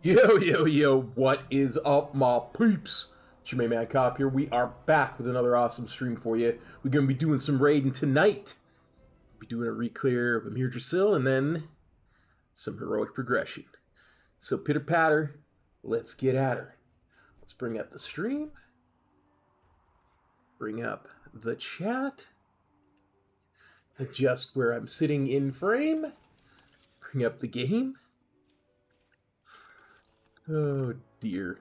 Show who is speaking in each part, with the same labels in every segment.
Speaker 1: Yo, what is up, my peeps? It's your main man Cop here. We are back with another awesome stream for you. We're going to be doing some raiding tonight. We'll be doing a Reclear of Amirdrassil and then some Heroic Progression. So pitter patter, let's get at her. Let's bring up the stream. Bring up the chat. Adjust where I'm sitting in frame. Bring up the game. Oh dear,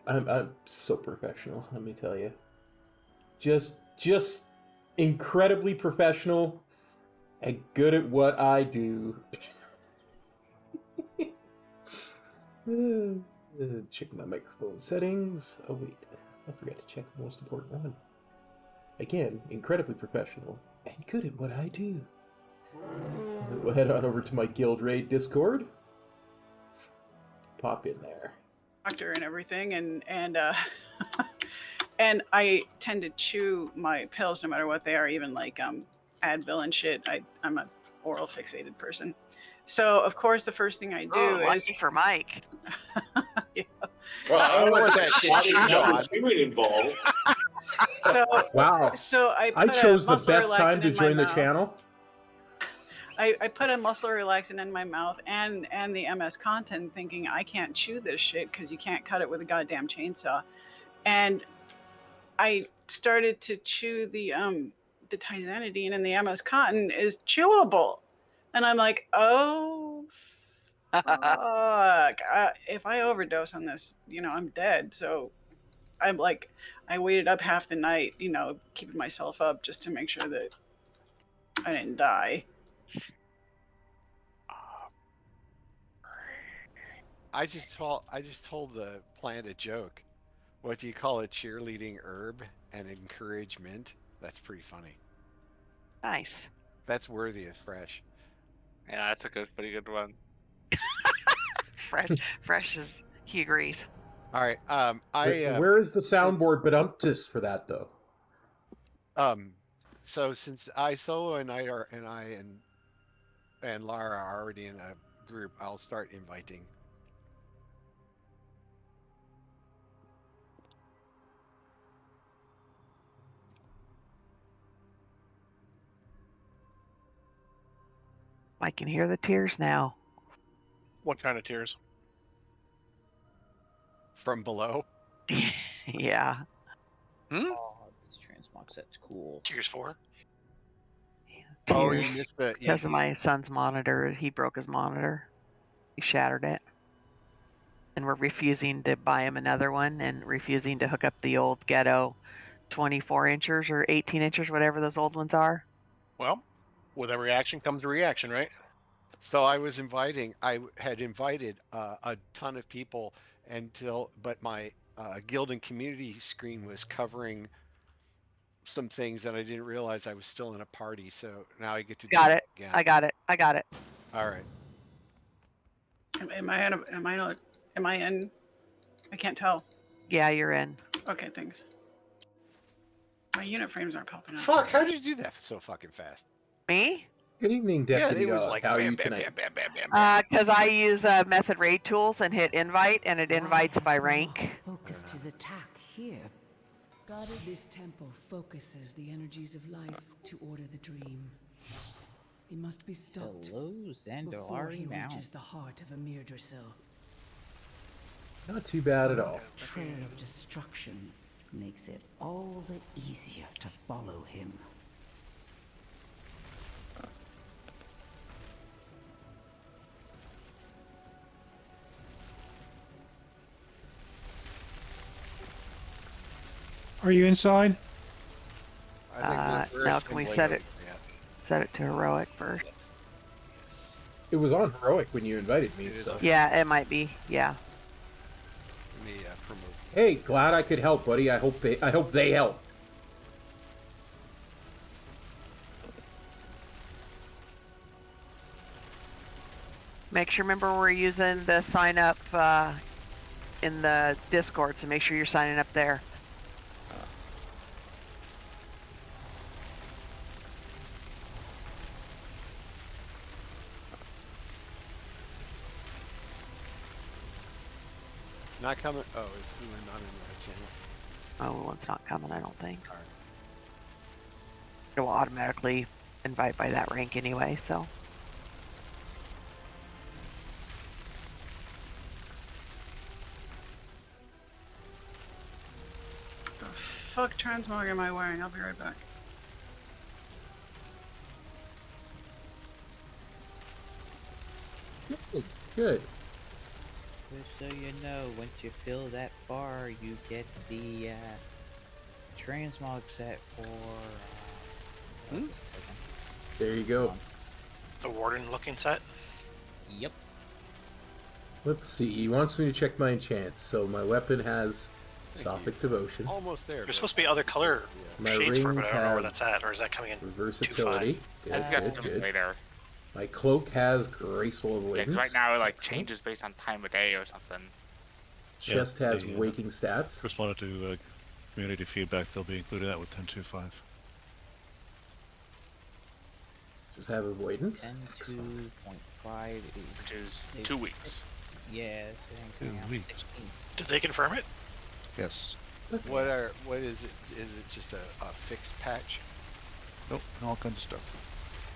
Speaker 1: I'm so professional, let me tell you. Just incredibly professional and good at what I do. Check my microphone settings. Oh wait, I forgot to check the most important one. Again, incredibly professional and good at what I do. We'll head on over to my Guild Raid Discord. Pop in there.
Speaker 2: Doctor and everything, and and I tend to chew my pills no matter what they are, even like Advil and shit. I'm a oral fixated person, so of course the first thing I do is
Speaker 3: for Mike.
Speaker 2: Yeah.
Speaker 4: Well, I don't know what that shit involved.
Speaker 2: So
Speaker 1: wow.
Speaker 2: So
Speaker 1: I chose the best time to join the channel.
Speaker 2: I put a muscle relaxant in my mouth and the MS content, thinking I can't chew this shit because you can't cut it with a goddamn chainsaw. And I started to chew the tizanidine, and the MS cotton is chewable. And I'm like, oh, fuck. If I overdose on this, I'm dead. So I'm like, I waited up half the night, keeping myself up just to make sure that I didn't die.
Speaker 4: I just told the plant a joke. What do you call a cheerleading herb and encouragement? That's pretty funny.
Speaker 3: Nice.
Speaker 4: That's worthy of Fresh.
Speaker 5: Yeah, that's a pretty good one.
Speaker 3: Fresh is, he agrees.
Speaker 4: All right.
Speaker 1: Where is the soundboard badumtus for that though?
Speaker 4: So since Solo and I and Lara are already in a group, I'll start inviting.
Speaker 3: I can hear the tears now.
Speaker 5: What kind of tears?
Speaker 4: From below?
Speaker 3: Yeah.
Speaker 6: Oh, this transmog set's cool.
Speaker 5: Tears 4?
Speaker 3: Yeah,
Speaker 4: Oh, you
Speaker 3: tears.
Speaker 4: missed the...
Speaker 3: Because of my son's monitor. He broke his monitor. He shattered it. And we're refusing to buy him another one and refusing to hook up the old ghetto 24 inches or 18 inches, whatever those old ones are.
Speaker 5: Well, with every action comes a reaction, right?
Speaker 4: So I had invited a ton of people but my guild and community screen was covering some things that I didn't realize I was still in a party. So now I get to do
Speaker 3: Got
Speaker 4: it
Speaker 3: it.
Speaker 4: again.
Speaker 3: I got it. I got it.
Speaker 4: All right.
Speaker 2: Am I in? Am I in? I can't tell.
Speaker 3: Yeah, you're in.
Speaker 2: Okay, thanks. My unit frames aren't popping up.
Speaker 4: Fuck, how did you do that so fucking fast?
Speaker 3: Me?
Speaker 1: Good evening,
Speaker 4: Yeah,
Speaker 1: Deputy
Speaker 4: it was
Speaker 1: Dog.
Speaker 4: like
Speaker 1: How are
Speaker 4: bam,
Speaker 1: you
Speaker 4: bam,
Speaker 1: tonight?
Speaker 4: bam, bam, bam, bam.
Speaker 3: Because I use method raid tools and hit invite, and it invites by rank.
Speaker 7: Focused his attack here. This temple focuses the energies of life to order the dream. He must be stopped
Speaker 6: Hello,
Speaker 7: before he
Speaker 6: Zandalari now.
Speaker 7: reaches the heart of Amirdrassil.
Speaker 1: Not too bad at all.
Speaker 7: His trail of destruction makes it all the easier to follow him.
Speaker 8: Are you inside?
Speaker 4: I think we're
Speaker 3: now can we set it?
Speaker 4: Yeah.
Speaker 3: Set it to heroic first.
Speaker 4: Yes.
Speaker 1: It was on heroic when you invited me,
Speaker 4: It is
Speaker 1: so.
Speaker 4: on-
Speaker 3: Yeah, it might be. Yeah.
Speaker 4: Let me promote.
Speaker 1: Hey, glad I could help, buddy. I hope they help.
Speaker 3: Make sure, remember, we're using the sign up in the Discord, so make sure you're signing up there.
Speaker 4: Not coming. Oh, it's not in the channel.
Speaker 3: Oh, one's not coming, I don't think.
Speaker 4: All right.
Speaker 3: It will automatically invite by that rank anyway, so.
Speaker 2: What the fuck transmog am I wearing? I'll be right back.
Speaker 1: Good.
Speaker 6: Just so you know, once you fill that bar, you get the transmog set for. What's this again?
Speaker 1: There you go.
Speaker 5: The warden looking set.
Speaker 6: Yep.
Speaker 1: Let's see. He wants me to check my enchants. So my weapon has
Speaker 4: Thank
Speaker 1: Sophic Devotion.
Speaker 4: Almost there.
Speaker 5: There's supposed to be other color
Speaker 1: My
Speaker 5: shades for it, but
Speaker 1: rings
Speaker 5: I don't know where
Speaker 1: have
Speaker 5: that's at, or is that coming in?
Speaker 1: Versatility. Good,
Speaker 9: I've got
Speaker 1: good,
Speaker 9: some
Speaker 1: good.
Speaker 9: later.
Speaker 1: My cloak has Graceful
Speaker 9: Yeah,
Speaker 1: Avoidance.
Speaker 9: 'cause right now it like
Speaker 1: Excellent.
Speaker 9: changes based on time of day or something.
Speaker 1: Chest
Speaker 10: Yeah,
Speaker 1: has
Speaker 10: the,
Speaker 1: Waking Stats.
Speaker 10: Responded to community feedback. They'll be including that with 10.2.5.
Speaker 1: Just have Avoidance. Excellent.
Speaker 6: 10.2.5
Speaker 9: Which is
Speaker 6: is
Speaker 9: 2 weeks.
Speaker 6: Yes,
Speaker 10: Two weeks.
Speaker 6: 16.
Speaker 5: Did they confirm it?
Speaker 10: Yes.
Speaker 4: What is it? Is it just a fixed patch?
Speaker 10: Nope. All kinds of stuff.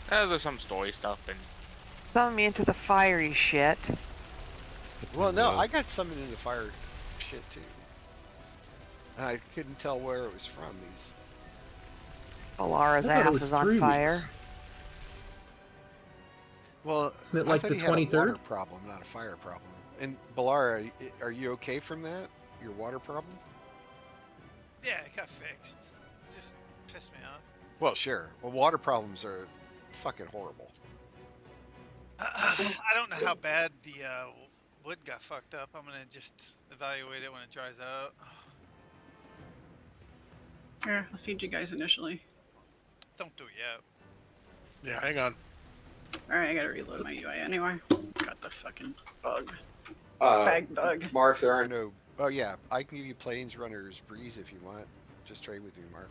Speaker 9: There's some story stuff and
Speaker 3: Summon me into the fire, you shit.
Speaker 4: Well, no, I got summoned into fire shit too. And I couldn't tell where it was from. These.
Speaker 3: Balara's
Speaker 1: I thought it
Speaker 3: ass
Speaker 1: was
Speaker 3: is on
Speaker 1: 3
Speaker 3: fire.
Speaker 1: weeks.
Speaker 4: Well,
Speaker 1: Isn't it
Speaker 4: I
Speaker 1: like
Speaker 4: thought
Speaker 1: the
Speaker 4: he had a
Speaker 1: 23rd?
Speaker 4: water problem, not a fire problem. And Balara, are you okay from that? Your water problem?
Speaker 11: Yeah, it got fixed. It just pissed me off.
Speaker 4: Well, sure. Well, water problems are fucking horrible.
Speaker 11: I don't know how bad the wood got fucked up. I'm gonna just evaluate it when it dries out.
Speaker 2: Here, I'll feed you guys initially.
Speaker 11: Don't do it yet.
Speaker 5: Yeah, hang on.
Speaker 2: Alright, I gotta reload my UI anyway. Got the fucking bug.
Speaker 4: Uh,
Speaker 2: Bag bug.
Speaker 4: Marv, there are no. Oh yeah, I can give you Plains Runner's Breeze if you want. Just trade with me, Marv.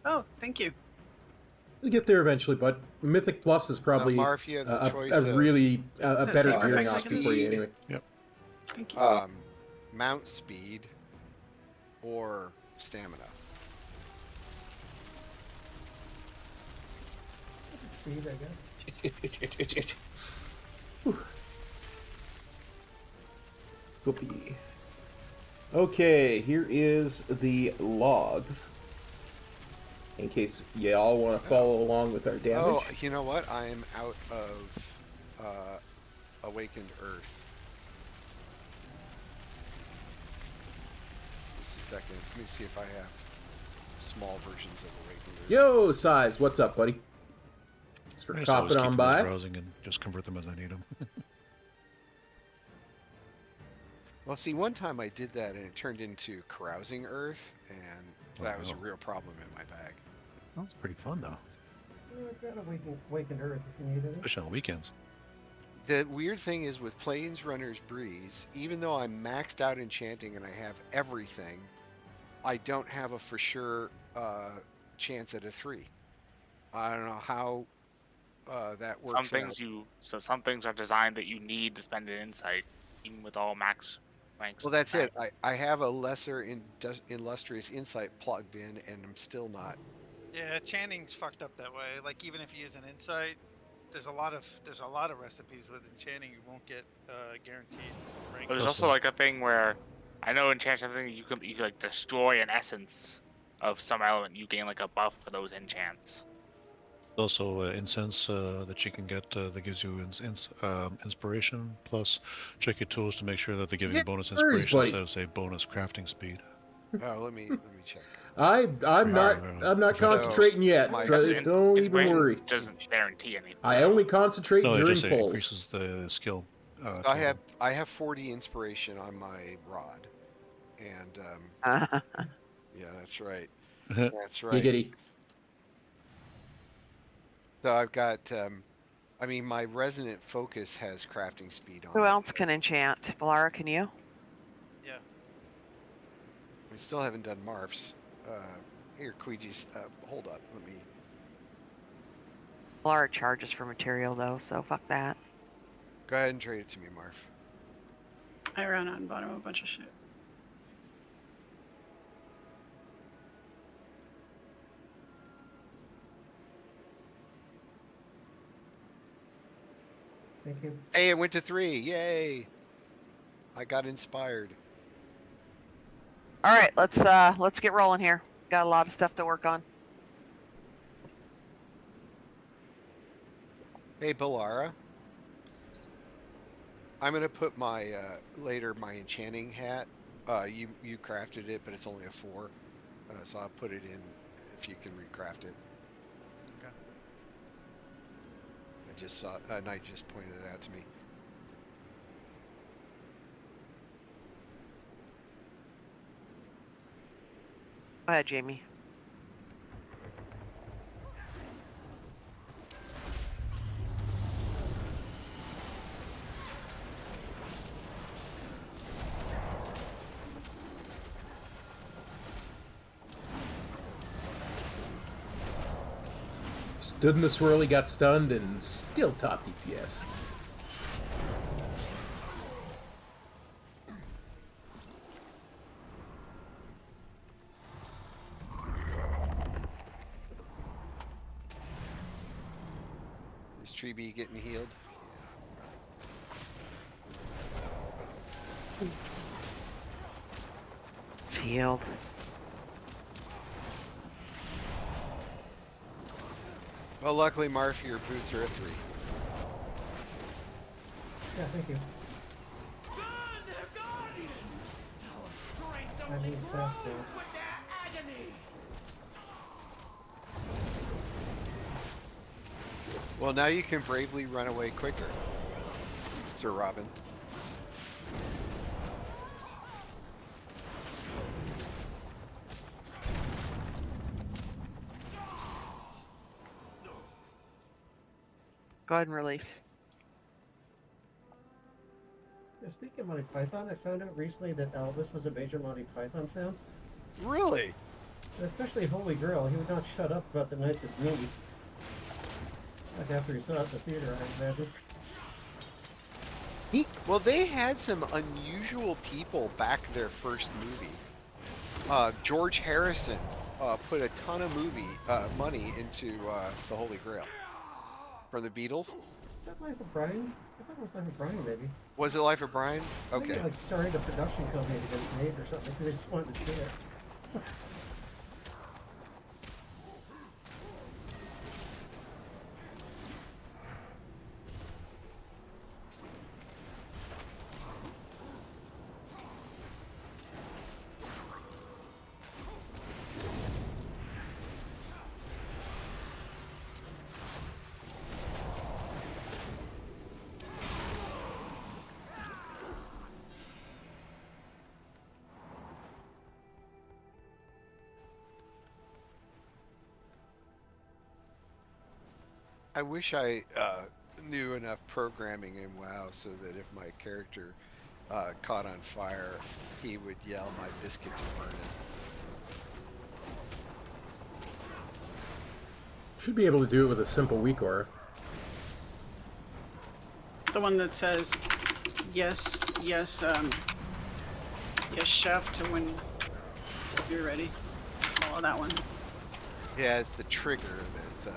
Speaker 2: Oh, thank you.
Speaker 1: We'll get there eventually, but Mythic Plus is probably
Speaker 4: Marv, you have the choice
Speaker 1: a
Speaker 4: of-
Speaker 1: really a
Speaker 2: That's
Speaker 1: better
Speaker 2: not
Speaker 1: gearing
Speaker 2: perfect.
Speaker 1: option for you anyway.
Speaker 2: Thank you.
Speaker 4: Mount speed or stamina.
Speaker 1: Speed, I guess. Whoopee. Okay, here is the logs. In case y'all want to follow along with our damage.
Speaker 4: Oh, you know what? I am out of Awakened Earth. second. Let me see if I have small versions of Awakeners.
Speaker 1: Yo, Size, what's up, buddy? Thanks for
Speaker 10: I just always
Speaker 1: copping
Speaker 10: keep
Speaker 1: on
Speaker 10: them as
Speaker 1: by.
Speaker 10: browsing and just convert them as I need them.
Speaker 4: Well, see, one time I did that and it turned into Carousing Earth, and that was a real problem in my bag.
Speaker 10: That's pretty fun though,
Speaker 8: I've got Awakened Earth if you need it.
Speaker 10: especially on weekends.
Speaker 4: The weird thing is with Plains Runner's Breeze, even though I'm maxed out enchanting and I have everything, I don't have a for sure chance at a 3. I don't know how that works.
Speaker 9: Some things are designed that you need to spend an insight, even with all max ranks.
Speaker 4: Well, that's it. I have a lesser illustrious insight plugged in, and I'm still not.
Speaker 11: Yeah, Channing's fucked up that way. Like even if you use an insight, there's a lot of recipes with enchanting you won't get guaranteed rank.
Speaker 9: But there's also like a thing where I know enchant something you can like destroy an essence of some element. You gain like a buff for those enchants.
Speaker 10: Also, incense that you can get that gives you inspiration. Plus, check your tools to make sure that they're giving you bonus inspiration instead of say bonus crafting speed.
Speaker 4: Oh, let me check.
Speaker 1: I'm not concentrating yet. Don't even worry.
Speaker 9: Doesn't guarantee anything.
Speaker 1: I only concentrate
Speaker 10: No, it
Speaker 1: during
Speaker 10: just
Speaker 1: polls.
Speaker 10: increases the skill.
Speaker 4: So I have 40 inspiration on my rod, and yeah, that's right. That's right.
Speaker 1: Giggity.
Speaker 4: So I've got, I mean, my resonant focus has crafting speed on
Speaker 3: Who
Speaker 4: it.
Speaker 3: else can enchant? Valara, can you?
Speaker 11: Yeah.
Speaker 4: I still haven't done Marfs. Here, Queegee's, hold up, let me.
Speaker 3: Valara charges for material though, so fuck that.
Speaker 4: Go ahead and trade it to me, Marf.
Speaker 2: I ran out and bought him a bunch of shit.
Speaker 8: Thank you.
Speaker 4: Hey, it went to 3, yay! I got inspired.
Speaker 3: All right, let's get rolling here. Got a lot of stuff to work on.
Speaker 4: Hey, Balara. I'm gonna put my later my enchanting hat. You crafted it, but it's only a 4, so I'll put it in if you can recraft it.
Speaker 11: Okay.
Speaker 4: I just saw. Knight just pointed it out to me.
Speaker 3: Go ahead, Jamie.
Speaker 1: Stood in the swirly, got stunned, and still top DPS.
Speaker 4: Is Tree Bee getting healed?
Speaker 3: It's healed.
Speaker 4: Well, luckily, Marf, your boots are a 3.
Speaker 8: Yeah, thank you. I need fast now.
Speaker 4: Well, now you can bravely run away quicker, Sir Robin.
Speaker 3: Go ahead and release.
Speaker 8: Yeah, speaking of Monty Python, I found out recently that Elvis was a major Monty Python fan.
Speaker 4: Really?
Speaker 8: And especially Holy Grail. He would not shut up about the Knights of Need. Like after he saw it at the theater, I imagine.
Speaker 4: Well, they had some unusual people back their first movie. George Harrison put a ton of money into the Holy Grail from the Beatles.
Speaker 8: Is that Life of Brian? I thought it was Life of Brian, maybe.
Speaker 4: Was it Life of Brian?
Speaker 8: I think
Speaker 4: Okay.
Speaker 8: he, like, started a production company to get it made or something, because they just wanted to see it.
Speaker 4: I wish I knew enough programming in WoW so that if my character caught on fire, he would yell, "My biscuits are burning."
Speaker 1: Should be able to do it with a simple weak aura.
Speaker 2: The one that says, yes, yes, yes, chef, to when you're ready. Just follow that one.
Speaker 4: Yeah, it's the trigger that.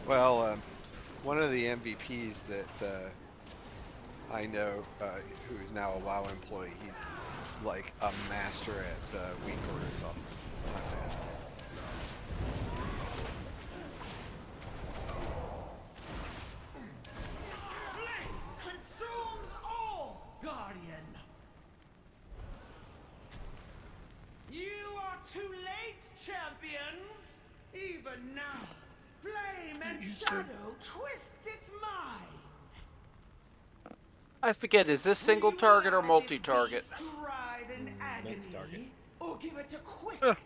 Speaker 4: Well, one of the MVPs that I know, who is now a WoW employee, he's like a master at weak orders. I'll have to ask him.
Speaker 12: Consumes all, Guardian. You are too late, champions. Even now, flame and shadow twists its mind.
Speaker 13: I forget, is this single target or multi-target?
Speaker 12: Multi-target. Or give it a quick death.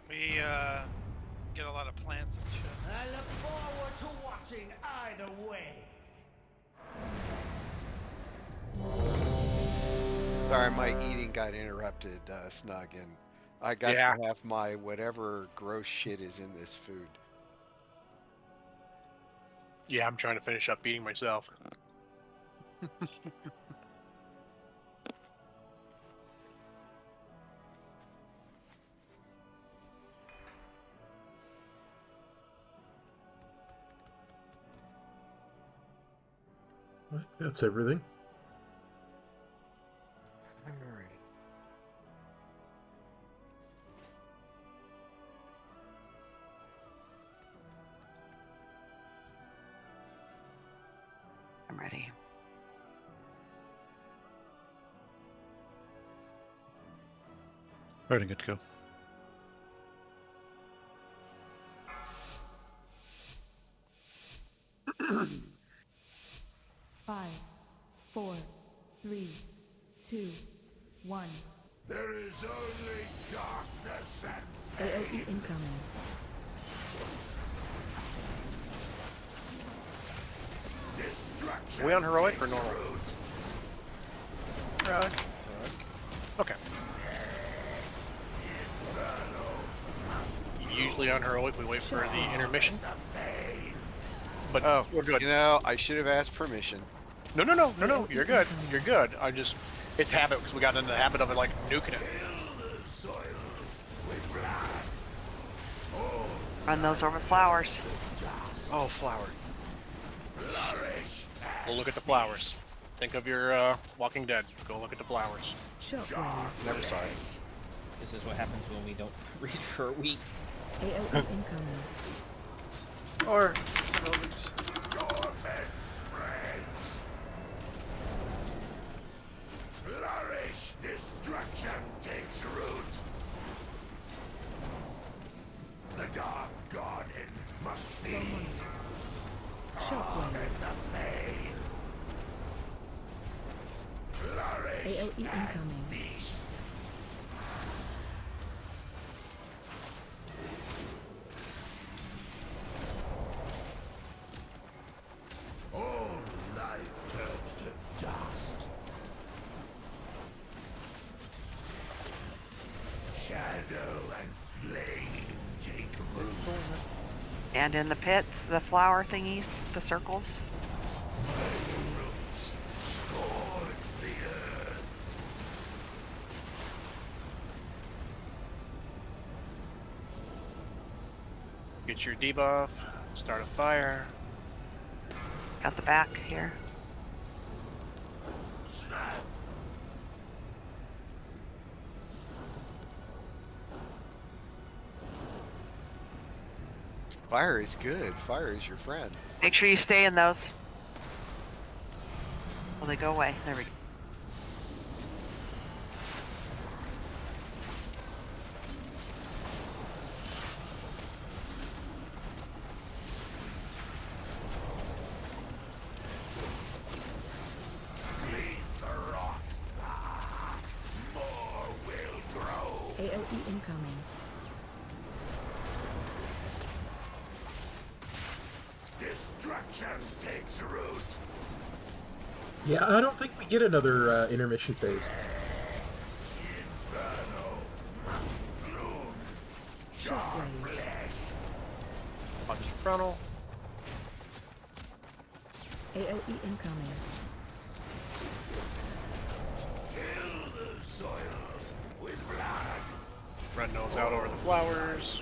Speaker 11: We get a lot of plants and shit.
Speaker 12: I look forward to watching either way.
Speaker 4: Sorry, my eating got interrupted, Snug, and I got to have my whatever gross shit is in this food.
Speaker 5: Yeah, I'm trying to finish up eating myself.
Speaker 1: That's everything.
Speaker 4: All right.
Speaker 3: I'm ready.
Speaker 10: Ready, good to go.
Speaker 7: Five, 4, 3, 2, 1.
Speaker 12: There is only darkness and
Speaker 7: AOE incoming.
Speaker 5: Are we on heroic or normal?
Speaker 2: Road.
Speaker 5: Okay. Usually on heroic, we wait for the intermission. But we're good.
Speaker 4: You know, I should have asked permission.
Speaker 5: No. You're good. You're good. It's habit because we got into the habit of it, like nuking it.
Speaker 3: Run those over flowers.
Speaker 4: Oh, flower.
Speaker 5: We'll look at the flowers. Think of your Walking Dead. Go look at the flowers.
Speaker 4: Never saw it.
Speaker 6: This is what happens when we don't read for a week.
Speaker 7: AOE incoming.
Speaker 2: Or several weeks.
Speaker 12: flourish. Destruction takes root. The dark garden must be.
Speaker 7: Shockwave.
Speaker 12: The pain. Flourish.
Speaker 7: AOE incoming.
Speaker 12: Peace. All life turns to dust. Shadow and flame take root.
Speaker 3: And in the pits, the flower thingies, the circles.
Speaker 12: Roots scorch the earth.
Speaker 5: Get your debuff. Start a fire.
Speaker 3: Got the back here.
Speaker 4: Fire is good. Fire is your friend.
Speaker 3: Make sure you stay in those. Will they go away? There we go.
Speaker 12: Clean the rock. More will
Speaker 7: AOE incoming.
Speaker 12: Destruction takes root.
Speaker 1: Yeah, I don't think we get another intermission phase.
Speaker 7: Shockwave.
Speaker 5: Punch frontal.
Speaker 7: AOE incoming.
Speaker 12: Kill the soil with blood.
Speaker 5: Red nose out over the flowers.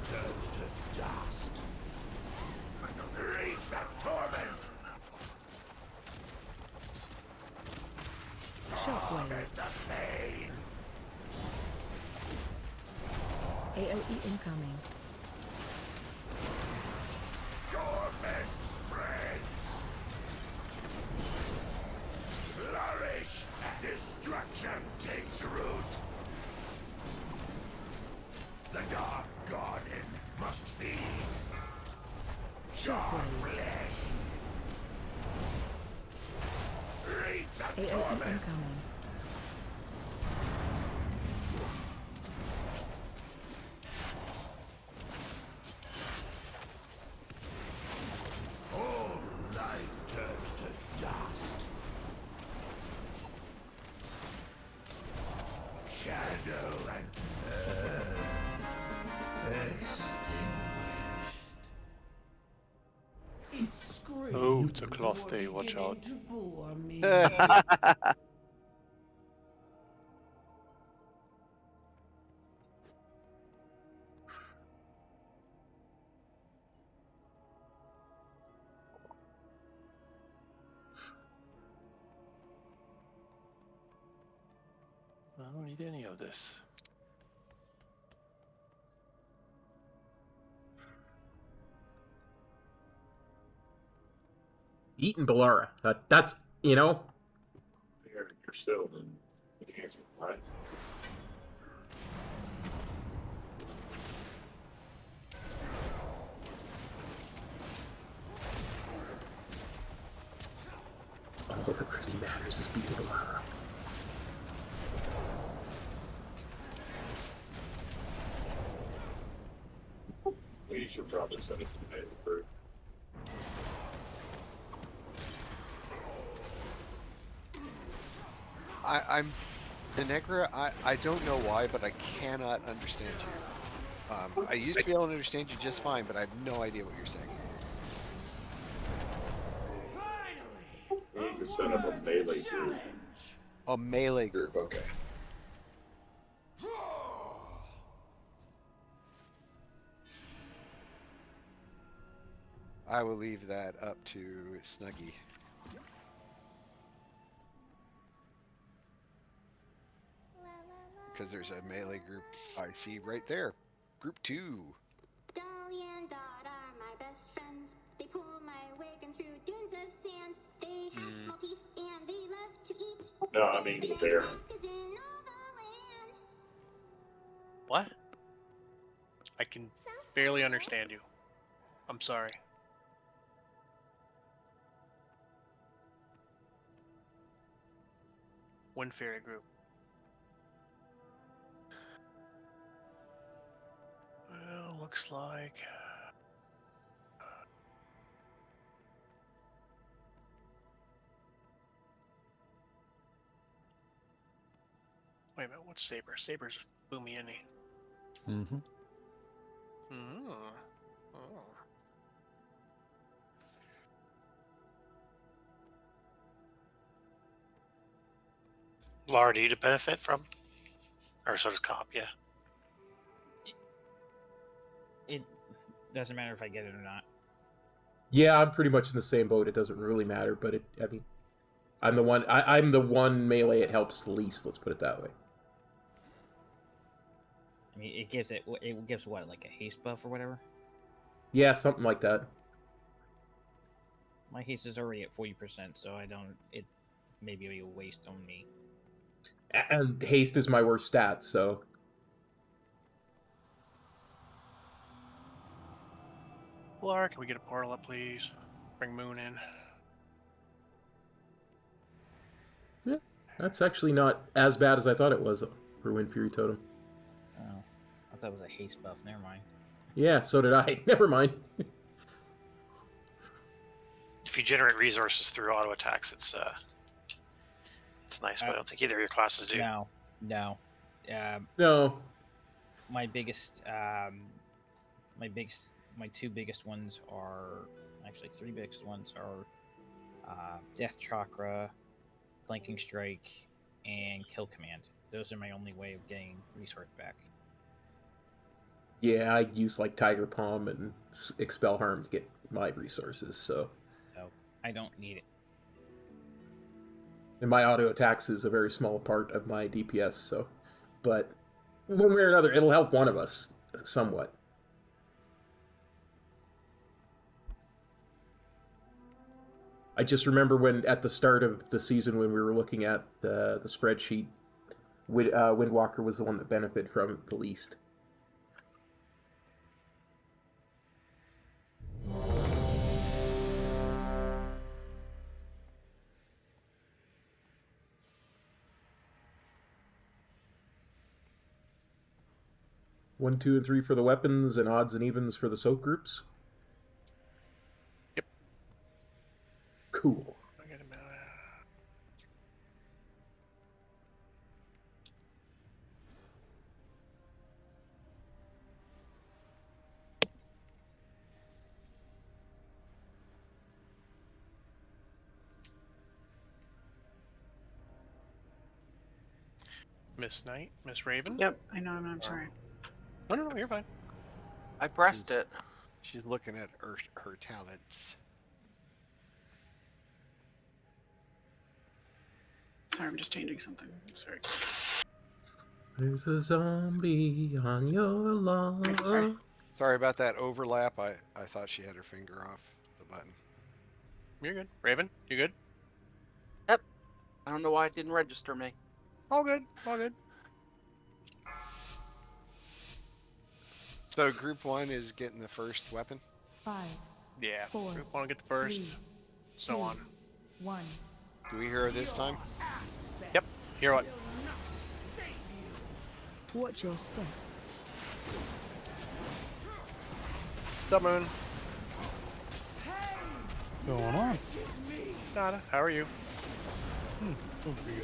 Speaker 12: Dust. Reap the torment.
Speaker 7: Shockwave.
Speaker 12: The pain.
Speaker 7: AOE incoming.
Speaker 12: Torment spreads. Flourish. Destruction takes root. The dark garden must feed. Sharp flesh. Reap the
Speaker 7: AOE
Speaker 12: torment.
Speaker 7: incoming.
Speaker 12: All life turns to dust. Shadow and extinguished.
Speaker 14: Oh, it's a class day, watch out. I don't need any of this.
Speaker 1: Eating Dalaran. That's, you know.
Speaker 14: You're still in the answer, right?
Speaker 1: All that really matters is beating Dalaran.
Speaker 14: We should probably send it to the native group.
Speaker 4: I'm Denegra. I don't know why, but I cannot understand you. I used to be able to understand you just fine, but I have no idea what you're saying.
Speaker 14: We need to set up a melee group.
Speaker 4: A melee group, okay. I will leave that up to Snuggy. Because there's a melee group I see right there. Group 2.
Speaker 15: Dolly and Dot are my best friends. They pull my wagon through dunes of sand. They have small teeth and they love to eat.
Speaker 14: No, I mean the bear.
Speaker 5: What? I can barely understand you. I'm sorry. Wind Fairy group. Well, looks like... Wait a minute, what's Saber? Saber's boomy, isn't he?
Speaker 10: Mm-hmm.
Speaker 5: Oh.
Speaker 16: Lara, do you benefit from? Or so does Comp, yeah.
Speaker 6: It doesn't matter if I get it or not.
Speaker 1: Yeah, I'm pretty much in the same boat. It doesn't really matter, but I mean, I'm the one. I'm the one melee it helps the least. Let's put it that way.
Speaker 6: I mean, it gives what, like a haste buff or whatever?
Speaker 1: Yeah, something like that.
Speaker 6: My haste is already at 40%, so I don't. It may be a waste on me.
Speaker 1: And haste is my worst stat, so.
Speaker 5: Lara, can we get a portal up, please? Bring Moon in.
Speaker 1: Yeah, that's actually not as bad as I thought it was for Wind Fury Totem.
Speaker 6: Oh. thought that was a haste buff. Never mind.
Speaker 1: Yeah, so did I. Never mind.
Speaker 16: If you generate resources through auto attacks, it's nice, but I don't think either of your classes do.
Speaker 6: No.
Speaker 1: No.
Speaker 6: My two biggest ones are actually three biggest ones are Death Chakra, Flanking Strike, and Kill Command. Those are my only way of getting resource back.
Speaker 1: Yeah, I use like Tiger Palm and Expel Harm to get my resources, so
Speaker 6: I don't need it.
Speaker 1: And my auto attacks is a very small part of my DPS, so but one way or another, it'll help one of us somewhat. I just remember when at the start of the season when we were looking at the spreadsheet, WindWalker was the one that benefited from it the least. One, 2, and 3 for the weapons, and odds and evens for the soak groups.
Speaker 16: Yep.
Speaker 1: Cool.
Speaker 5: Miss Knight, Miss Raven.
Speaker 2: Yep, I know. I'm sorry.
Speaker 5: No, you're fine.
Speaker 13: I pressed it.
Speaker 4: She's looking at her talents.
Speaker 2: Sorry, I'm just changing something. It's very good.
Speaker 1: There's a zombie on your lawn.
Speaker 4: Sorry about that overlap. I thought she had her finger off the button.
Speaker 5: You're good. Raven, you good?
Speaker 13: Yep. I don't know why it didn't register me.
Speaker 5: All good. All good.
Speaker 4: So group 1 is getting the first weapon?
Speaker 7: 5.
Speaker 5: Yeah.
Speaker 7: 4.
Speaker 5: Group 1 get the first.
Speaker 7: 3,
Speaker 5: so
Speaker 7: 2,
Speaker 5: on.
Speaker 7: 1.
Speaker 4: Do we hear her this time?
Speaker 5: Yep. Hear what?
Speaker 7: Watch your step.
Speaker 5: What's up, Moon?
Speaker 6: What's going on?
Speaker 5: Nada. How are you? Good for you.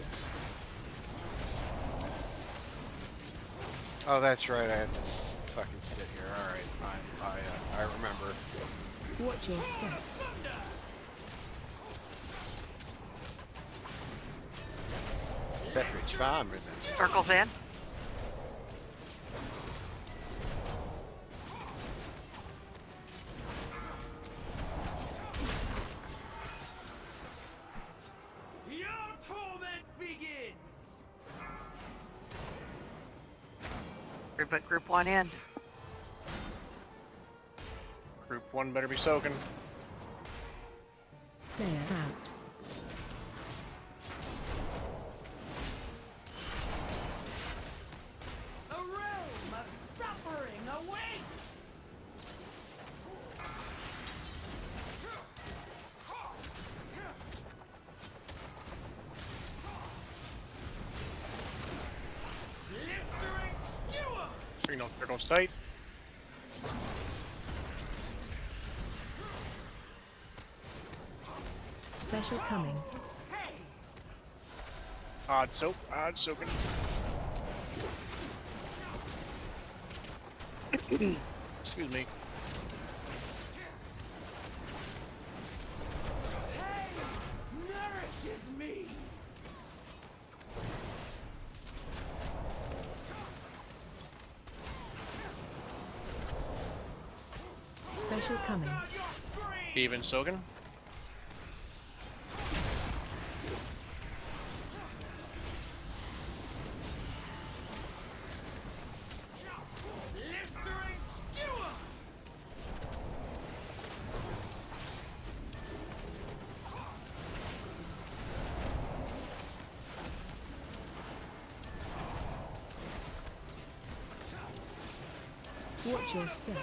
Speaker 4: Oh, that's right. I have to just fucking sit here. All right, I remember.
Speaker 7: Watch your step.
Speaker 4: Petridge Farm,
Speaker 3: Circles in.
Speaker 12: Your torment begins.
Speaker 3: Put group 1 in.
Speaker 5: Group 1 better be soaking.
Speaker 7: Flare out.
Speaker 12: A realm of suffering awaits. Blistering skewer.
Speaker 5: Signal critical state.
Speaker 7: Special coming.
Speaker 5: Odd soaking. Excuse me.
Speaker 12: Nourishes me.
Speaker 7: Special coming.
Speaker 5: Even soaking.
Speaker 12: Blistering skewer.
Speaker 7: Watch your step.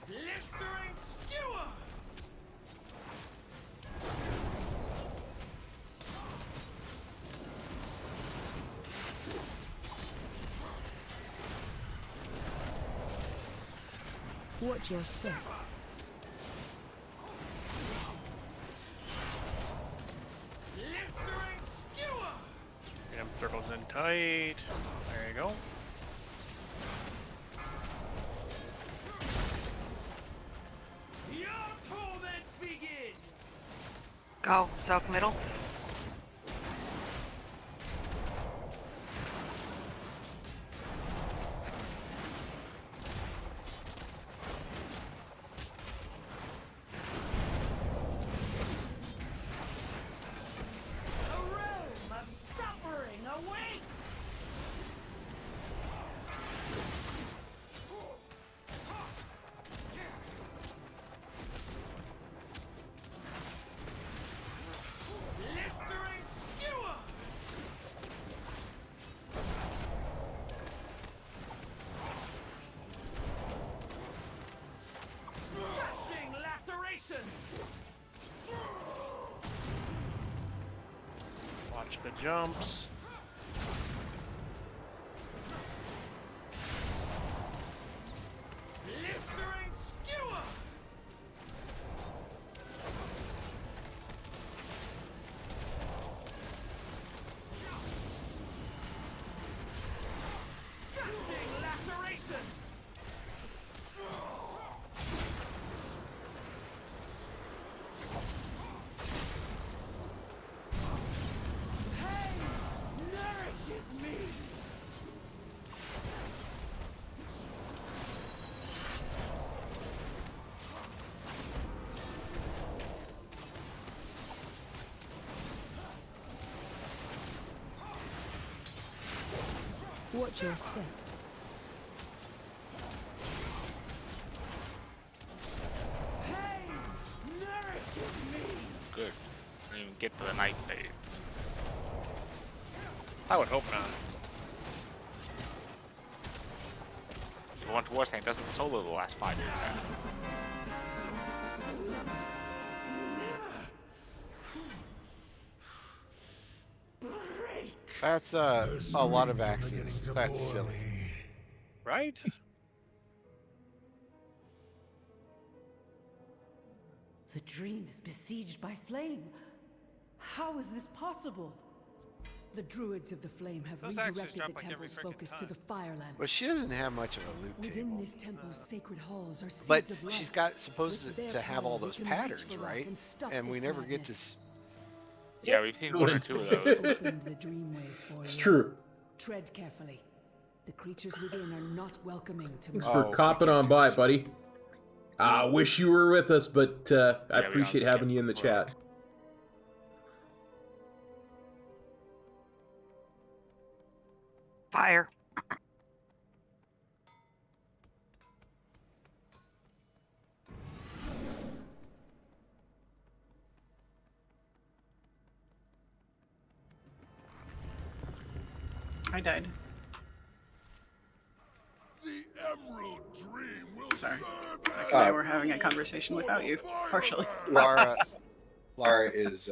Speaker 12: Blistering skewer.
Speaker 7: Watch your step.
Speaker 5: Get him circles in tight. There you go.
Speaker 3: Go, soak middle.
Speaker 5: Watch the jumps.
Speaker 7: Watch your step.
Speaker 9: Good. Didn't even get to the night phase.
Speaker 5: I would hope not.
Speaker 9: The one to war tank doesn't solo the last 5 years.
Speaker 4: That's a lot of Axios. That's silly.
Speaker 5: Right?
Speaker 7: The dream is besieged by flame. How is this possible? The druids of the flame have
Speaker 11: Those axes
Speaker 7: redirected
Speaker 11: drop
Speaker 7: the
Speaker 11: like every
Speaker 7: temple's
Speaker 11: frickin'
Speaker 7: focus to
Speaker 11: time.
Speaker 7: the Firelands.
Speaker 4: Well, she doesn't have much of a loot
Speaker 7: Within
Speaker 4: table.
Speaker 7: this temple's sacred halls are seeds
Speaker 4: But
Speaker 7: of life.
Speaker 4: she's got supposed
Speaker 7: With
Speaker 4: to
Speaker 7: their
Speaker 4: have all
Speaker 7: power, we
Speaker 4: those
Speaker 7: can reach
Speaker 4: patterns,
Speaker 7: for life
Speaker 4: right?
Speaker 7: and stop
Speaker 4: And we
Speaker 7: this
Speaker 4: never get to.
Speaker 7: madness.
Speaker 9: Yeah, we've seen one or two of those.
Speaker 7: Opened the dreamways for
Speaker 1: It's
Speaker 7: you.
Speaker 1: true.
Speaker 7: Tread carefully. The creatures within are not welcoming to
Speaker 1: Thanks
Speaker 7: me.
Speaker 1: for copping on by, buddy. I wish you were with us, but I appreciate having you in the chat.
Speaker 3: Fire.
Speaker 2: I died.
Speaker 12: The Emerald Dream will
Speaker 2: Sorry.
Speaker 12: serve
Speaker 2: Like I were having a conversation without you, partially.
Speaker 4: Lara is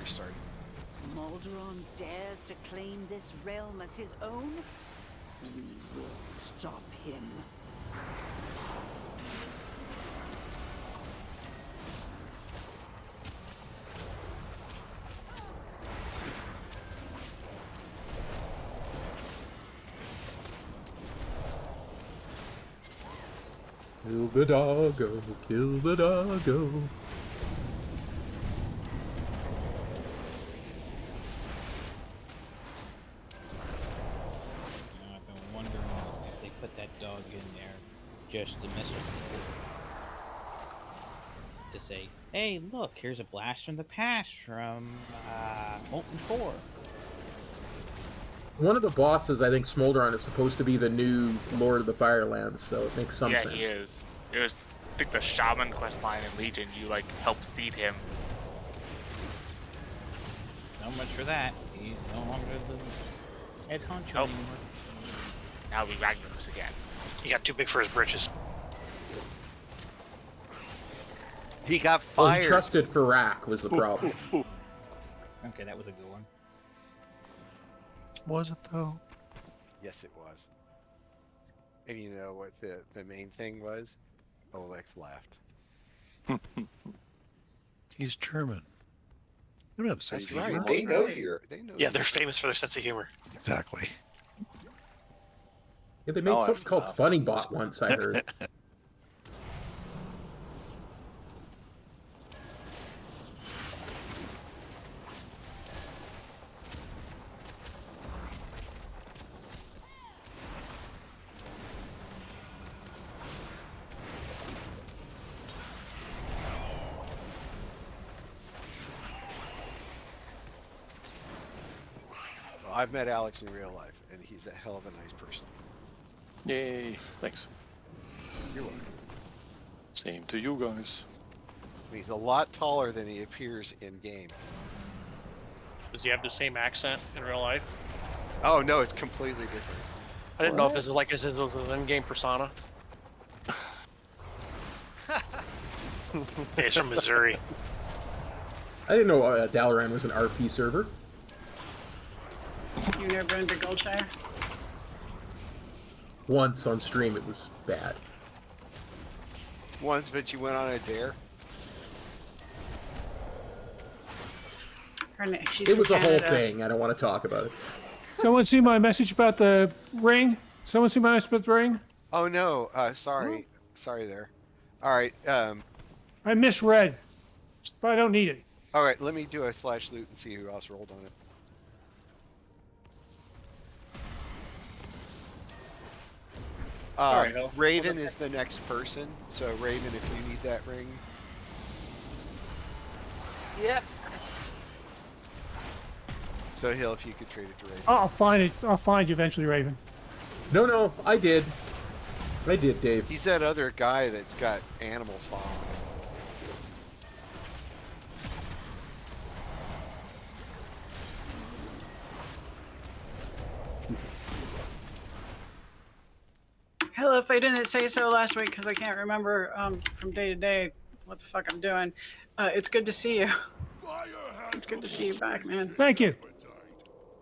Speaker 4: restarting.
Speaker 17: Smolderon dares to claim this realm as his own? We will stop him.
Speaker 1: Kill the doggo, kill the doggo.
Speaker 6: I've been wondering if they put that dog in there just to mess with people. To say, hey, look, here's a blast from the past from Molten Core.
Speaker 1: One of the bosses, I think Smolderon, is supposed to be the new Lord of the Firelands, so it makes some
Speaker 9: Yeah,
Speaker 1: sense.
Speaker 9: he is. It was, I think, the Shaman questline in Legion. You like help seed him.
Speaker 6: So much for that. He's no longer the head honcho
Speaker 9: Nope.
Speaker 6: anymore.
Speaker 9: Now we Ragnarok again.
Speaker 16: He got too big for his britches.
Speaker 4: He got
Speaker 1: Well,
Speaker 4: fired.
Speaker 1: he trusted Farak was the problem.
Speaker 6: Okay, that was a good one.
Speaker 10: Was it though?
Speaker 4: Yes, it was. And you know what the main thing was? Olex laughed.
Speaker 10: He's German. You don't have a sense
Speaker 4: That's
Speaker 10: of
Speaker 4: right.
Speaker 10: humor.
Speaker 4: They know here. They know.
Speaker 16: Yeah, they're famous for their sense of humor.
Speaker 10: Exactly.
Speaker 1: Yeah, they made something called Funny Bot once, I heard.
Speaker 4: Well, I've met Alex in real life, and he's a hell of a nice person.
Speaker 18: Yay, thanks.
Speaker 4: You're welcome.
Speaker 18: Same to you guys.
Speaker 4: He's a lot taller than he appears in game.
Speaker 5: Does he have the same accent in real life?
Speaker 4: Oh no, it's completely different.
Speaker 5: I didn't know if it was like it was an in-game persona.
Speaker 16: He's from Missouri.
Speaker 1: I didn't know Dalaran was an RP server.
Speaker 2: You never been to Goldshire?
Speaker 1: Once on stream, it was bad.
Speaker 4: Once, but you went on a dare.
Speaker 2: She's
Speaker 1: It was
Speaker 2: from
Speaker 1: a whole
Speaker 2: Canada.
Speaker 1: thing. I don't want to talk about it.
Speaker 19: Someone see my message about the ring? Someone see my message about the ring?
Speaker 4: Oh no, sorry, sorry there. All right,
Speaker 19: I misread, but I don't need it.
Speaker 4: all right. Let me do a slash loot and see who else rolled on it.
Speaker 5: All right, Hal.
Speaker 4: Raven is the next person. So Raven, if you need that ring,
Speaker 13: Yep.
Speaker 4: so Hill, if you could trade it to Raven.
Speaker 19: I'll find it. I'll find you eventually, Raven.
Speaker 1: No, I did. I did, Dave.
Speaker 4: He's that other guy that's got animals following him.
Speaker 2: Hell, if I didn't say so last week, because I can't remember from day to day what the fuck I'm doing. It's good to see you. It's good to see you back, man.
Speaker 19: Thank you.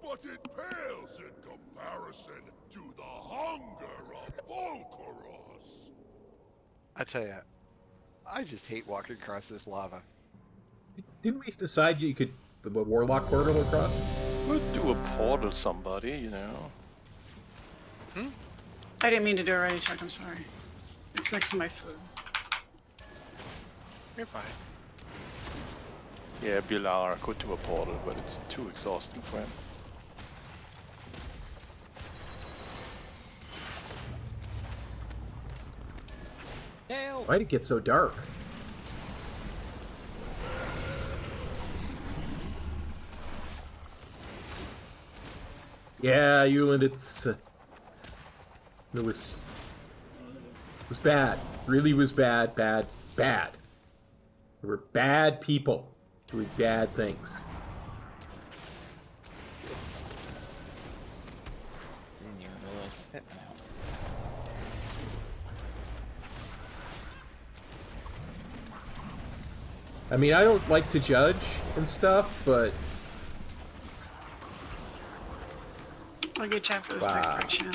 Speaker 12: But it pales in comparison to the hunger of Volcaros.
Speaker 4: I tell you, I just hate walking across this lava.
Speaker 1: Didn't we decide you could the Warlock portal across?
Speaker 18: We'll do a portal somebody, you know.
Speaker 2: I didn't mean to do it already, Chuck. I'm sorry. It's next to my food.
Speaker 5: You're fine.
Speaker 18: Yeah, Bilar could do a portal, but it's too exhausting for him.
Speaker 1: Why'd it get so dark? Yeah, Euland, it was bad. Really was bad. There were bad people doing bad things. I mean, I don't like to judge and stuff, but
Speaker 2: I'll get you after this
Speaker 1: Wow.
Speaker 2: next friction.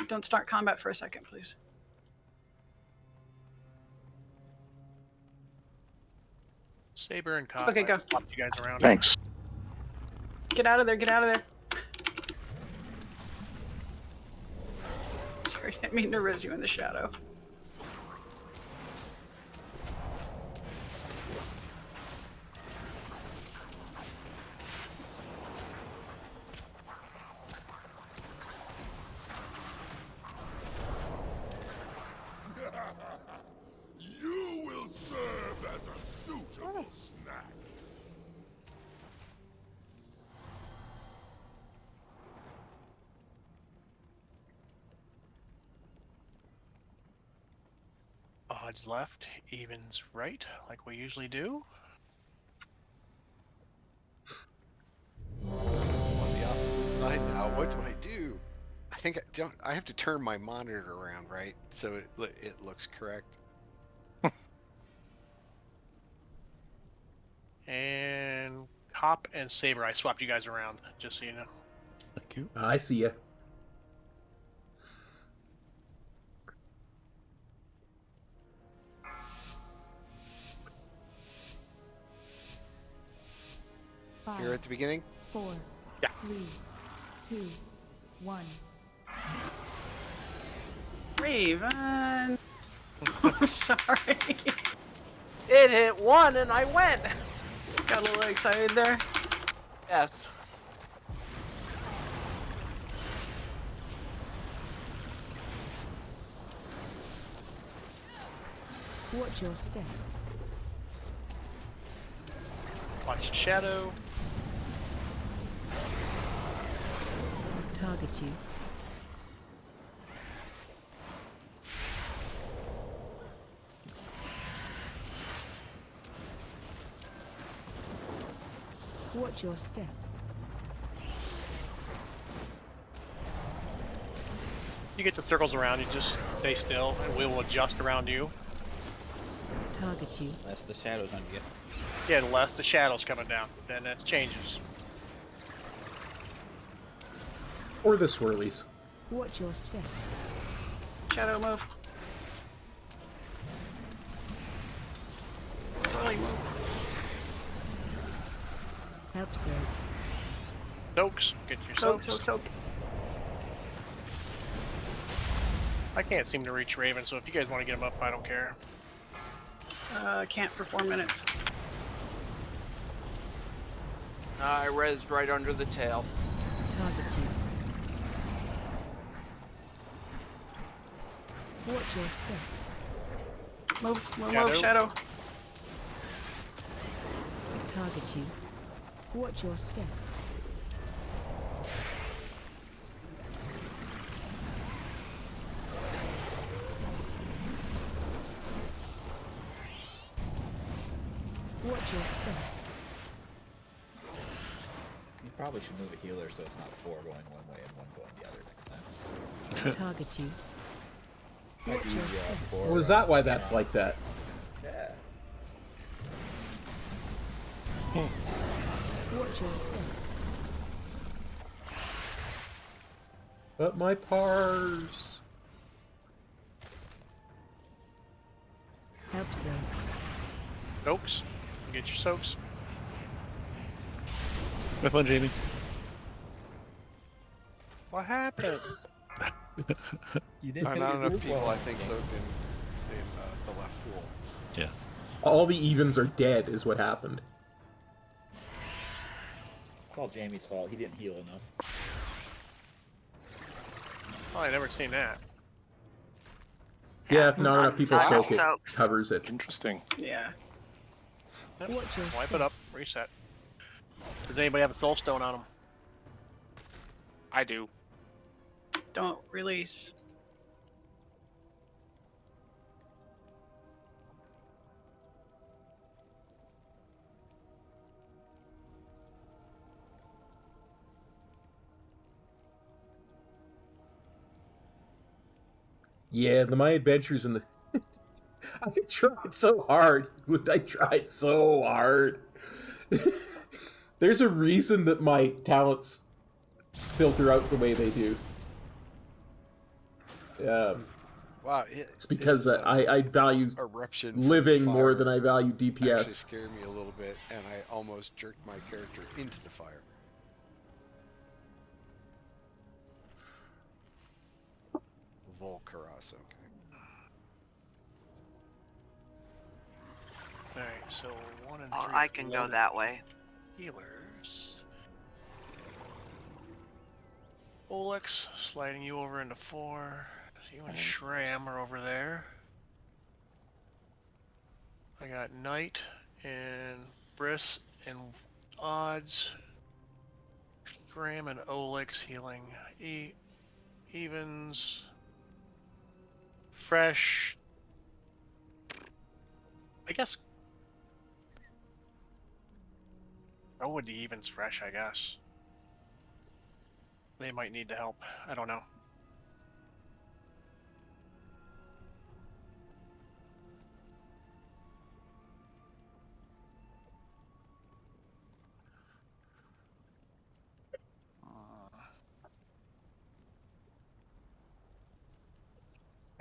Speaker 2: Don't start combat for a second, please.
Speaker 5: Saber and Cop.
Speaker 2: Okay, go.
Speaker 5: Flop you guys around.
Speaker 18: Thanks.
Speaker 2: Get out of there, get out of there. Sorry, I didn't mean to riz you in the shadow.
Speaker 12: You will serve as a suitable snack.
Speaker 5: Odds left, evens right, like we usually do.
Speaker 4: On the opposite side now. What do I do? I think I have to turn my monitor around, right? So it looks correct.
Speaker 5: And Hop and Saber. I swapped you guys around, just so you know.
Speaker 10: Thank you.
Speaker 1: I see ya.
Speaker 4: You're at the beginning?
Speaker 7: 4,
Speaker 5: Yeah.
Speaker 7: 3, 2, 1.
Speaker 2: Raven. I'm sorry.
Speaker 13: It hit 1 and I went.
Speaker 2: Got a little excited there.
Speaker 13: Yes.
Speaker 7: Watch your step.
Speaker 5: Watch Shadow.
Speaker 7: Target you. Watch your step.
Speaker 5: You get the circles around, you just stay still, and we will adjust around you.
Speaker 7: Target you.
Speaker 6: That's the shadows on you.
Speaker 5: Yeah, unless the shadow's coming down, then that changes.
Speaker 1: Or the swirlies.
Speaker 7: Watch your step.
Speaker 2: Shadow move. Swirly move.
Speaker 7: Help so.
Speaker 5: Soaks, get your
Speaker 2: Soak,
Speaker 5: soaks.
Speaker 2: soak, soak.
Speaker 5: I can't seem to reach Raven, so if you guys want to get him up, I don't care.
Speaker 2: Can't for 4 minutes.
Speaker 13: I rezzed right under the tail.
Speaker 7: Target you. Watch your step.
Speaker 2: Move, move,
Speaker 5: Shadow.
Speaker 2: move, Shadow.
Speaker 7: Target you. Watch your step. Watch your step.
Speaker 20: You probably should move a healer so it's not 4 going one way and 1 going the other next time.
Speaker 7: Target you.
Speaker 20: Might
Speaker 7: Watch
Speaker 20: be
Speaker 7: your
Speaker 20: easier
Speaker 7: step.
Speaker 20: on 4,
Speaker 1: Oh, is that why that's like that?
Speaker 20: Yeah.
Speaker 7: Watch your step.
Speaker 1: But my pars.
Speaker 7: Help so.
Speaker 5: Soaks, get your soaks.
Speaker 10: Have fun, Jamie.
Speaker 5: What happened?
Speaker 20: You didn't hit
Speaker 4: Not
Speaker 20: your
Speaker 4: enough
Speaker 20: group
Speaker 4: people,
Speaker 20: well.
Speaker 4: I think, soaked in the left pool.
Speaker 10: Yeah.
Speaker 1: All the evens are dead, is what happened.
Speaker 20: It's all Jamie's fault. He didn't heal enough.
Speaker 5: Oh, I never seen that.
Speaker 1: Yeah, not enough people
Speaker 3: Wow.
Speaker 1: soak it.
Speaker 3: Soaks.
Speaker 1: Covers it.
Speaker 18: Interesting.
Speaker 2: Yeah.
Speaker 5: Yep.
Speaker 7: Watch your
Speaker 5: Wipe
Speaker 7: step.
Speaker 5: it up, reset. Does anybody have a soul stone on them?
Speaker 9: I do.
Speaker 2: Don't release.
Speaker 1: Yeah, my adventures in the... I tried so hard. I tried so hard. There's a reason that my talents filter out the way they do.
Speaker 4: Wow,
Speaker 1: It's because I value
Speaker 4: eruption from
Speaker 1: living more
Speaker 4: fire
Speaker 1: than I value
Speaker 4: actually
Speaker 1: DPS.
Speaker 4: scared me a little bit, and I almost jerked my character into the fire. Volcaros, okay.
Speaker 5: Alright, so 1 and 3.
Speaker 3: Oh, I can go that way.
Speaker 5: Healers. Olex, sliding you over into 4. So you and Shram are over there. I got Knight and Briss and Odds. Shram and Olex healing. Evens. Fresh. I guess. Go with the evens fresh, I guess. They might need the help. I don't know.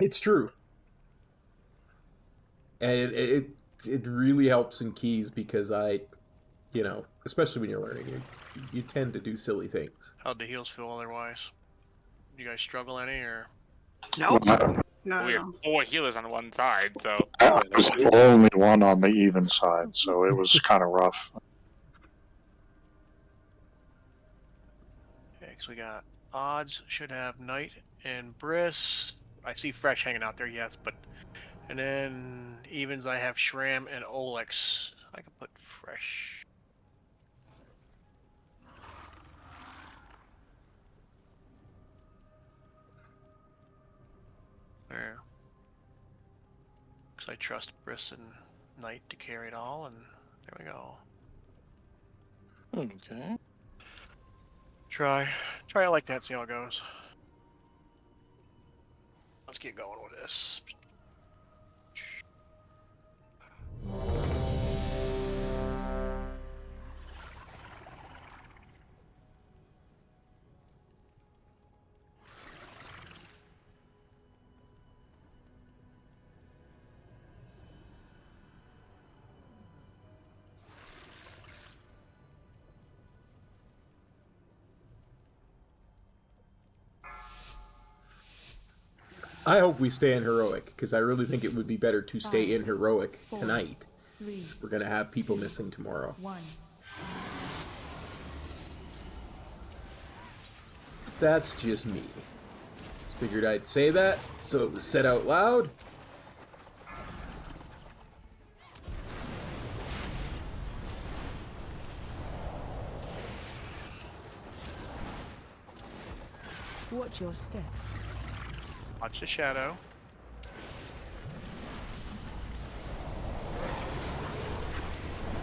Speaker 1: It's true. And it really helps in keys because especially when you're learning, you tend to do silly things.
Speaker 5: How'd the heals feel otherwise? Do you guys struggle any, or?
Speaker 3: No.
Speaker 2: No.
Speaker 9: We have 4 healers on one side, so.
Speaker 10: I was the only one on the even side, so it was kind of rough.
Speaker 5: Okay, so we got odds should have Knight and Briss. I see Fresh hanging out there, yes, but and then evens I have Shram and Olex. I can put Fresh. There. Because I trust Briss and Knight to carry it all, and there we go.
Speaker 10: Okay.
Speaker 5: Try it like that, see how it goes. Let's get going with this.
Speaker 1: I hope we stay in Heroic, because I really think it would be better to stay in Heroic tonight. We're going to have people missing tomorrow. That's just me. Just figured I'd say that, so it was said out loud.
Speaker 7: Watch your step.
Speaker 5: Watch the shadow.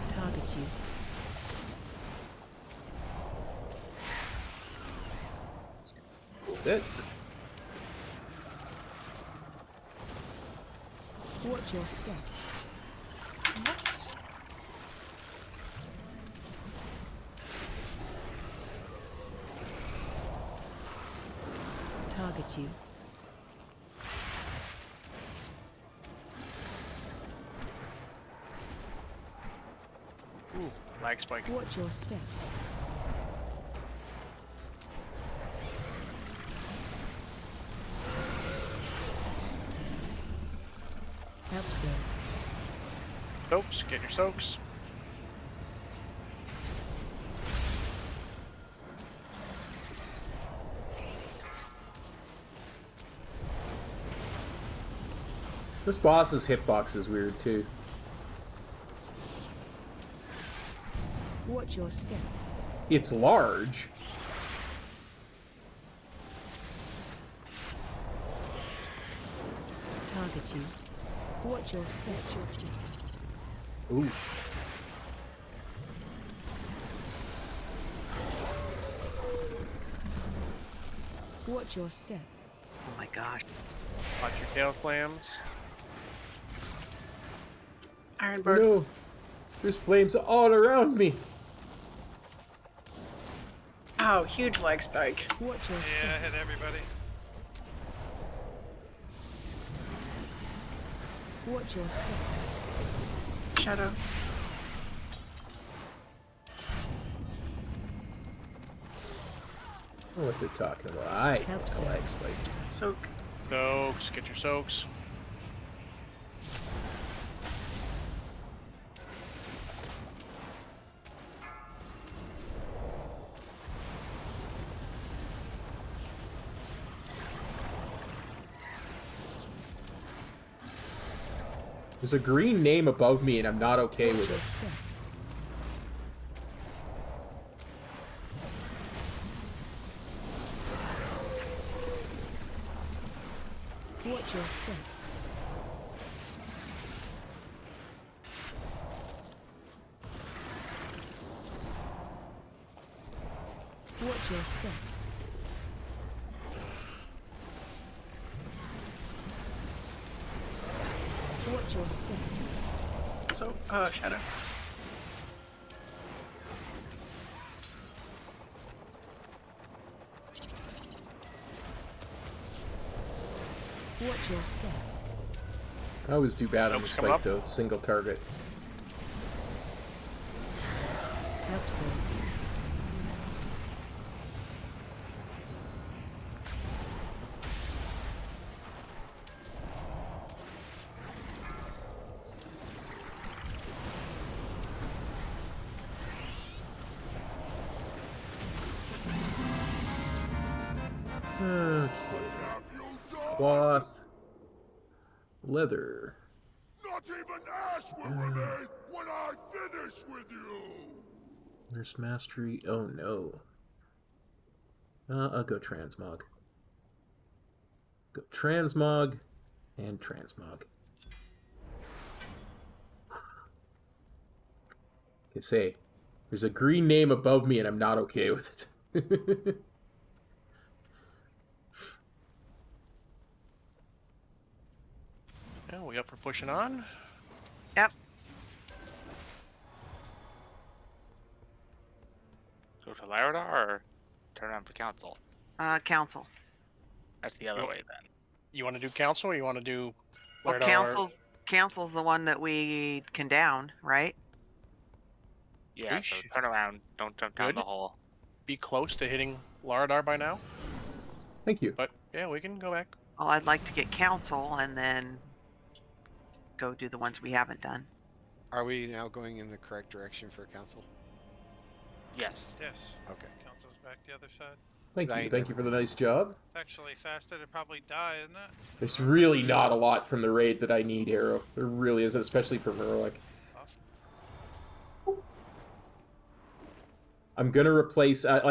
Speaker 7: Target you.
Speaker 1: That's it.
Speaker 7: Watch your step. Target you.
Speaker 5: Ooh, lag spike.
Speaker 7: Watch your step. Help, sir.
Speaker 5: Soaks, get your soaks.
Speaker 1: This boss's hitbox is weird too.
Speaker 7: Watch your step.
Speaker 1: It's large.
Speaker 7: Target you. Watch your step.
Speaker 1: Ooh.
Speaker 7: Watch your step.
Speaker 3: Oh my gosh.
Speaker 5: Watch your tail flams.
Speaker 2: Ironbird.
Speaker 1: No. There's flames all around me.
Speaker 2: Oh, huge leg spike.
Speaker 7: Watch your step.
Speaker 11: Yeah, hit everybody.
Speaker 7: Watch your step.
Speaker 2: Shadow.
Speaker 1: I don't know what they're talking about. I
Speaker 7: Help,
Speaker 1: got
Speaker 7: sir.
Speaker 1: a lag spike.
Speaker 2: Soak.
Speaker 5: Soaks, get your soaks.
Speaker 1: There's a green name above me and I'm not okay
Speaker 7: Watch
Speaker 1: with
Speaker 7: your
Speaker 1: it.
Speaker 7: step. Watch your step. Watch your step. Watch your step.
Speaker 2: So, shadow.
Speaker 7: Watch your step.
Speaker 1: I always do bad on
Speaker 5: Nope,
Speaker 1: the
Speaker 5: come
Speaker 1: spike
Speaker 5: up.
Speaker 1: though. It's single target.
Speaker 7: Help so.
Speaker 1: Okay. Cloth. Leather.
Speaker 12: Not even ash will remain when I finish with you!
Speaker 1: Nurse Mastery. Oh no. I'll go Transmog. Go Transmog and Transmog. I say, there's a green name above me and I'm not okay with it.
Speaker 5: Yeah, we up for pushing on?
Speaker 3: Yep.
Speaker 9: Go to Laradar or turn around for council?
Speaker 3: Council.
Speaker 9: That's the other
Speaker 5: You-
Speaker 9: way then.
Speaker 5: You want to do council or you want to do
Speaker 3: Well,
Speaker 5: Laradar?
Speaker 3: council's the one that we can down, right?
Speaker 9: Yeah,
Speaker 5: We
Speaker 9: so
Speaker 5: should-
Speaker 9: turn around. Don't jump down
Speaker 5: Good.
Speaker 9: the hole.
Speaker 5: Be close to hitting Laradar by now.
Speaker 1: Thank you.
Speaker 5: But yeah, we can go back.
Speaker 3: Well, I'd like to get council and then go do the ones we haven't done.
Speaker 4: Are we now going in the correct direction for council?
Speaker 9: Yes.
Speaker 11: Yes.
Speaker 4: Okay.
Speaker 11: Council's back the other side.
Speaker 1: Thank you.
Speaker 4: I
Speaker 1: Thank you for the nice job.
Speaker 11: It's actually faster to probably die, isn't it?
Speaker 1: There's really not a lot from the raid that I need, Arrow. There really isn't, especially from Heroic. I'm gonna replace, there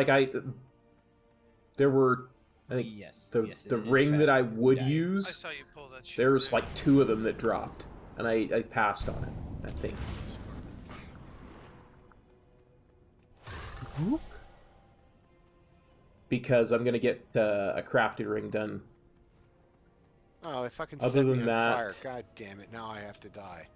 Speaker 1: were, I think,
Speaker 6: Yes,
Speaker 1: the
Speaker 6: yes,
Speaker 1: the
Speaker 6: it is
Speaker 1: ring that I
Speaker 6: faster to
Speaker 1: would
Speaker 6: die.
Speaker 11: I
Speaker 1: use,
Speaker 11: saw you pull that shit.
Speaker 1: there was like 2 of them that dropped, and I passed on it, I think. Because I'm gonna get a crafted ring done.
Speaker 4: Oh, if I can
Speaker 1: Other
Speaker 4: set me
Speaker 1: than
Speaker 4: on
Speaker 1: that-
Speaker 4: fire, god damn it, now I have to die.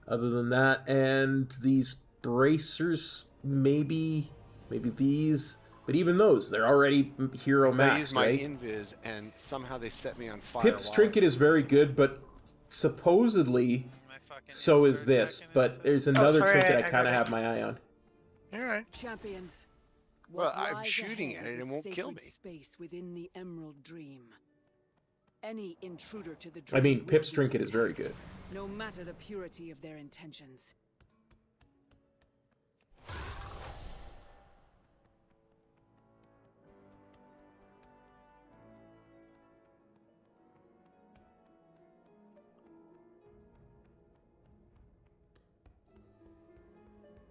Speaker 1: Other than that, and these bracers, maybe these, but even those, they're already hero
Speaker 4: I
Speaker 1: max,
Speaker 4: use my
Speaker 1: right?
Speaker 4: invis and somehow they set me on fire.
Speaker 1: Pip's
Speaker 4: while I
Speaker 1: trinket
Speaker 4: was
Speaker 1: is very
Speaker 4: using
Speaker 1: good, but supposedly so is this. But there's another
Speaker 2: sorry,
Speaker 1: trinket I
Speaker 2: I
Speaker 1: kind
Speaker 2: heard
Speaker 1: of
Speaker 2: it.
Speaker 1: have my eye on.
Speaker 5: Alright.
Speaker 7: Champions.
Speaker 4: Well,
Speaker 7: what
Speaker 4: I'm
Speaker 7: lies
Speaker 4: shooting
Speaker 7: ahead
Speaker 4: at it,
Speaker 7: is
Speaker 4: it
Speaker 7: a
Speaker 4: won't kill
Speaker 7: sacred
Speaker 4: me.
Speaker 7: Space within the Emerald Dream. Any intruder to the
Speaker 1: I
Speaker 7: dream
Speaker 1: mean,
Speaker 7: will
Speaker 1: Pip's
Speaker 7: be
Speaker 1: trinket is very
Speaker 7: attacked,
Speaker 1: good.
Speaker 7: no matter the purity of their intentions.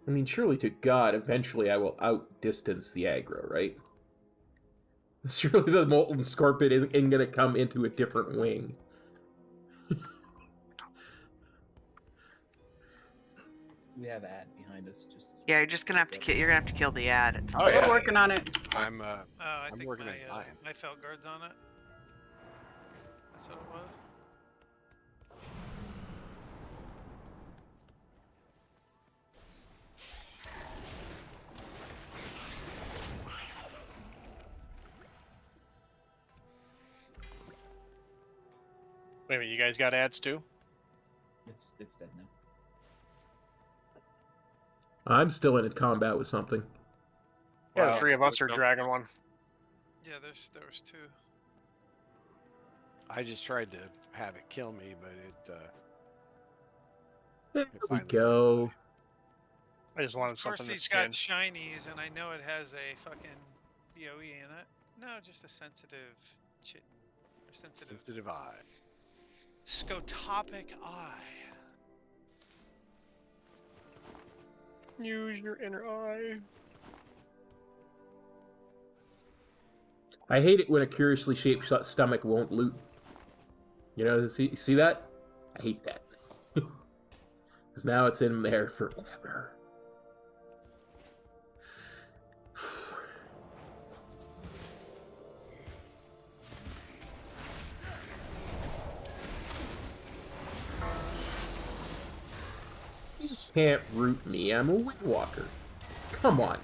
Speaker 1: I mean, surely to God, eventually I will outdistance the aggro, right? Surely the Molten Scorpion isn't going to come into a different wing.
Speaker 20: We have ad behind us. Just
Speaker 3: Yeah, you're just gonna have to kill. You're gonna have to kill the ad at some
Speaker 4: Oh,
Speaker 3: point.
Speaker 4: yeah.
Speaker 2: We're working on it.
Speaker 4: I'm
Speaker 11: I
Speaker 4: I'm
Speaker 11: think
Speaker 4: working
Speaker 11: my,
Speaker 4: on dying.
Speaker 11: my felt guard's on it. That's what it was.
Speaker 5: Wait a minute, you guys got ads too?
Speaker 20: It's dead now.
Speaker 1: I'm still in combat with something.
Speaker 5: Yeah, the
Speaker 4: Wow.
Speaker 5: 3 of us are Dragon one.
Speaker 11: Yeah, there was 2.
Speaker 4: I just tried to have it kill me, but
Speaker 1: There
Speaker 4: it
Speaker 1: we
Speaker 4: finally
Speaker 1: go.
Speaker 5: I just wanted
Speaker 11: Of course,
Speaker 5: something to
Speaker 11: he's got
Speaker 5: skin.
Speaker 11: shinies, and I know it has a fucking BOE in it. No, just a sensitive chitin. Or
Speaker 4: sensitive eye.
Speaker 11: Scotopic eye.
Speaker 5: Use your inner eye.
Speaker 1: I hate it when a curiously shaped stomach won't loot. You know, see that? I hate that. Because now it's in there forever. You can't root me, I'm a Windwalker. Come on.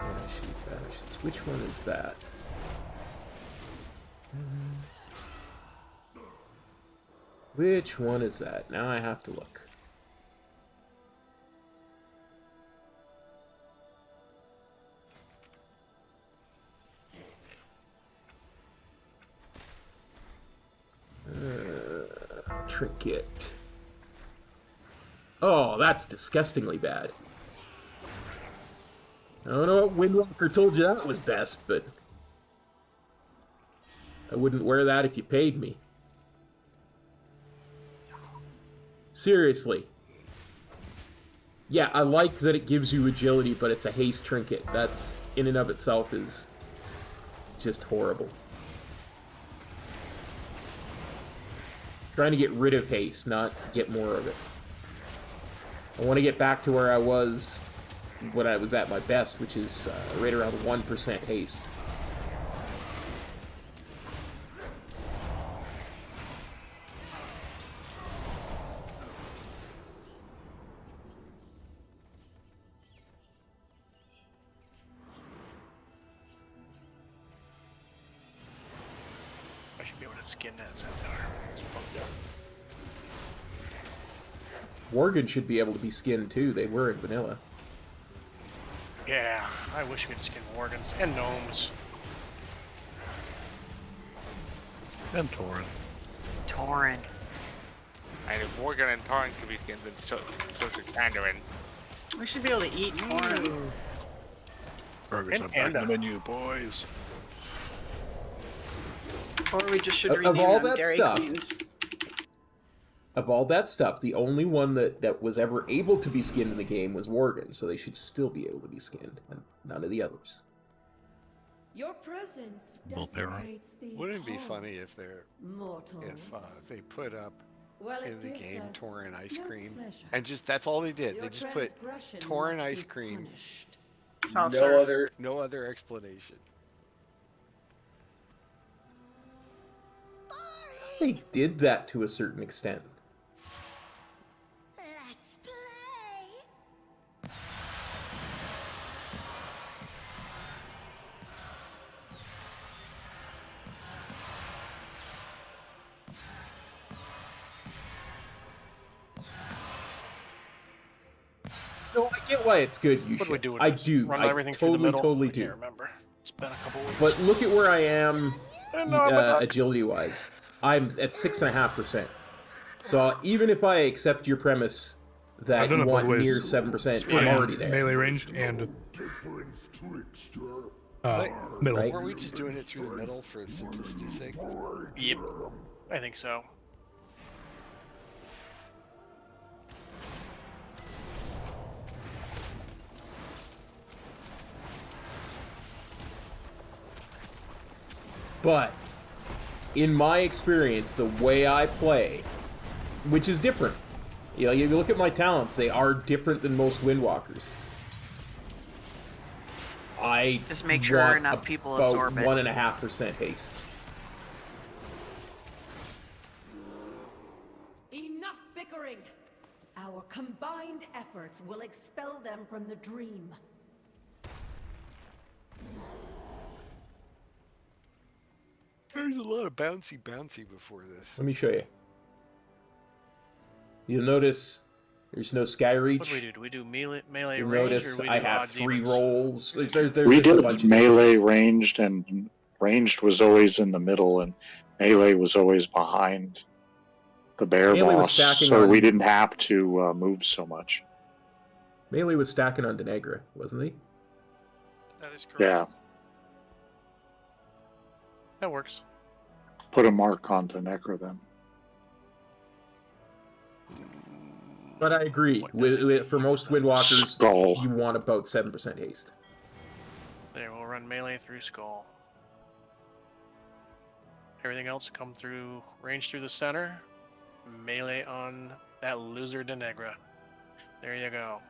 Speaker 1: Ashes. Which one is that? Which one is that? Now I have to look. Trinket. Oh, that's disgustingly bad. I don't know what WindWalker told you that was best, but I wouldn't wear that if you paid me. Seriously. Yeah, I like that it gives you agility, but it's a haste trinket. That's, in and of itself, is just horrible. Trying to get rid of haste, not get more of it. I want to get back to where I was when I was at my best, which is right around 1% haste.
Speaker 5: I should be able to skin that centaur. It's fucked up.
Speaker 1: Worgen should be able to be skinned too. They were in vanilla.
Speaker 5: Yeah, I wish we could skin Worgens and gnomes.
Speaker 10: And Tauren.
Speaker 3: Tauren.
Speaker 9: And if Worgen and Tauren could be skinned, then so should Mandarin.
Speaker 2: We should be able to eat Tauren.
Speaker 10: Burgers are back in the menu, boys.
Speaker 2: Or we just should
Speaker 1: Of
Speaker 2: rename
Speaker 1: all
Speaker 2: them
Speaker 1: that
Speaker 2: Dairy
Speaker 1: stuff.
Speaker 2: Queens.
Speaker 1: Of all that stuff, the only one that was ever able to be skinned in the game was Worgen, so they should still be able to be skinned, and none of the others.
Speaker 7: Your presence
Speaker 10: Volterra.
Speaker 7: desecrates these
Speaker 4: Wouldn't it be
Speaker 7: halls,
Speaker 4: funny if
Speaker 7: mortals.
Speaker 4: they put up
Speaker 7: Well, it
Speaker 4: in the
Speaker 7: gives
Speaker 4: game
Speaker 7: us
Speaker 4: Tauren ice
Speaker 7: no
Speaker 4: cream,
Speaker 7: pleasure.
Speaker 4: and just that's all they did.
Speaker 7: Your
Speaker 4: They just put
Speaker 7: transgression
Speaker 4: Tauren
Speaker 7: must
Speaker 4: ice
Speaker 7: be
Speaker 4: cream.
Speaker 7: punished.
Speaker 2: Self-serve.
Speaker 4: No other explanation.
Speaker 1: They did that to a certain extent.
Speaker 15: Let's play.
Speaker 1: No, I get why it's good, you
Speaker 5: What do we
Speaker 1: should.
Speaker 5: do with
Speaker 1: I
Speaker 5: this?
Speaker 1: do.
Speaker 5: Run
Speaker 1: I
Speaker 5: everything through the
Speaker 1: totally,
Speaker 5: middle?
Speaker 1: totally
Speaker 5: I
Speaker 1: do.
Speaker 5: can't remember. It's been a couple weeks.
Speaker 1: But look at where I am
Speaker 5: No,
Speaker 1: agility-wise. I'm at 6.5%. So even if I accept your premise that
Speaker 21: I've done
Speaker 1: you
Speaker 21: it both
Speaker 1: want
Speaker 21: ways.
Speaker 1: near 7%,
Speaker 21: Yeah,
Speaker 1: I'm already there.
Speaker 21: Melee ranged and middle.
Speaker 1: Right?
Speaker 4: Were we just doing it through the middle for simplicity's sake?
Speaker 5: Yep, I think so.
Speaker 1: But in my experience, the way I play, which is different. You know, you look at my talents, they are different than most Windwalkers. I
Speaker 3: Just make sure
Speaker 1: want
Speaker 3: enough people
Speaker 1: about
Speaker 3: absorb it.
Speaker 1: 1.5% haste.
Speaker 7: Enough bickering! Our combined efforts will expel them from the dream.
Speaker 4: There's a lot of bouncy before this.
Speaker 1: Let me show you. You'll notice there's no sky reach.
Speaker 5: What do we do? Do we do melee
Speaker 1: You'll
Speaker 5: range,
Speaker 1: notice
Speaker 5: or we
Speaker 1: I
Speaker 5: do
Speaker 1: have
Speaker 5: odds,
Speaker 1: 3
Speaker 5: evens?
Speaker 1: rolls. There's
Speaker 22: We
Speaker 1: just a
Speaker 22: did
Speaker 1: bunch of
Speaker 22: melee,
Speaker 1: differences.
Speaker 22: ranged, and ranged was always in the middle, and melee was always behind the bear
Speaker 1: Melee was
Speaker 22: boss,
Speaker 1: stacking
Speaker 22: so
Speaker 1: on-
Speaker 22: we didn't have to move so much.
Speaker 1: Melee was stacking on Denegra, wasn't he?
Speaker 11: That is correct.
Speaker 22: Yeah,
Speaker 5: That works.
Speaker 22: put a mark onto Necro then.
Speaker 1: But I agree. For most Windwalkers,
Speaker 22: Skull.
Speaker 1: you want about 7% haste.
Speaker 5: There, we'll run melee through skull. Everything else come through range through the center. Melee on that loser Denegra. There you go.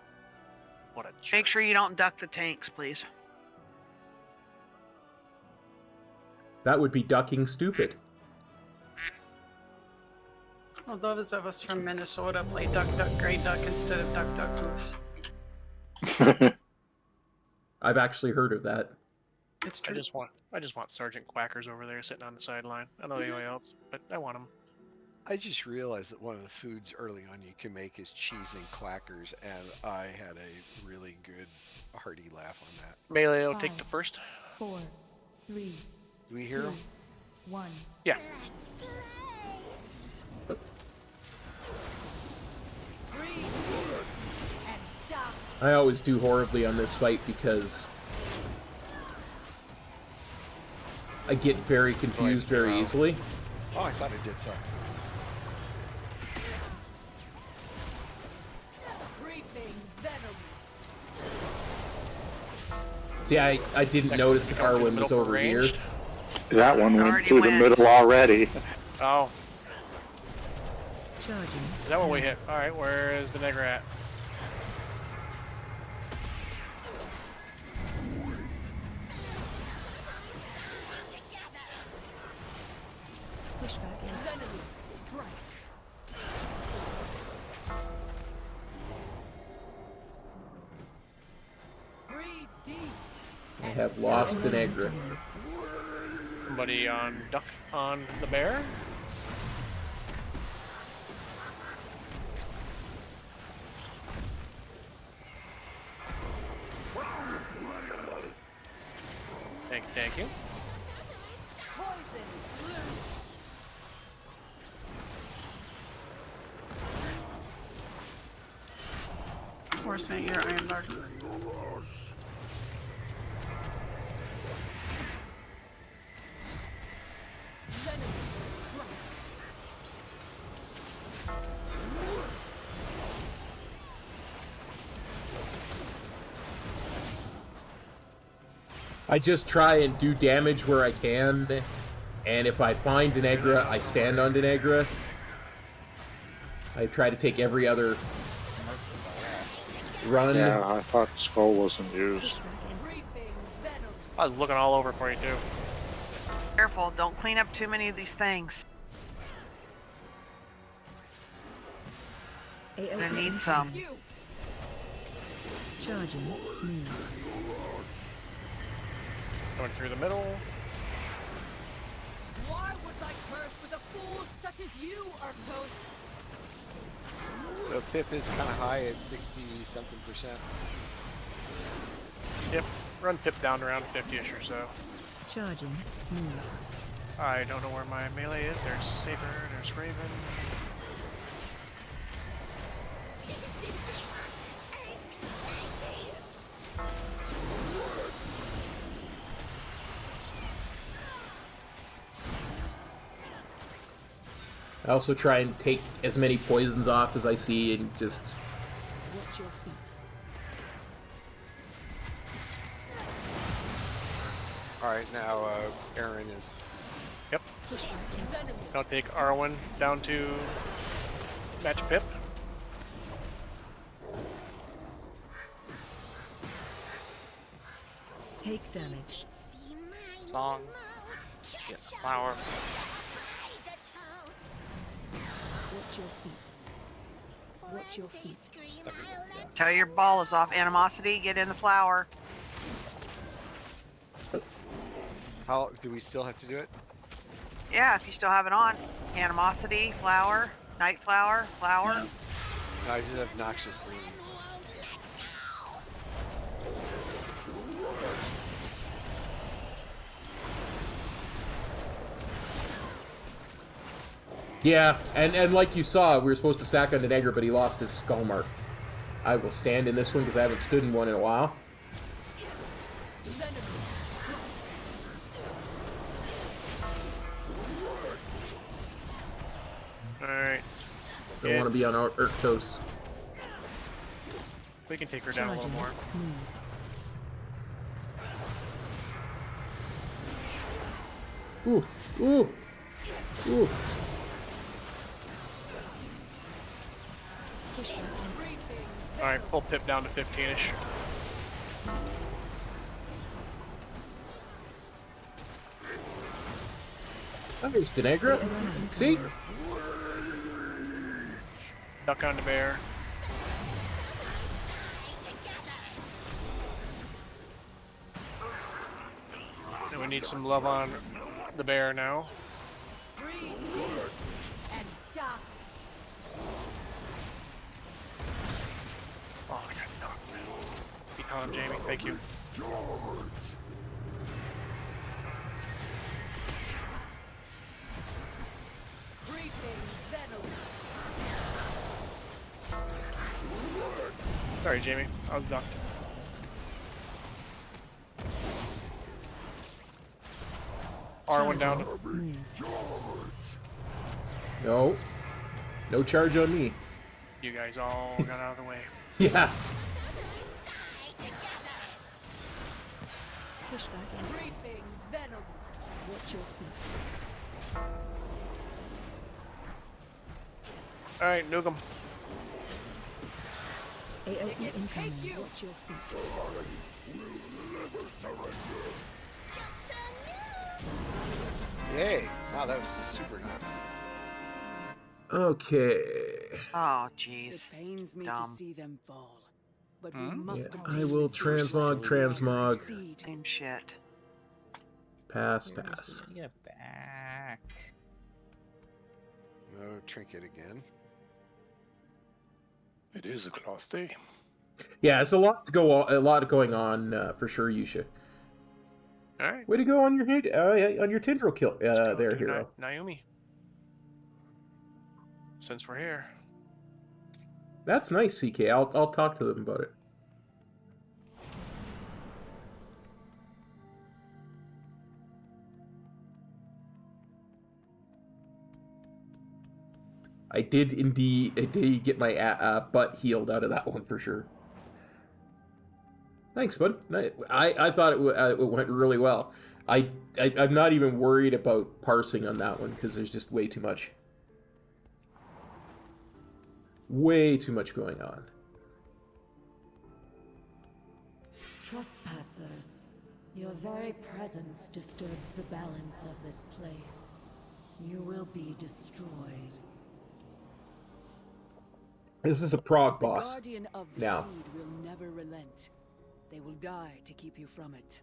Speaker 5: What a
Speaker 3: Make sure you don't duck the tanks, please.
Speaker 1: That would be ducking stupid.
Speaker 2: Well, those of us from Minnesota play Duck Duck Grey Duck instead of Duck Duck Goose.
Speaker 1: I've actually heard of that.
Speaker 2: It's true.
Speaker 5: I just want Sergeant Quackers over there sitting on the sideline. I don't know anybody else, but I want them.
Speaker 4: I just realized that one of the foods early on you can make is cheese and clackers, and I had a really good hearty laugh on that.
Speaker 5: Melee will take the first.
Speaker 7: 4, 3.
Speaker 4: Do we hear him?
Speaker 7: 1.
Speaker 5: Yeah.
Speaker 1: I always do horribly on this fight because I get very confused very easily.
Speaker 4: Oh, I thought it did, sorry.
Speaker 1: Yeah, I didn't notice if Arwen was over here.
Speaker 22: That one went through the middle already.
Speaker 5: Oh.
Speaker 7: Charging.
Speaker 5: Is that what we hit? Alright, where is the Negra at?
Speaker 7: Push back in. Strike.
Speaker 1: I have lost the Negra.
Speaker 5: Somebody on the bear? Thank you.
Speaker 2: Forcing your Iron Dark.
Speaker 1: I just try and do damage where I can, and if I find Denegra, I stand on Denegra. I try to take every other run.
Speaker 22: Yeah, I thought Skull wasn't used.
Speaker 5: I was looking all over for you too.
Speaker 3: Careful, don't clean up too many of these things. I need some.
Speaker 7: Charging.
Speaker 5: Going through the middle.
Speaker 17: Why was I cursed with a fool such as you, Arctos?
Speaker 4: So Pip is kind of high at 60-something%.
Speaker 5: Yep, run Pip down around 50-ish or so.
Speaker 7: Charging.
Speaker 5: I don't know where my melee is. There's Saber, there's Raven.
Speaker 1: I also try and take as many poisons off as I see and just...
Speaker 7: Watch your feet.
Speaker 4: Alright, now Aaron is...
Speaker 5: Yep. I'll take Arwen down to match Pip.
Speaker 7: Take damage.
Speaker 9: Song. Get the flower.
Speaker 7: Watch your feet. Watch your feet.
Speaker 3: Tell your ball is off. Animosity, get in the flower.
Speaker 4: How do we still have to do it?
Speaker 3: Yeah, if you still have it on. Animosity, flower, night flower, flower.
Speaker 4: No, I just have noxious breed.
Speaker 1: Yeah, and like you saw, we were supposed to stack on Denegra, but he lost his skull mark. I will stand in this one because I haven't stood in one in a while.
Speaker 5: Alright.
Speaker 1: Don't want to be on Urktos.
Speaker 5: We can take her down a little more.
Speaker 1: Ooh, ooh, ooh.
Speaker 5: Alright, pull Pip down to 15-ish.
Speaker 1: Oh, there's Denegra. See?
Speaker 5: Duck on the bear. need some love on the bear now.
Speaker 17: And die.
Speaker 5: Oh, I got knocked. Be calm, Jamie. Thank you. Sorry, Jamie. I was ducked. R1 down.
Speaker 1: No. No charge on me.
Speaker 5: You guys all got out of the way.
Speaker 1: Yeah.
Speaker 7: Push back in.
Speaker 17: Creeping venom.
Speaker 7: Watch your feet.
Speaker 5: Alright, nuke him.
Speaker 7: AOE incoming. Watch your feet.
Speaker 4: Yay! Wow, that was super nice.
Speaker 1: Okay.
Speaker 3: Oh, jeez.
Speaker 17: It pains me
Speaker 3: Dumb.
Speaker 17: to see them fall, but we must
Speaker 1: Yeah, I
Speaker 17: continue
Speaker 1: will
Speaker 17: to search
Speaker 1: transmog,
Speaker 17: for the
Speaker 1: transmog.
Speaker 17: succeed.
Speaker 3: Same shit.
Speaker 1: Pass, pass.
Speaker 6: Get it back.
Speaker 4: No trinket again.
Speaker 18: It is a class day.
Speaker 1: Yeah, it's a lot to go on, a lot going on for sure, Yusha.
Speaker 5: All right.
Speaker 1: Way to go on your hit, on your tendril kill there, hero.
Speaker 5: Naomi. Since we're here.
Speaker 1: That's nice, CK. I'll talk to them about it. I did indeed get my butt healed out of that one for sure. Thanks, bud. I thought it went really well. I'm not even worried about parsing on that one because there's just way too much. Way too much going on.
Speaker 7: Trespassers, your very presence disturbs the balance of this place. You will be destroyed.
Speaker 1: This is a prog
Speaker 7: The
Speaker 1: boss.
Speaker 7: guardian of the
Speaker 1: Now.
Speaker 7: seed will never relent. They will die to keep you from it.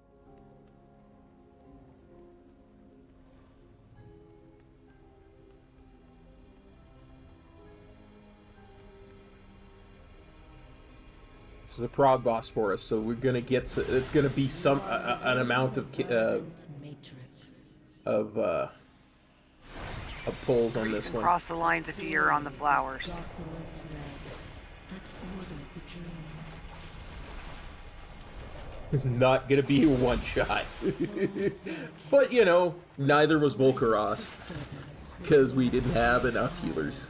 Speaker 1: This is a prog boss for us, so we're gonna get. It's gonna be some an amount of pulls on this one.
Speaker 3: Cross the lines if you're on the flowers.
Speaker 1: Not gonna be a one shot. But you know, neither was Volcaros because we didn't have enough healers.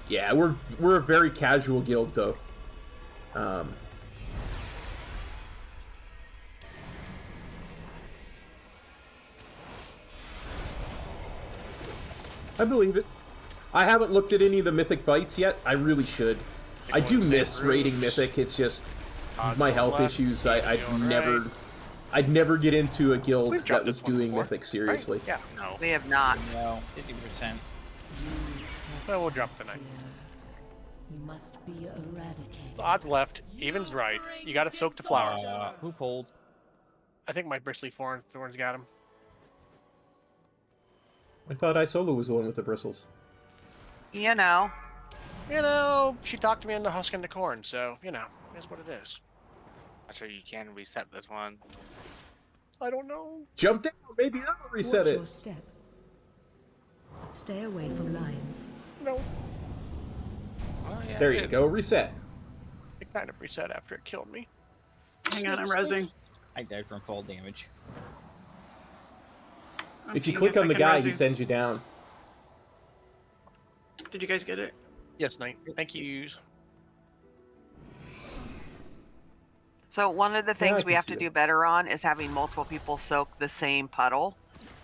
Speaker 1: Yeah, we're a very casual guild though. I believe it. I haven't looked at any of the mythic fights yet. I really should. I do miss raiding mythic. It's just my health issues. I'd never get into a guild that was doing mythic seriously.
Speaker 5: Yeah. No.
Speaker 3: We have not.
Speaker 6: No. 50%.
Speaker 5: Well, we'll drop the night.
Speaker 7: You must be eradicated.
Speaker 5: So odds left. Evens right. You got to soak the flowers.
Speaker 6: Who pulled?
Speaker 5: I think my bristly thorns got him.
Speaker 1: I thought Isola was the one with the bristles.
Speaker 3: You know.
Speaker 5: You know, she talked to me into husking the corn, so, you know, it's what it is.
Speaker 9: Actually, you can reset this one.
Speaker 5: I don't know.
Speaker 1: Jump down, maybe that'll reset
Speaker 8: Watch
Speaker 1: it.
Speaker 8: your step. Stay away from lions.
Speaker 5: No.
Speaker 9: Oh, yeah,
Speaker 1: There you go, reset.
Speaker 5: It kind of reset after it killed me.
Speaker 2: Hang on, I'm resing.
Speaker 6: I died from fall damage.
Speaker 2: I'm
Speaker 1: If you
Speaker 2: seeing
Speaker 1: click
Speaker 2: if
Speaker 1: on
Speaker 2: I
Speaker 1: the
Speaker 2: can
Speaker 1: guy,
Speaker 2: res
Speaker 1: he
Speaker 2: you.
Speaker 1: sends you down.
Speaker 2: Did you guys get it?
Speaker 5: Yes, Knight. Thank you.
Speaker 3: So one of the
Speaker 1: I
Speaker 3: things we
Speaker 1: can
Speaker 3: have
Speaker 1: see
Speaker 3: to
Speaker 1: it.
Speaker 3: do better on is having multiple people soak the same puddle,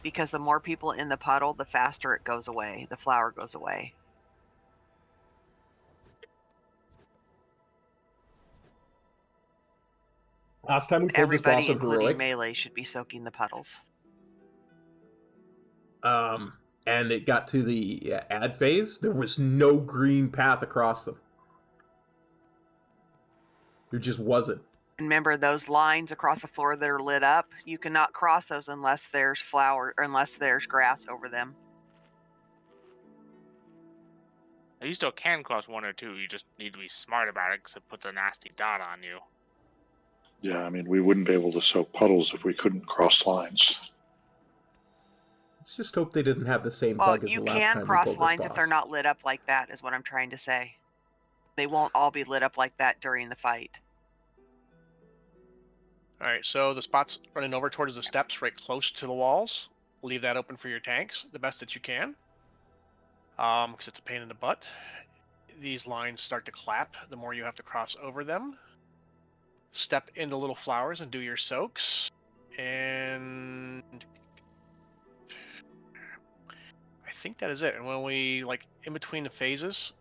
Speaker 3: because the more people in the puddle, the faster it goes away. The flower goes away.
Speaker 1: Last time we pulled this
Speaker 3: Everybody,
Speaker 1: boss on
Speaker 3: including
Speaker 1: Heroic,
Speaker 3: melee, should be soaking the puddles.
Speaker 1: and it got to the ad phase, there was no green path across them. There just wasn't.
Speaker 3: Remember those lines across the floor that are lit up? You cannot cross those unless there's flower or unless there's grass over them.
Speaker 9: You still can cross one or two. You just need to be smart about it because it puts a nasty dot on you.
Speaker 22: Yeah, I mean, we wouldn't be able to sow puddles if we couldn't cross lines.
Speaker 1: Let's just hope they didn't have the same
Speaker 3: Well,
Speaker 1: bug as the
Speaker 3: you
Speaker 1: last
Speaker 3: can
Speaker 1: time we
Speaker 3: cross
Speaker 1: pulled this
Speaker 3: lines if they're
Speaker 1: boss.
Speaker 3: not lit up like that, is what I'm trying to say. They won't all be lit up like that during the fight.
Speaker 5: All right, so the spot's running over towards the steps, right close to the walls. Leave that open for your tanks the best that you can, because it's a pain in the butt. These lines start to clap the more you have to cross over them. Step into little flowers and do your soaks. And I think that is it. And when we, like, in between the phases,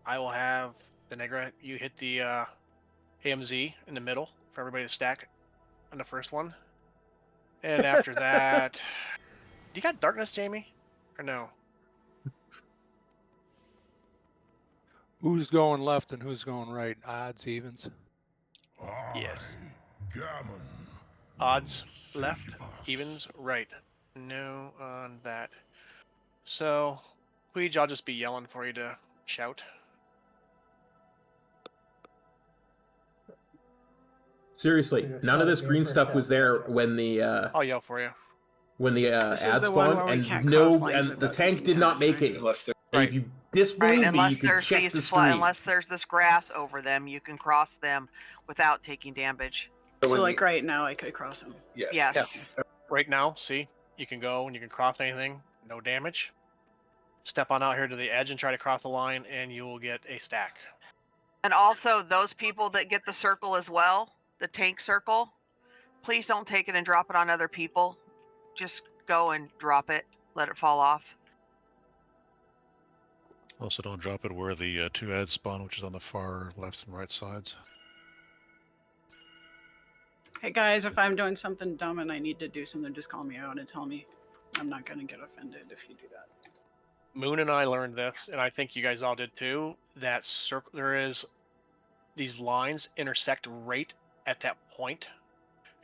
Speaker 5: I will have the Negra, you hit the AMZ in the middle for everybody to stack on the first one. And after that, you got darkness, Jamie? Or no?
Speaker 21: Who's going left and who's going right? Odds, evens?
Speaker 5: Yes.
Speaker 12: Gammon.
Speaker 5: Odds left, evens right. No on that. So, Weege, I'll just be yelling for you to shout.
Speaker 1: Seriously, none of this green stuff was there when the
Speaker 5: I'll yell for you.
Speaker 1: when the
Speaker 2: This is
Speaker 1: ad
Speaker 2: the one
Speaker 1: spawned,
Speaker 2: where we
Speaker 1: and
Speaker 2: can't cross lines
Speaker 1: and the
Speaker 2: without
Speaker 1: tank
Speaker 2: taking
Speaker 1: did not
Speaker 2: damage,
Speaker 1: make
Speaker 2: right?
Speaker 1: it.
Speaker 14: Unless they're
Speaker 1: And if you disbelieve me, you
Speaker 3: Unless
Speaker 1: can
Speaker 3: there's
Speaker 1: check the
Speaker 3: these
Speaker 1: stream.
Speaker 3: unless there's this grass over them, you can cross them without taking damage.
Speaker 2: So like right now, I could cross them.
Speaker 14: Yes.
Speaker 3: Yes.
Speaker 5: Right now, see, you can go and you can cross anything, no damage. Step on out here to the edge and try to cross the line, and you will get a stack.
Speaker 3: And also, those people that get the circle as well, the tank circle, please don't take it and drop it on other people. Just go and drop it, let it fall off.
Speaker 10: Also, don't drop it where the two ads spawn, which is on the far left and right sides.
Speaker 2: Hey guys, if I'm doing something dumb and I need to do something, just call me out and tell me. I'm not going to get offended if you do that.
Speaker 5: Moon and I learned this, and I think you guys all did too, that circle, there is these lines intersect right at that point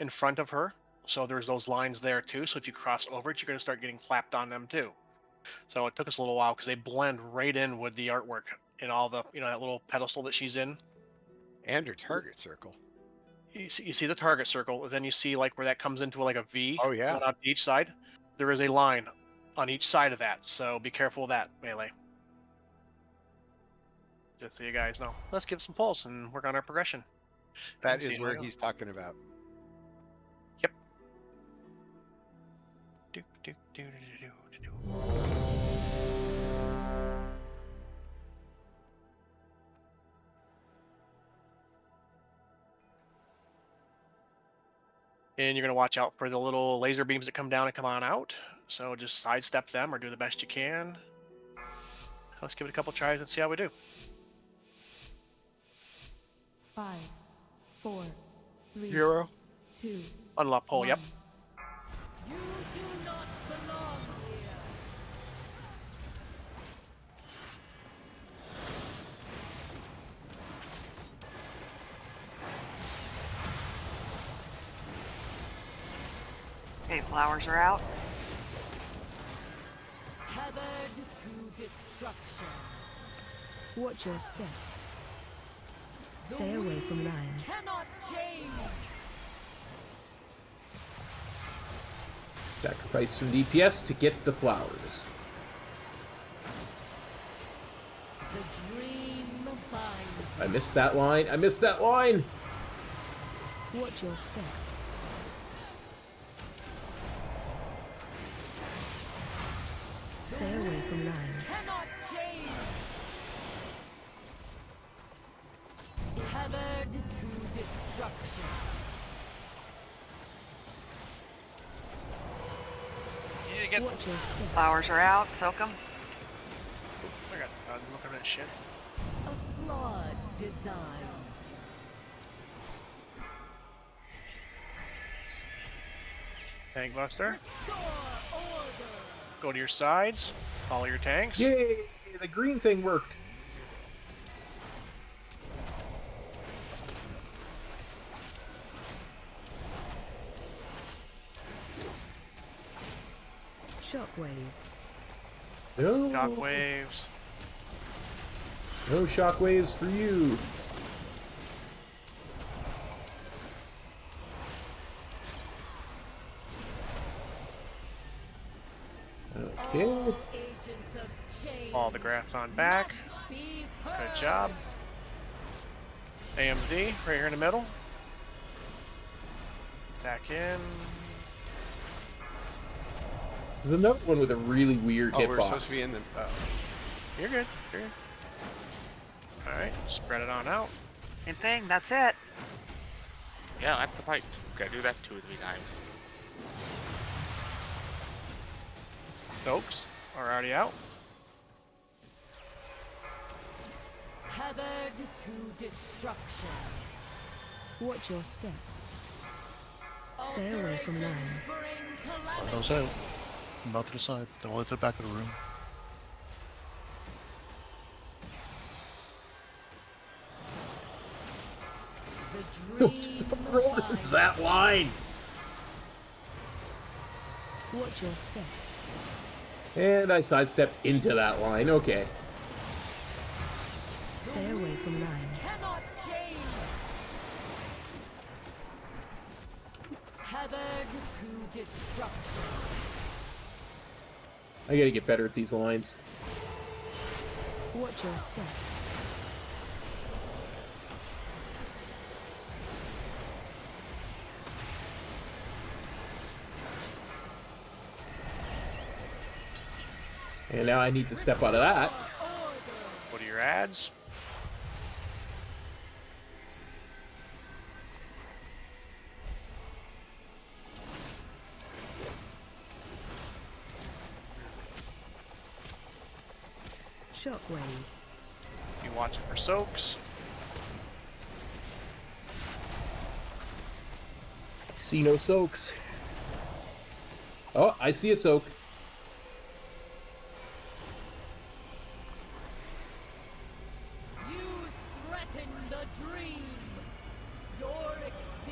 Speaker 5: in front of her. So there's those lines there too. So if you cross over it, you're going to start getting clapped on them too. So it took us a little while because they blend right in with the artwork and all the, you know, that little pedestal that she's in.
Speaker 4: And her target circle.
Speaker 5: You see the target circle, then you see like where that comes into like a V.
Speaker 4: Oh, yeah.
Speaker 5: On each side. There is a line on each side of that. So be careful of that, Melee. Just so you guys know. Let's give some pulse and work on our progression.
Speaker 4: That
Speaker 5: See
Speaker 4: is
Speaker 5: how
Speaker 4: where
Speaker 5: it goes.
Speaker 4: he's talking about.
Speaker 5: Yep. Do, do, do, do, do, do, do. And you're going to watch out for the little laser beams that come down and come on out. So just sidestep them or do the best you can. Let's give it a couple tries and see how we do.
Speaker 7: 5, 4, 3,
Speaker 4: Hero.
Speaker 7: 2.
Speaker 5: Unlock pole, yep.
Speaker 17: You do not belong here.
Speaker 3: Okay, flowers are out.
Speaker 17: Tethered to destruction.
Speaker 8: Watch your step. Stay away from lines.
Speaker 17: Cannot change.
Speaker 1: Sacrifice some DPS to get the flowers.
Speaker 17: The dream binds.
Speaker 1: I missed that line. I missed that line.
Speaker 8: Watch your step. Stay away from lines.
Speaker 17: Cannot change. Tethered to destruction.
Speaker 11: You get
Speaker 8: Watch your step.
Speaker 3: Flowers are out. Soak them.
Speaker 5: I got looking at that shit.
Speaker 17: A flawed design.
Speaker 5: Tank Buster. Go to your sides. Follow your tanks.
Speaker 1: Yay! The green thing worked.
Speaker 7: Shockwave.
Speaker 1: No.
Speaker 5: Shockwaves.
Speaker 1: No shockwaves for you. Okay.
Speaker 5: All the graphs on back. Good job. AMZ right here in the middle. Back in.
Speaker 1: This is another one with a really weird hitbox.
Speaker 4: We're supposed to be in the.
Speaker 5: You're good. You're good. All right, spread it on out.
Speaker 3: Same thing. That's it.
Speaker 9: Yeah, that's the fight. Gotta do that 2 or 3 times.
Speaker 5: Soaks are already out.
Speaker 17: Tethered to destruction.
Speaker 7: Watch your step. Stay away from lines.
Speaker 10: Those out. Not to the side. They're all at the back of the room.
Speaker 1: That line.
Speaker 7: Watch your step.
Speaker 1: And I sidestepped into that line. Okay.
Speaker 7: Stay away from lines.
Speaker 17: Cannot change. Tethered to destruction.
Speaker 1: I gotta get better at these lines.
Speaker 7: Watch your step.
Speaker 1: And now I need to step out of that.
Speaker 5: What are your ads?
Speaker 7: Shockwave.
Speaker 5: You watching for soaks?
Speaker 1: See no soaks. Oh, I see a soak.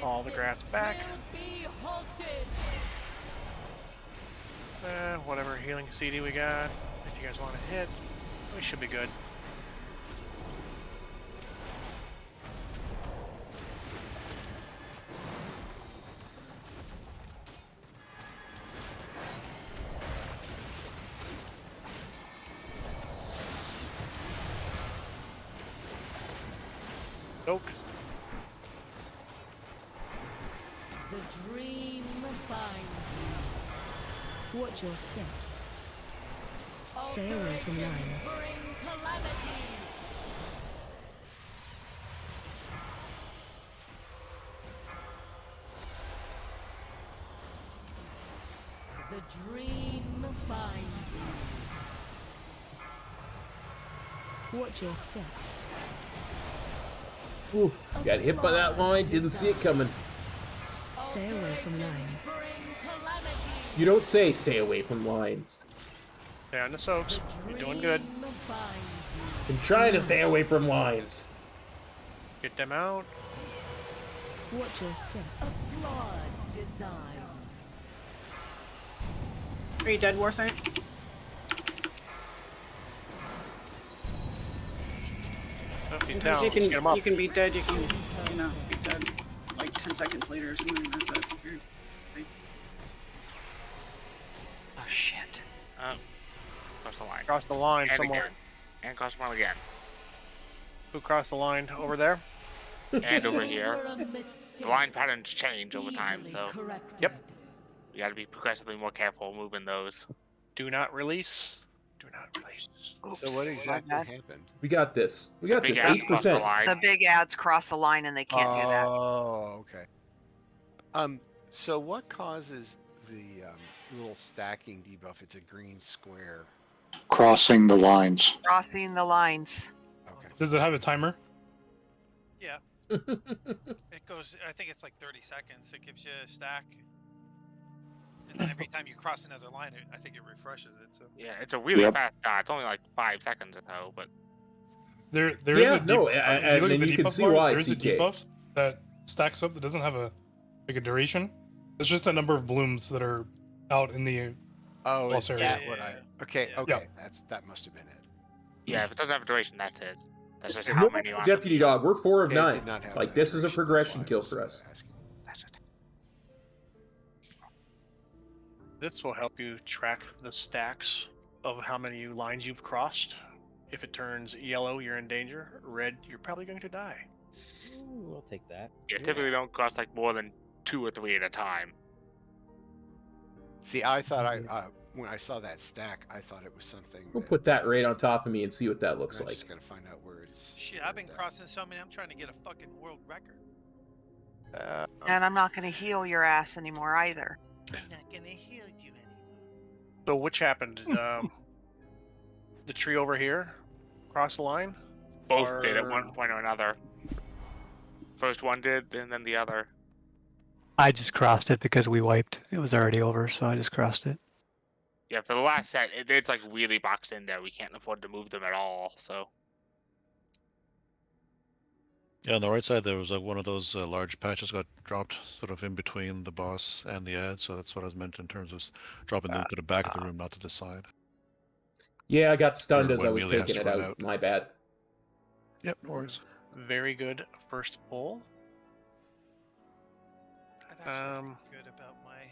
Speaker 5: All the graphs back. Whatever healing CD we got. If you guys want to hit, we should be good. Nope.
Speaker 17: The dream finds you.
Speaker 7: Watch your step. Stay away from lines.
Speaker 17: The dream finds you.
Speaker 7: Watch your step.
Speaker 1: Ooh, got hit by that line. Didn't see it coming.
Speaker 7: Stay away from lines.
Speaker 1: You don't say stay away from lines.
Speaker 5: Stay on the soaks. You're doing good.
Speaker 1: I'm trying to stay away from lines.
Speaker 5: Get them out.
Speaker 7: Watch your step.
Speaker 17: A flawed design.
Speaker 2: Are you dead, Warsaint? Sometimes you can be dead, you can, you know, be dead like 10 seconds later or something. There's that weird thing.
Speaker 3: Oh shit.
Speaker 9: Cross the line.
Speaker 5: Cross the line
Speaker 9: and
Speaker 5: somewhere.
Speaker 9: Again. And cross the line again.
Speaker 5: Who crossed the line over there?
Speaker 9: And over here. The line patterns change over time, so.
Speaker 5: Yep.
Speaker 9: You gotta be progressively more careful moving those.
Speaker 5: Do not release. Do not release.
Speaker 3: Oops,
Speaker 4: So what exactly
Speaker 3: my bad.
Speaker 4: happened?
Speaker 1: We got this. We got
Speaker 9: Big
Speaker 1: this.
Speaker 9: ads cross the
Speaker 1: 8%.
Speaker 9: line.
Speaker 3: The big ads cross the line and they can't do that.
Speaker 4: Oh, okay. So what causes the little stacking debuff? It's a green square.
Speaker 22: Crossing the lines.
Speaker 3: Crossing the lines.
Speaker 4: Okay.
Speaker 21: Does it have a timer?
Speaker 11: Yeah. It goes, I think it's like 30 seconds. It gives you a stack. And then every time you cross another line, I think it refreshes it. So
Speaker 9: Yeah, it's a really fast dot. It's only like 5 seconds or so, but.
Speaker 21: There
Speaker 1: Yeah,
Speaker 21: is a
Speaker 1: no,
Speaker 21: if
Speaker 1: and
Speaker 21: look at the
Speaker 1: you can
Speaker 21: debuff
Speaker 1: see
Speaker 21: bar,
Speaker 1: why,
Speaker 21: there's a
Speaker 1: CK.
Speaker 21: debuff that stacks up that doesn't have a duration. It's just a number of blooms that are out in the
Speaker 4: Oh, is
Speaker 21: Also,
Speaker 4: that
Speaker 11: yeah,
Speaker 4: what
Speaker 11: yeah,
Speaker 4: I?
Speaker 11: yeah.
Speaker 4: Okay,
Speaker 11: Yeah.
Speaker 4: okay, that must have been it.
Speaker 9: Yeah, if it doesn't have a duration, that's it. That's just
Speaker 1: No,
Speaker 9: how many you want.
Speaker 1: Deputy Dog, we're 4 of
Speaker 4: Yeah, it
Speaker 1: 9.
Speaker 4: did not have
Speaker 1: Like,
Speaker 4: a
Speaker 1: this is a
Speaker 4: duration, that's
Speaker 1: progression
Speaker 4: why I
Speaker 1: kill
Speaker 4: was,
Speaker 1: for us.
Speaker 4: asking.
Speaker 9: That's it.
Speaker 5: This will help you track the stacks of how many lines you've crossed. If it turns yellow, you're in danger. Red, you're probably going to die.
Speaker 6: Ooh, we'll take that.
Speaker 9: Yeah, typically don't cost like more than 2 or 3 at a time.
Speaker 4: See, I thought when I saw that stack, I thought it was something.
Speaker 1: We'll put that right on top of me and see what that looks
Speaker 4: I'm
Speaker 1: like.
Speaker 4: just gonna find out where it's.
Speaker 11: Shit, I've been crossing so many. I'm trying to get a fucking world record.
Speaker 3: And I'm not going to heal your ass anymore either.
Speaker 11: I'm not gonna heal you anymore.
Speaker 5: So which happened? The tree over here cross the line?
Speaker 9: Both did at one point or another. First one did, and then the other.
Speaker 14: I just crossed it because we wiped. It was already over, so I just crossed it.
Speaker 9: Yeah, for the last set, it's like really boxed in there. We can't afford to move them at all, so.
Speaker 10: Yeah, on the right side there was one of those large patches got dropped sort of in between the boss and the ad, so that's what I was meant in terms of dropping them to the back of the room, not to the side.
Speaker 1: Yeah, I got stunned
Speaker 10: Or
Speaker 1: as I
Speaker 10: when
Speaker 1: was
Speaker 10: Melee has
Speaker 1: taking
Speaker 10: to
Speaker 1: it
Speaker 10: run
Speaker 1: out.
Speaker 10: out.
Speaker 1: My bad.
Speaker 10: Yep, no worries.
Speaker 5: Very good first pull.
Speaker 11: I've actually been good about my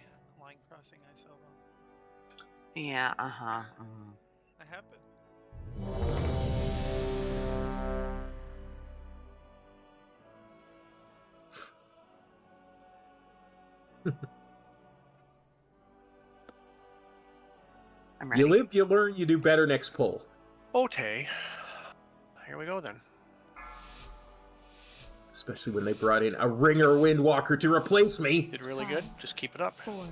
Speaker 11: line crossing. I saw them.
Speaker 3: Yeah,
Speaker 11: I have been.
Speaker 3: I'm
Speaker 1: You
Speaker 3: ready.
Speaker 1: live, you learn, you do better next pull.
Speaker 5: Okay. Here we go then.
Speaker 1: Especially when they brought in a ringer Windwalker to replace me.
Speaker 5: Did really good. Just keep it up.
Speaker 8: 4,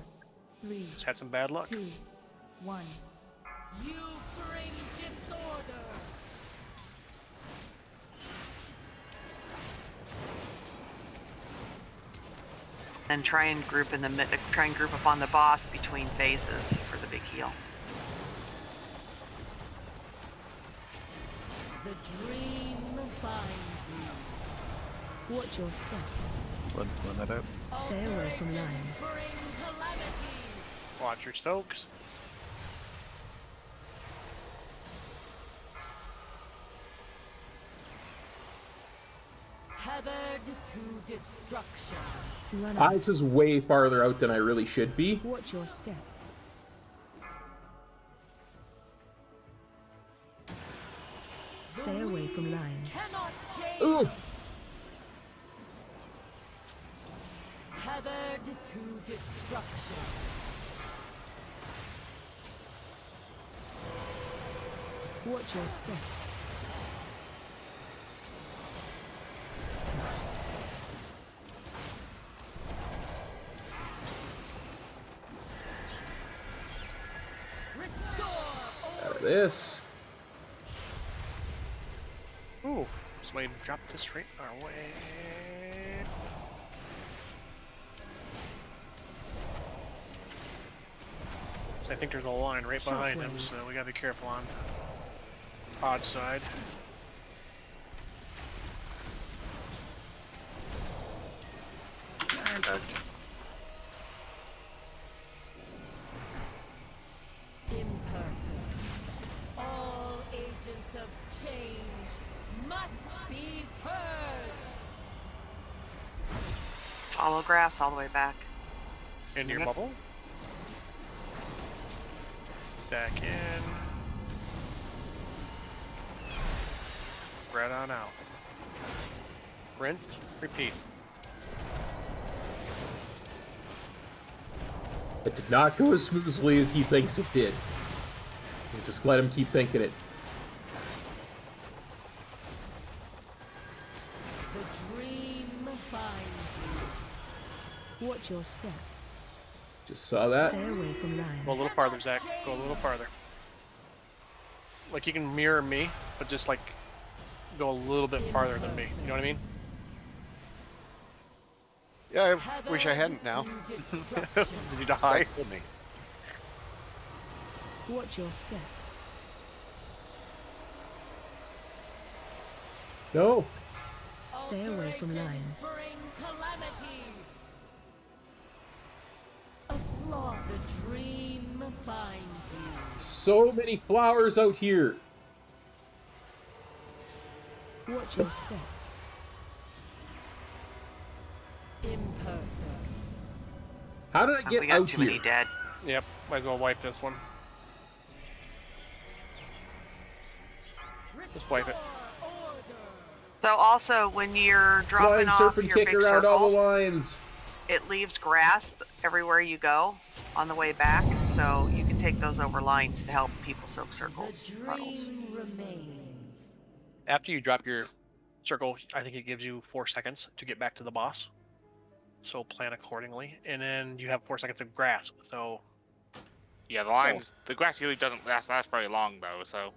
Speaker 8: 3,
Speaker 5: Just had some bad luck.
Speaker 8: 2, 1. You bring disorder.
Speaker 3: And try and group up on the boss between phases for the big heal.
Speaker 8: The dream finds you. Watch your step.
Speaker 10: Run that out.
Speaker 8: Stay away from lines.
Speaker 5: Watch your Stokes.
Speaker 17: Tethered to destruction.
Speaker 8: Run out.
Speaker 1: Eyes is way farther out than I really should be.
Speaker 8: Watch your step. Stay away from lines.
Speaker 1: Ooh!
Speaker 17: Tethered to destruction.
Speaker 8: Watch your step.
Speaker 1: Out of this.
Speaker 5: Ooh, somebody dropped this right our way. I think there's a line right behind him, so we gotta be careful on odd side.
Speaker 17: Imperfect. All agents of change must be heard.
Speaker 3: Follow grass all the way back.
Speaker 5: Into your bubble. Back in. Right on out. Rinse, repeat.
Speaker 1: It did not go as smoothly as he thinks it did. We'll just let him keep thinking it.
Speaker 17: The dream finds you.
Speaker 8: Watch your step.
Speaker 1: Just saw that.
Speaker 8: Stay away from lines.
Speaker 5: Go a little farther, Zach. Go a little farther. Like you can mirror me, but just like go a little bit farther than me. You know what I mean?
Speaker 4: Yeah, I wish I hadn't now.
Speaker 5: Did you die?
Speaker 4: Killed me.
Speaker 8: Watch your step.
Speaker 1: No.
Speaker 8: Stay away from lines.
Speaker 17: Bring calamity. A flaw. The dream
Speaker 8: finds you.
Speaker 1: So many flowers out here.
Speaker 8: Watch your step. Imperfect.
Speaker 1: How did I get
Speaker 3: we got
Speaker 1: out
Speaker 3: too
Speaker 1: here?
Speaker 3: many dead.
Speaker 5: Yep, might as well wipe this one. Just wipe it.
Speaker 3: So also, when you're dropping
Speaker 1: Flying
Speaker 3: off
Speaker 1: serpent
Speaker 3: your
Speaker 1: kick
Speaker 3: big
Speaker 1: around all the
Speaker 3: circle,
Speaker 1: lines.
Speaker 3: it leaves grass everywhere you go on the way back, so you can take those over lines to help people soak circles. Puddles.
Speaker 7: Remains.
Speaker 5: After you drop your circle, I think it gives you 4 seconds to get back to the boss. So plan accordingly, and then you have 4 seconds of grass. So
Speaker 9: Yeah, the lines, the grass usually doesn't last very long though. So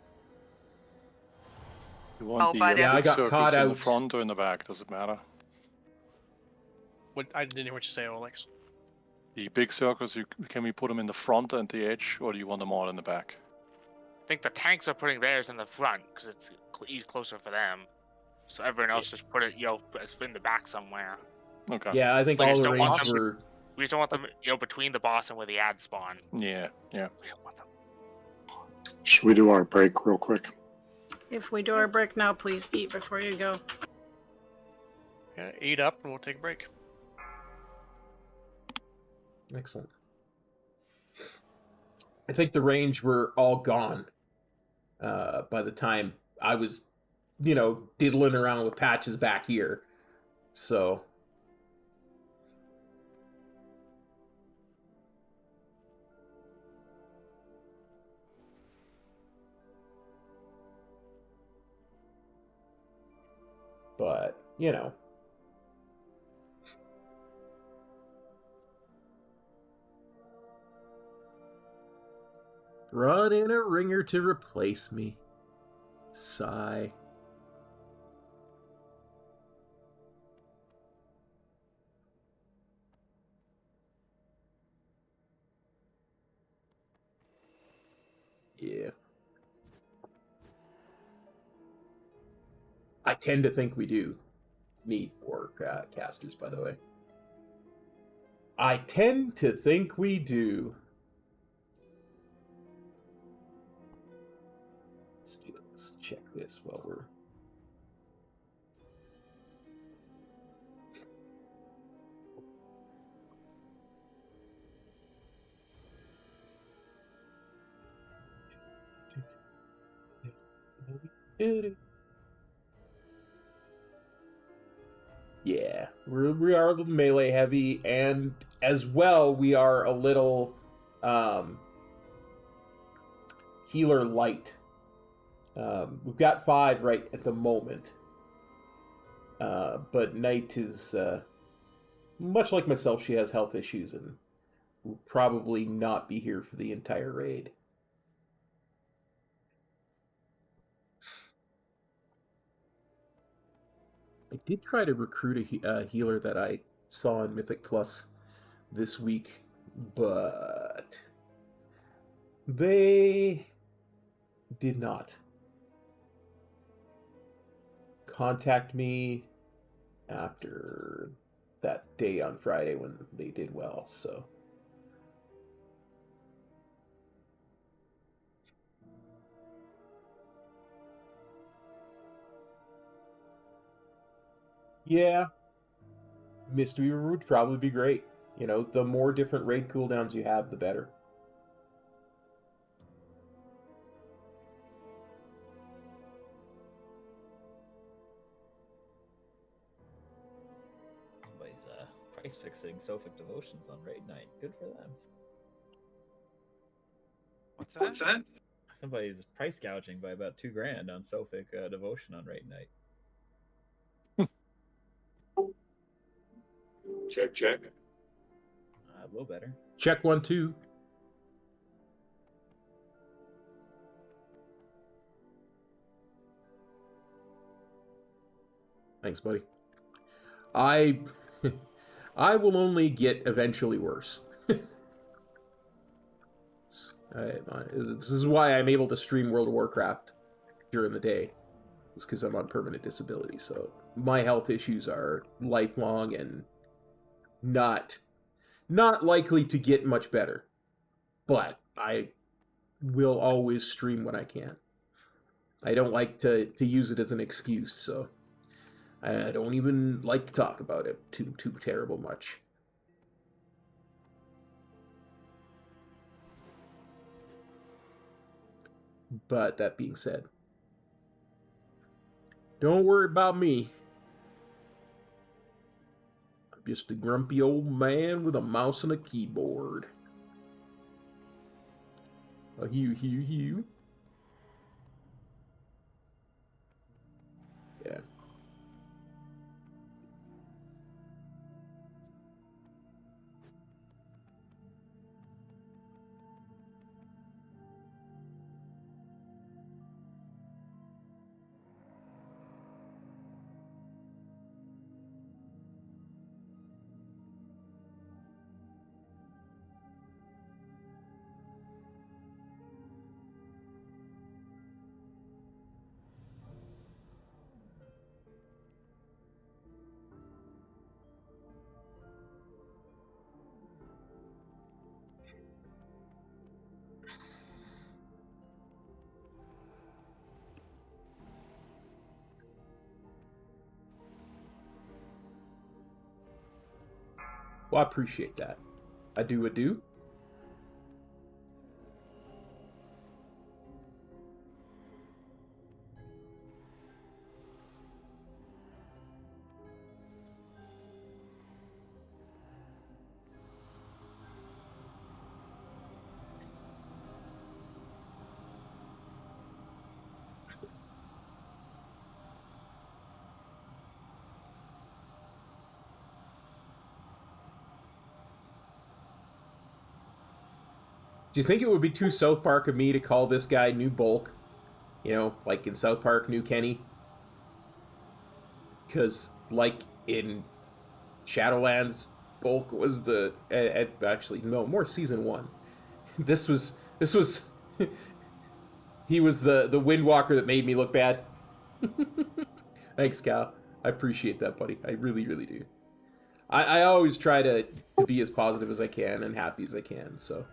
Speaker 18: You want the
Speaker 3: but
Speaker 1: Yeah, I
Speaker 18: big
Speaker 1: got
Speaker 18: circles
Speaker 1: caught
Speaker 18: in the
Speaker 1: out.
Speaker 18: front or in the back? Does it matter?
Speaker 5: what I didn't hear what you say, Olex.
Speaker 18: The big circles, can we put them in the front and the edge, or do you want them all in the back?
Speaker 9: I think the tanks are putting theirs in the front because it's closer for them. So everyone else just put it, it's in the back somewhere.
Speaker 18: Okay.
Speaker 1: Yeah, I think
Speaker 9: We
Speaker 1: all
Speaker 9: just
Speaker 1: the
Speaker 9: don't want
Speaker 1: range
Speaker 9: them-
Speaker 1: were.
Speaker 9: We just don't want them, between the boss and where the ads spawn.
Speaker 18: Yeah, yeah.
Speaker 9: We don't want them.
Speaker 22: Should we do our break real quick?
Speaker 2: If we do our break now, please eat before you go.
Speaker 5: Yeah, eat up, and we'll take a break.
Speaker 1: Excellent. I think the range were all gone by the time I was, diddling around with patches back here. So. But, Brought in a ringer to replace me. Sigh. Yeah. I tend to think we do need more casters, by the way. I tend to think we do. Let's check this while we're... Yeah, we are a little melee heavy, and as well, we are a little healer light. We've got 5 right at the moment, but Knight is much like myself. She has health issues and will probably not be here for the entire raid. I did try to recruit a healer that I saw in Mythic Plus this week, but they did not contact me after that day on Friday when they did well, so... Yeah, Mistweaver would probably be great. The more different raid cooldowns you have, the better.
Speaker 20: Somebody's price fixing Sophic Devotions on raid night. Good for them.
Speaker 11: What's that?
Speaker 20: Somebody's price gouging by about $2,000 on Sophic Devotion on raid night.
Speaker 16: Check.
Speaker 20: A little better.
Speaker 1: Check 1, 2. Thanks, buddy. I will only get eventually worse. This is why I'm able to stream World of Warcraft during the day. It's because I'm on permanent disability, so my health issues are lifelong and not likely to get much better. but I will always stream when I can. I don't like to use it as an excuse, so I don't even like to talk about it too terrible much. But that being said, don't worry about me. I'm just a grumpy old man with a mouse and a keyboard. A hew. Yeah. Well, I appreciate that. I do. Do you think it would be too South Park of me to call this guy New Bulk? You know, like in South Park, New Kenny? Because, like in Shadowlands, Bulk was the... actually, no, more Season 1. This was... he was the Windwalker that made me look bad. Thanks, Cal. I appreciate that, buddy. I really do. I always try to be as positive as I can and happy as I can, so...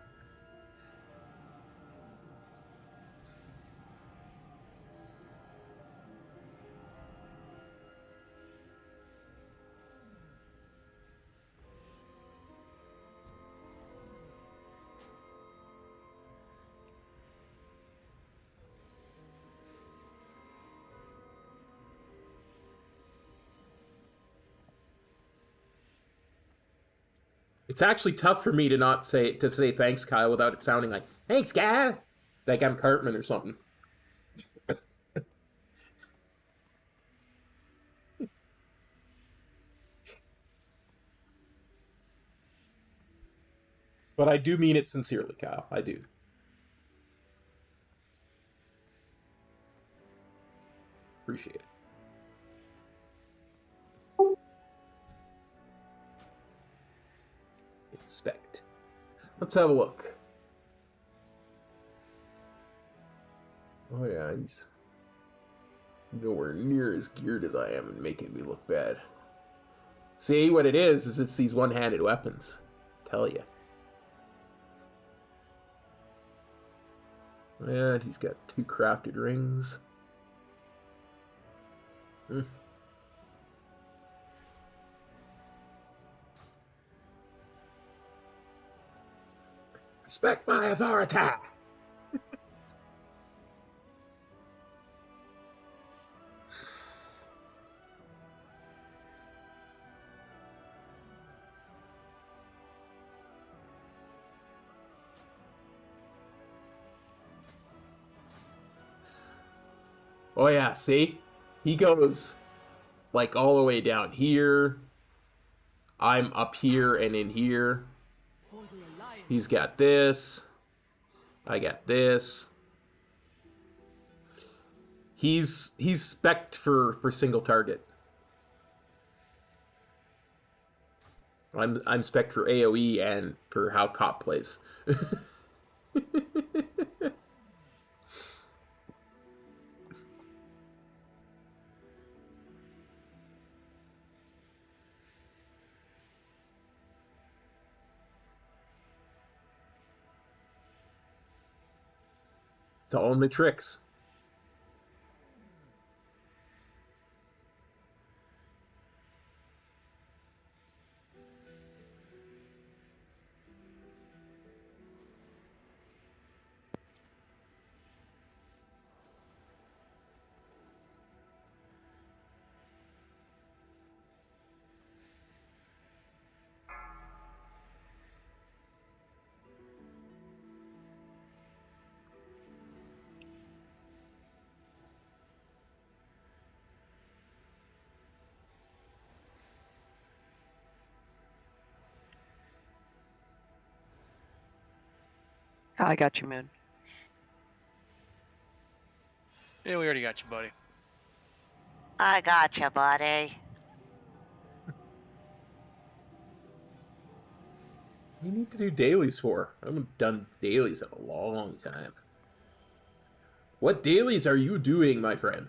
Speaker 1: It's actually tough for me to say thanks, Kyle, without it sounding like, thanks, Kyle! Like I'm Cartman or something. But I do mean it sincerely, Kyle. I do. Appreciate it. Inspect. Let's have a look. Oh yeah, he's nowhere near as geared as I am and making me look bad. See, what it is it's these one-handed weapons. Tell ya. And he's got 2 crafted rings. Respect my authority! Oh yeah, see? He goes, like, all the way down here. I'm up here and in here. He's got this. I got this. He's spec'd for single target. I'm spec'd for AoE and for how Cop plays. all in the tricks.
Speaker 3: I got you, Moon.
Speaker 5: Yeah, we already got you, buddy.
Speaker 3: I got you, buddy.
Speaker 1: You need to do dailies for. I haven't done dailies in a long time. What dailies are you doing, my friend?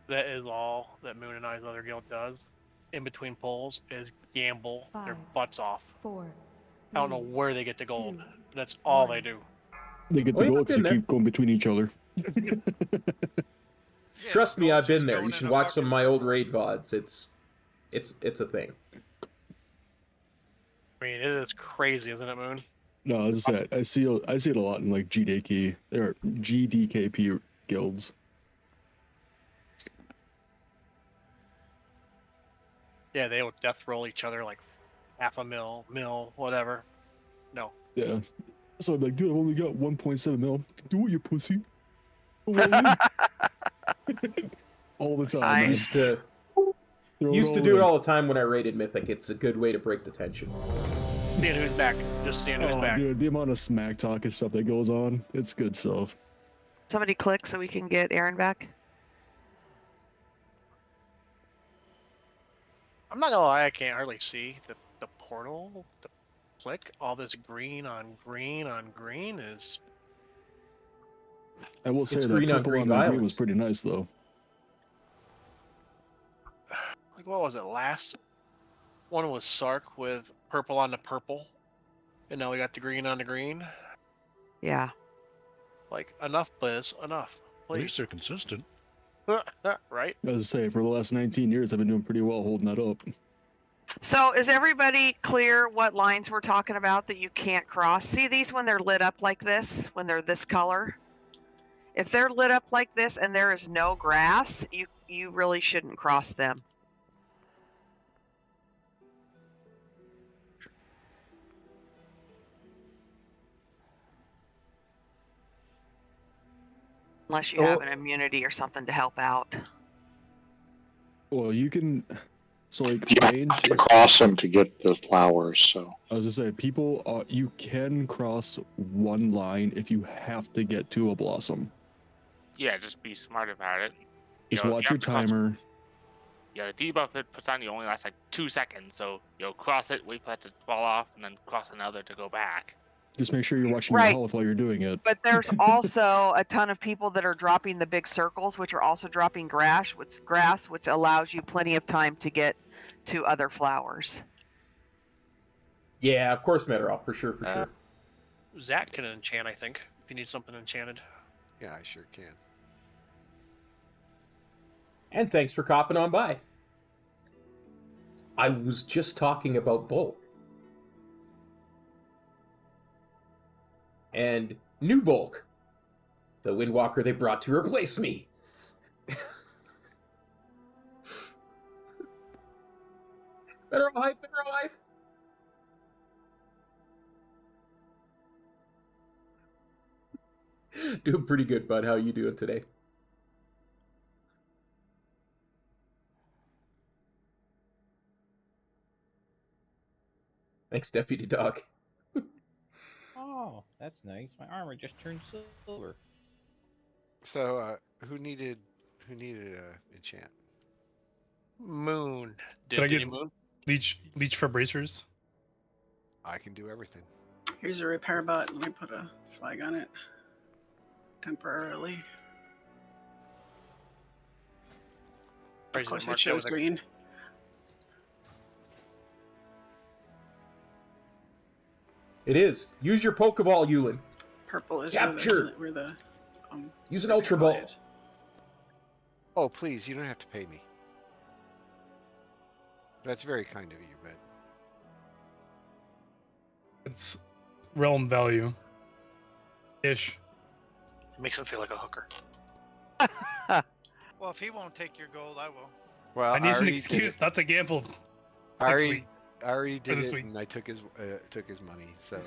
Speaker 5: That is all that Moon and I's other guild does. In between polls is gamble their butts off.
Speaker 7: 4.
Speaker 5: I don't know where they get the gold. That's all they do.
Speaker 16: They get the gold because they keep going between each other.
Speaker 1: Trust me, I've been there. You should watch some of my old raid VODs. It's a thing.
Speaker 5: I mean, it is crazy, isn't it, Moon?
Speaker 16: No, as I said, I see it a lot in like GDK. There are GDKP guilds.
Speaker 5: Yeah, they will death roll each other like half a mil, whatever. No.
Speaker 16: Yeah. So I'm like, dude, I've only got 1.7 mil. Do it, you pussy. All the time.
Speaker 1: I used to do it all the time when I raided Mythic. It's a good way to break the tension.
Speaker 5: Seeing who's back. Just seeing who's back.
Speaker 16: Dude, the amount of smack talk and stuff that goes on, it's good stuff.
Speaker 3: Somebody click so we can get Aaron back.
Speaker 5: I'm not gonna lie, I can't hardly see the portal. The click, all this green on green on green is.
Speaker 16: I will say that purple on green was pretty nice, though.
Speaker 5: Like, what was it? Last one was Sark with purple on the purple, and now we got the green on the green.
Speaker 3: Yeah.
Speaker 5: Like, enough, Liz. Enough. Please.
Speaker 10: At least they're consistent.
Speaker 5: Right?
Speaker 16: As I say, for the last 19 years, I've been doing pretty well holding that up.
Speaker 3: So is everybody clear what lines we're talking about that you can't cross? See these when they're lit up like this, when they're this color? If they're lit up like this and there is no grass, you really shouldn't cross them. Unless you have an immunity or something to help out.
Speaker 16: Well, you can. So like
Speaker 22: You have
Speaker 16: ranged,
Speaker 22: to cross them to get the flowers. So
Speaker 16: I was gonna say, people, you can cross one line if you have to get to a blossom.
Speaker 9: Yeah, just be smart about it.
Speaker 16: Just watch your timer.
Speaker 9: Yeah, the debuff it puts on you only lasts like 2 seconds, so cross it, wait for that to fall off, and then cross another to go back.
Speaker 16: Just make sure you're watching your health while you're doing it.
Speaker 3: But there's also a ton of people that are dropping the big circles, which are also dropping grass, which allows you plenty of time to get to other flowers.
Speaker 1: Yeah, of course, Meteorol, for sure.
Speaker 5: Zach can enchant, I think, if you need something enchanted.
Speaker 4: Yeah, I sure can.
Speaker 1: And thanks for copping on by. I was just talking about Bull. And New Bulk, the Windwalker they brought to replace me. Better hype. Doing pretty good, bud. How you doing today? Thanks, Deputy Dog.
Speaker 6: Oh, that's nice. My armor just turned silver.
Speaker 4: So, who needed enchant?
Speaker 5: Moon.
Speaker 19: Can I get
Speaker 5: Moon?
Speaker 19: leech for bracers?
Speaker 4: I can do everything.
Speaker 2: Here's a repair bot. Let me put a flag on it temporarily. Of course, it shows green.
Speaker 1: It is. Use your Pokeball, Yulin.
Speaker 2: Purple is
Speaker 1: Capture.
Speaker 2: where the
Speaker 1: Use an Ultra Ball.
Speaker 4: Oh, please, you don't have to pay me. That's very kind of you, but
Speaker 19: It's realm value. Ish.
Speaker 5: It makes him feel like a hooker.
Speaker 11: Well, if he won't take your gold, I will.
Speaker 4: well,
Speaker 19: I need an
Speaker 4: already
Speaker 19: excuse
Speaker 4: did
Speaker 19: not to gamble.
Speaker 4: I already did
Speaker 19: this
Speaker 4: it,
Speaker 19: week.
Speaker 4: and I took his money. So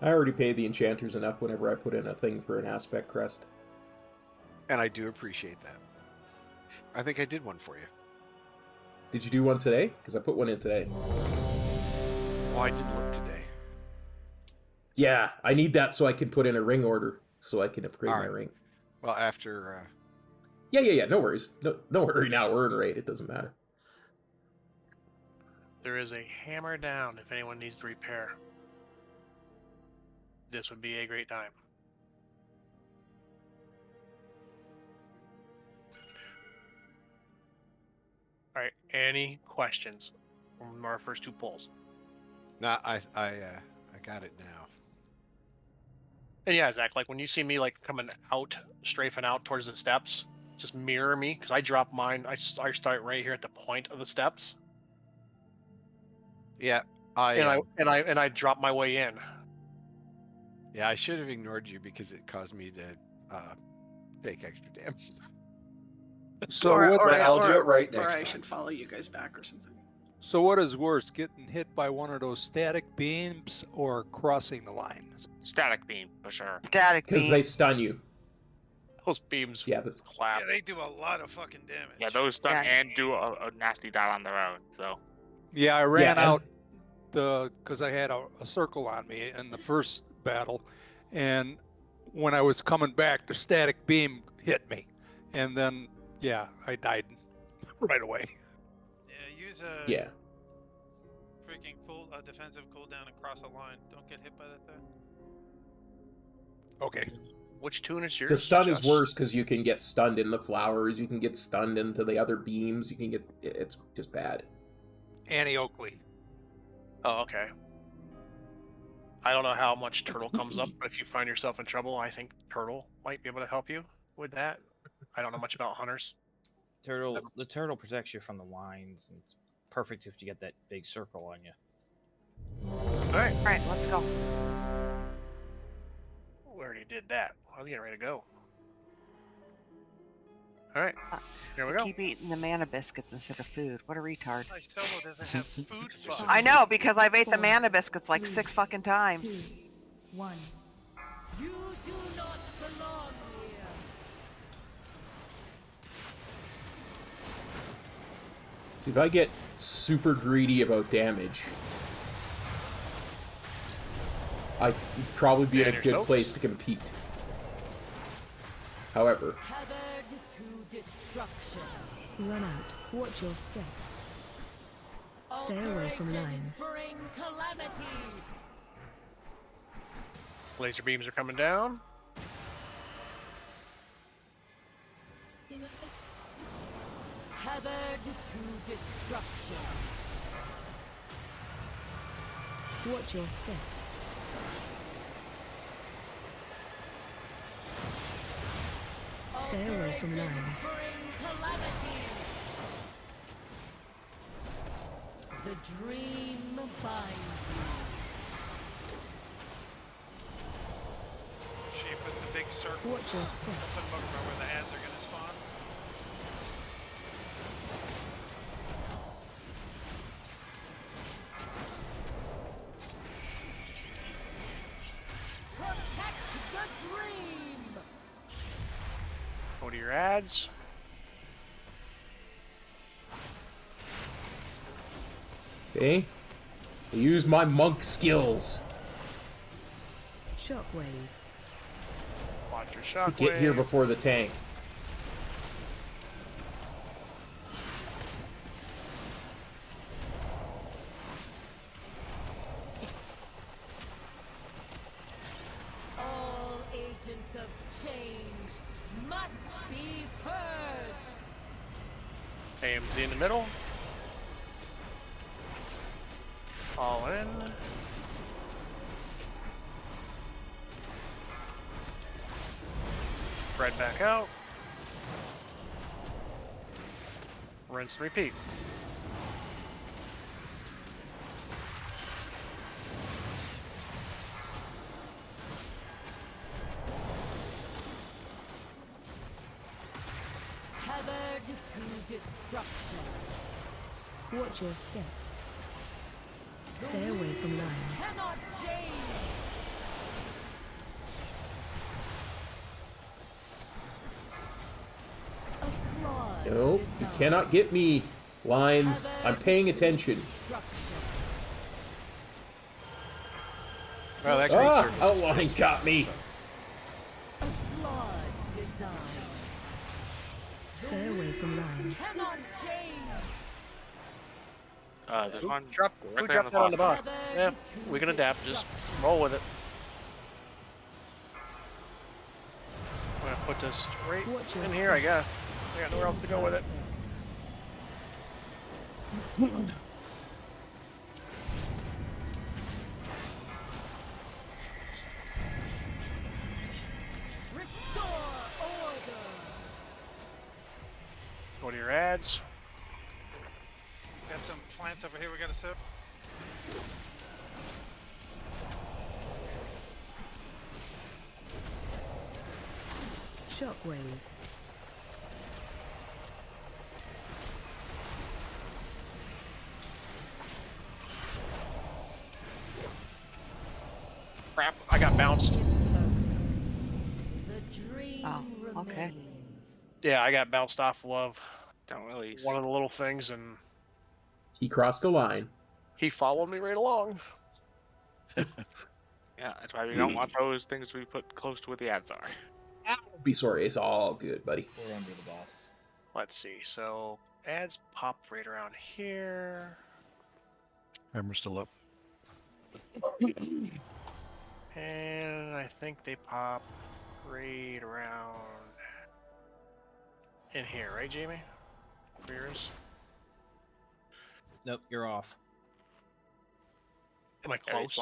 Speaker 1: I already pay the enchanters enough whenever I put in a thing for an aspect crest.
Speaker 4: and I do appreciate that. I think I did one for you.
Speaker 1: Did you do one today? Because I put one in today.
Speaker 4: Oh, I didn't look today.
Speaker 1: Yeah, I need that so I can put in a ring order, so I can upgrade my ring.
Speaker 4: Well, after.
Speaker 1: Yeah. No worries. No worry now. We're in raid. It doesn't matter.
Speaker 5: There is a hammer down if anyone needs to repair. This would be a great time. All right. Any questions from our first two polls?
Speaker 4: No, I got it now.
Speaker 5: And yeah, Zach, like when you see me like coming out, strafing out towards the steps, just mirror me because I drop mine. I start right here at the point of the steps.
Speaker 4: Yeah,
Speaker 5: and I drop my way in.
Speaker 4: Yeah, I should have ignored you because it caused me to take extra damage.
Speaker 21: So
Speaker 4: I'll do it right next
Speaker 2: Or I
Speaker 4: time.
Speaker 2: should follow you guys back or something.
Speaker 21: So what is worse, getting hit by one of those static beams or crossing the line?
Speaker 9: Static beam, for sure.
Speaker 3: Static beam.
Speaker 1: Because they stun you.
Speaker 5: Those beams
Speaker 11: Yeah,
Speaker 5: clap.
Speaker 11: they do a lot of fucking damage.
Speaker 9: Yeah, those stun and do a nasty dot on their own, so.
Speaker 21: Yeah, I ran out because I had a circle on me in the first battle, and when I was coming back, the static beam hit me, and then I died right away.
Speaker 11: Yeah, use a freaking defensive cooldown and cross a line. Don't get hit by that thing.
Speaker 21: Okay.
Speaker 5: Which tune is yours?
Speaker 1: The stun is worse because you can get stunned in the flowers. You can get stunned into the other beams. You can get it's just bad.
Speaker 21: Annie Oakley.
Speaker 5: Oh, okay. I don't know how much Turtle comes up, but if you find yourself in trouble, I think Turtle might be able to help you with that. I don't know much about hunters.
Speaker 6: The turtle protects you from the lines, and it's perfect if you get that big circle on you.
Speaker 5: All right,
Speaker 3: let's go.
Speaker 5: We already did that. I was getting ready to go. All right, here we go.
Speaker 3: Keep eating the mana biscuits instead of food. What a retard.
Speaker 11: My solo doesn't have food buff.
Speaker 3: I know, because I've ate the mana biscuits like 6 fucking times.
Speaker 7: 2, 1.
Speaker 8: You do not belong here.
Speaker 1: See, if I get super greedy about damage, I'd probably be in a good place to compete. However,
Speaker 8: Tethered to destruction.
Speaker 7: Run out. Watch your step. Stay away from lines.
Speaker 8: Bring calamity.
Speaker 5: Laser beams are coming down.
Speaker 8: Tethered to destruction.
Speaker 7: Watch your step. Stay away from lines.
Speaker 8: Bring calamity. The dream finds you.
Speaker 11: Shape with the big circle.
Speaker 7: Watch your step.
Speaker 11: Put them over where the ads are going to spawn.
Speaker 8: Protect the dream.
Speaker 5: Go to your ads.
Speaker 1: okay, I use my monk skills.
Speaker 7: Shockwave.
Speaker 5: Watch your shockwave.
Speaker 1: Get here before the tank.
Speaker 5: In the middle. All in. Spread back out. Rinse and repeat.
Speaker 8: Tethered to destruction. Watch your step. Stay away from lines. Cannot change.
Speaker 1: Nope, you cannot get me, lines. I'm paying attention.
Speaker 5: Well, that
Speaker 1: outline got me.
Speaker 8: Stay away from lines.
Speaker 9: There's one.
Speaker 5: Who
Speaker 9: directly
Speaker 5: dropped that on the
Speaker 9: bottom.
Speaker 5: box? Yeah, we can adapt. Just roll with it. I'm gonna put this right in here, I guess. I got nowhere else to go with it. Go to your ads.
Speaker 11: Got some plants over here we gotta soak.
Speaker 8: Shockwave.
Speaker 5: Crap, I got bounced.
Speaker 3: Oh, okay.
Speaker 5: Yeah, I got bounced off of
Speaker 9: Don't really.
Speaker 5: one of the little things, and
Speaker 1: He crossed the line.
Speaker 5: he followed me right along.
Speaker 9: Yeah, that's why we don't want those things we put close to where the ads are.
Speaker 1: Be sorry, it's all good, buddy.
Speaker 20: We're under the boss.
Speaker 5: Let's see. So ads pop right around here.
Speaker 10: Hammer's still up.
Speaker 5: And I think they pop right around in here, right, Jamie? For yours?
Speaker 6: Nope, you're off.
Speaker 5: Am I
Speaker 9: Yeah,
Speaker 5: close?
Speaker 9: there's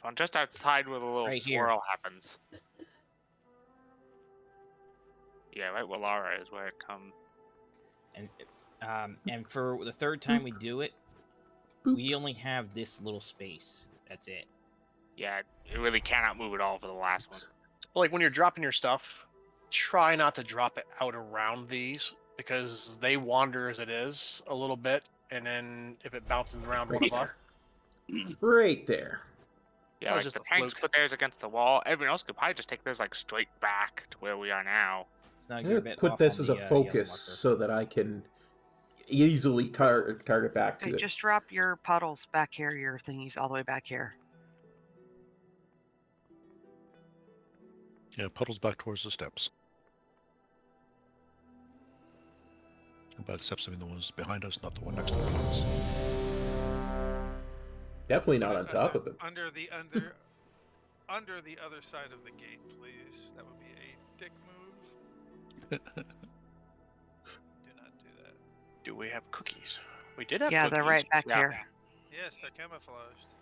Speaker 9: one just outside where the little
Speaker 6: Right here.
Speaker 9: swirl happens. Yeah, right where Lara is, where it comes.
Speaker 6: And for the third time we do it, we only have this little space. That's it.
Speaker 9: Yeah, it really cannot move at all for the last one.
Speaker 5: Like when you're dropping your stuff, try not to drop it out around these because they wander as it is a little bit, and then if it bounces around one of us,
Speaker 1: Right there.
Speaker 9: Yeah,
Speaker 5: That
Speaker 9: like
Speaker 5: was
Speaker 9: the
Speaker 5: just a
Speaker 9: tanks
Speaker 5: fluke.
Speaker 9: put theirs against the wall. Everyone else could probably just take theirs like straight back to where we are now.
Speaker 6: It's not
Speaker 1: I'm
Speaker 6: gonna
Speaker 1: gonna put this as a focus so that I can easily target back to
Speaker 3: Hey,
Speaker 1: it.
Speaker 3: just drop your puddles back here, your thingies all the way back here.
Speaker 10: Yeah, puddles back towards the steps. And by the steps, I mean the ones behind us, not the one next to us.
Speaker 1: Definitely not on top of it.
Speaker 11: Under the other side of the gate, please. That would be a dick move. Do not do that.
Speaker 5: do we have cookies? We did have
Speaker 3: Yeah,
Speaker 5: cookies.
Speaker 3: they're right back here.
Speaker 11: Yes, they're camouflaged.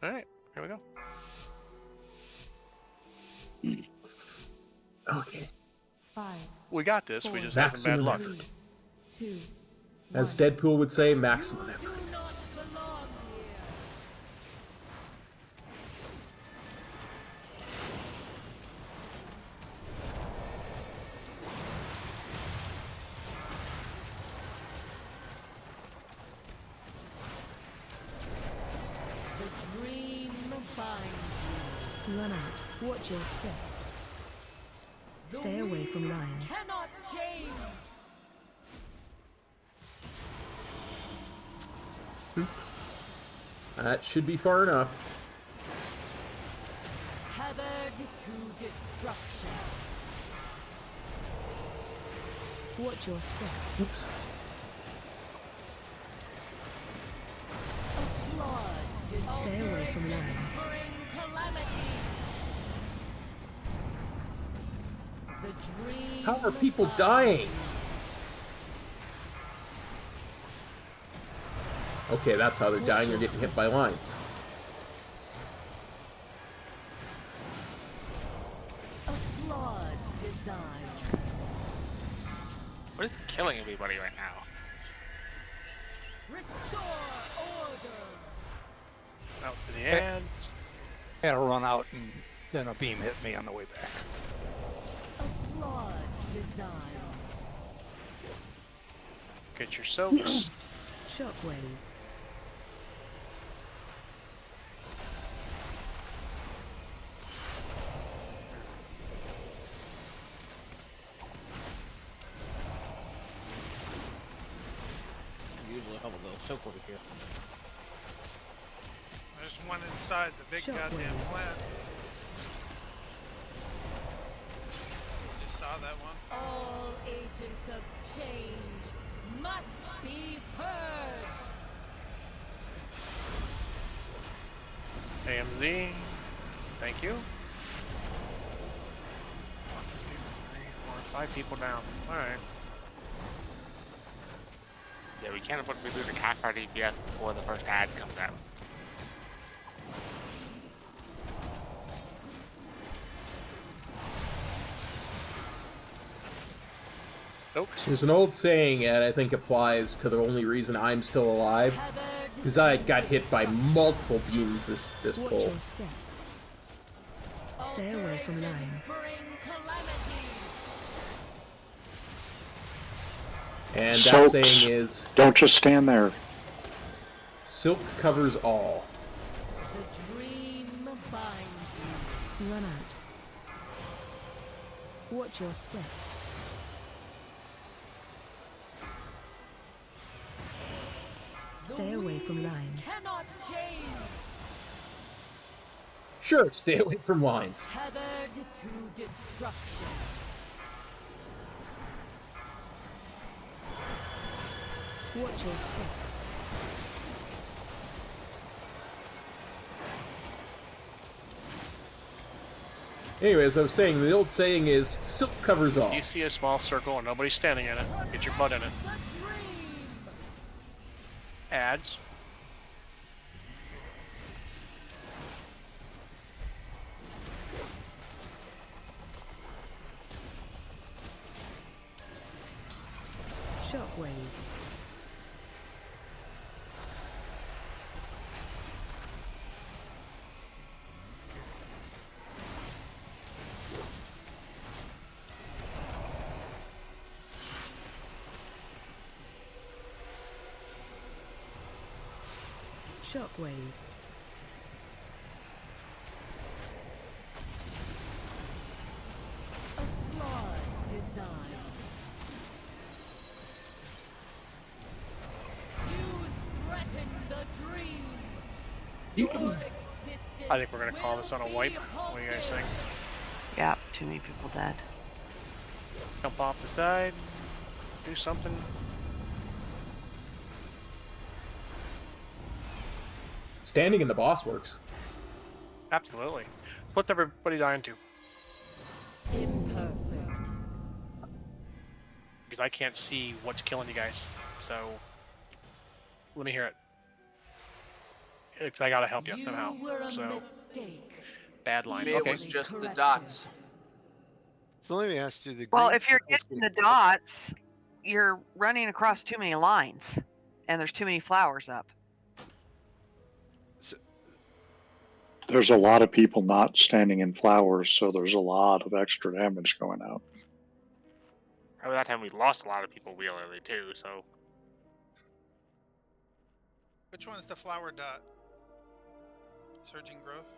Speaker 5: All right, here we go.
Speaker 1: Okay.
Speaker 8: 5.
Speaker 5: We got this. We just have some bad luck.
Speaker 8: 2.
Speaker 1: As Deadpool would say, maximum effort.
Speaker 8: The dream binds you. Run out. Watch your step. Stay away from lines. Cannot change.
Speaker 1: That should be far enough.
Speaker 8: Tethered to destruction. Watch your step.
Speaker 1: Oops.
Speaker 8: Stay away from lines.
Speaker 1: How are people dying? Okay, that's how they're dying. They're getting hit by lines.
Speaker 8: A flawed design.
Speaker 9: What is killing everybody right now?
Speaker 8: Restore order.
Speaker 5: Out to the end.
Speaker 21: Had to run out, and then a beam hit me on the way back.
Speaker 8: A flawed design.
Speaker 5: Get your soaks.
Speaker 8: Shockwave.
Speaker 6: Usually have a little soak over here.
Speaker 11: There's one inside the big goddamn plant. Just saw that one.
Speaker 8: All agents of change must be purged.
Speaker 5: AMZ. Thank you. 1, 2, 3, 4, 5 people down. Alright.
Speaker 9: Yeah, we can't afford to be losing half our DPS before the first ad comes out.
Speaker 1: There's an old saying, and I think applies to the only reason I'm still alive, because I got hit by multiple beams this
Speaker 8: Watch
Speaker 1: pull.
Speaker 8: your step. Stay away from lines.
Speaker 1: And that
Speaker 22: Soaks.
Speaker 1: saying is,
Speaker 22: Don't just stand there.
Speaker 1: silk covers all.
Speaker 8: The dream binds you. Run out. Watch your step. Stay away from lines. Cannot change.
Speaker 1: Sure, stay away from lines.
Speaker 8: Tethered to destruction. Watch your step.
Speaker 1: Anyways, I was saying, the old saying is, silk covers all.
Speaker 5: You see a small circle and nobody's standing in it. Get your butt in it. Ads.
Speaker 8: Shockwave. Shockwave. A flawed design. You threaten the dream. Your existence
Speaker 5: I think we're gonna call this on a wipe. What do you guys think?
Speaker 3: Yeah, too many people dead.
Speaker 5: Jump off the side. Do something.
Speaker 1: Standing in the boss works.
Speaker 5: Absolutely. What's everybody dying to?
Speaker 8: Imperfect.
Speaker 5: Because I can't see what's killing you guys. So let me hear it. Because I gotta help you somehow.
Speaker 8: Were a
Speaker 5: So
Speaker 8: mistake.
Speaker 5: bad line.
Speaker 13: Maybe
Speaker 5: Okay.
Speaker 13: it was just the dots.
Speaker 4: So let me ask you the.
Speaker 3: Well,
Speaker 4: green
Speaker 3: if you're
Speaker 4: circles
Speaker 3: getting the dots, you're running across too many lines, and there's too many flowers up.
Speaker 22: There's a lot of people not standing in flowers, so there's a lot of extra damage going out.
Speaker 9: At that time, we lost a lot of people real early too. So
Speaker 11: Which one's the flower dot? Surging growth?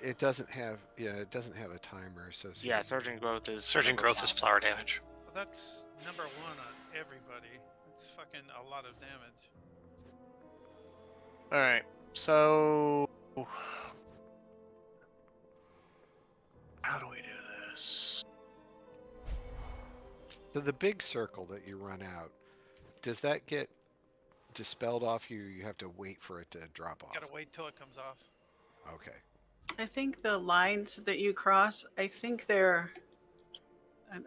Speaker 4: It doesn't have, it doesn't have a timer associated.
Speaker 9: yeah, surging growth is
Speaker 15: Surging growth is flower damage.
Speaker 11: Well, that's number 1 on everybody. That's fucking a lot of damage.
Speaker 5: Alright. So how do we do this?
Speaker 4: So the big circle that you run out, does that get dispelled off you? You have to wait for it to drop off.
Speaker 11: Gotta wait till it comes off.
Speaker 4: Okay.
Speaker 2: I think the lines that you cross, I think they're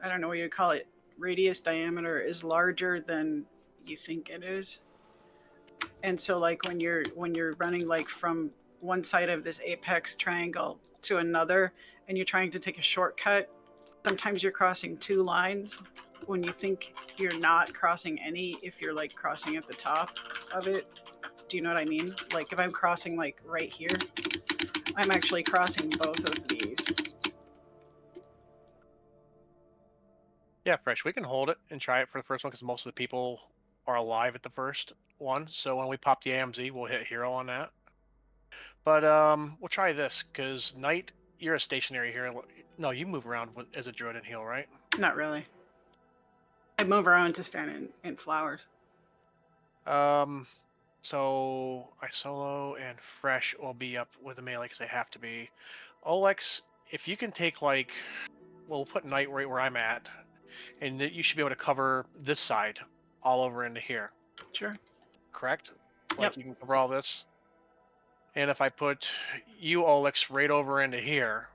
Speaker 2: I don't know what you call it, radius diameter is larger than you think it is. And so like when you're running like from one side of this apex triangle to another and you're trying to take a shortcut, sometimes you're crossing two lines when you think you're not crossing any, if you're like crossing at the top of it. Do you know what I mean? Like if I'm crossing like right here, I'm actually crossing both of these.
Speaker 5: Yeah, Fresh, we can hold it and try it for the first one because most of the people are alive at the first one. So when we pop the AMZ, we'll hit hero on that. But we'll try this because Knight, you're a stationary hero. No, you move around as a druid and heal, right?
Speaker 2: Not really. I move around to stand in flowers.
Speaker 5: So I solo and Fresh will be up with the melee because they have to be. Olex, if you can take like, well, we'll put Knight right where I'm at, and you should be able to cover this side all over into here.
Speaker 2: Sure.
Speaker 5: Correct? Like
Speaker 2: Yep.
Speaker 5: you can cover all this. And if I put you, Olex, right over into here,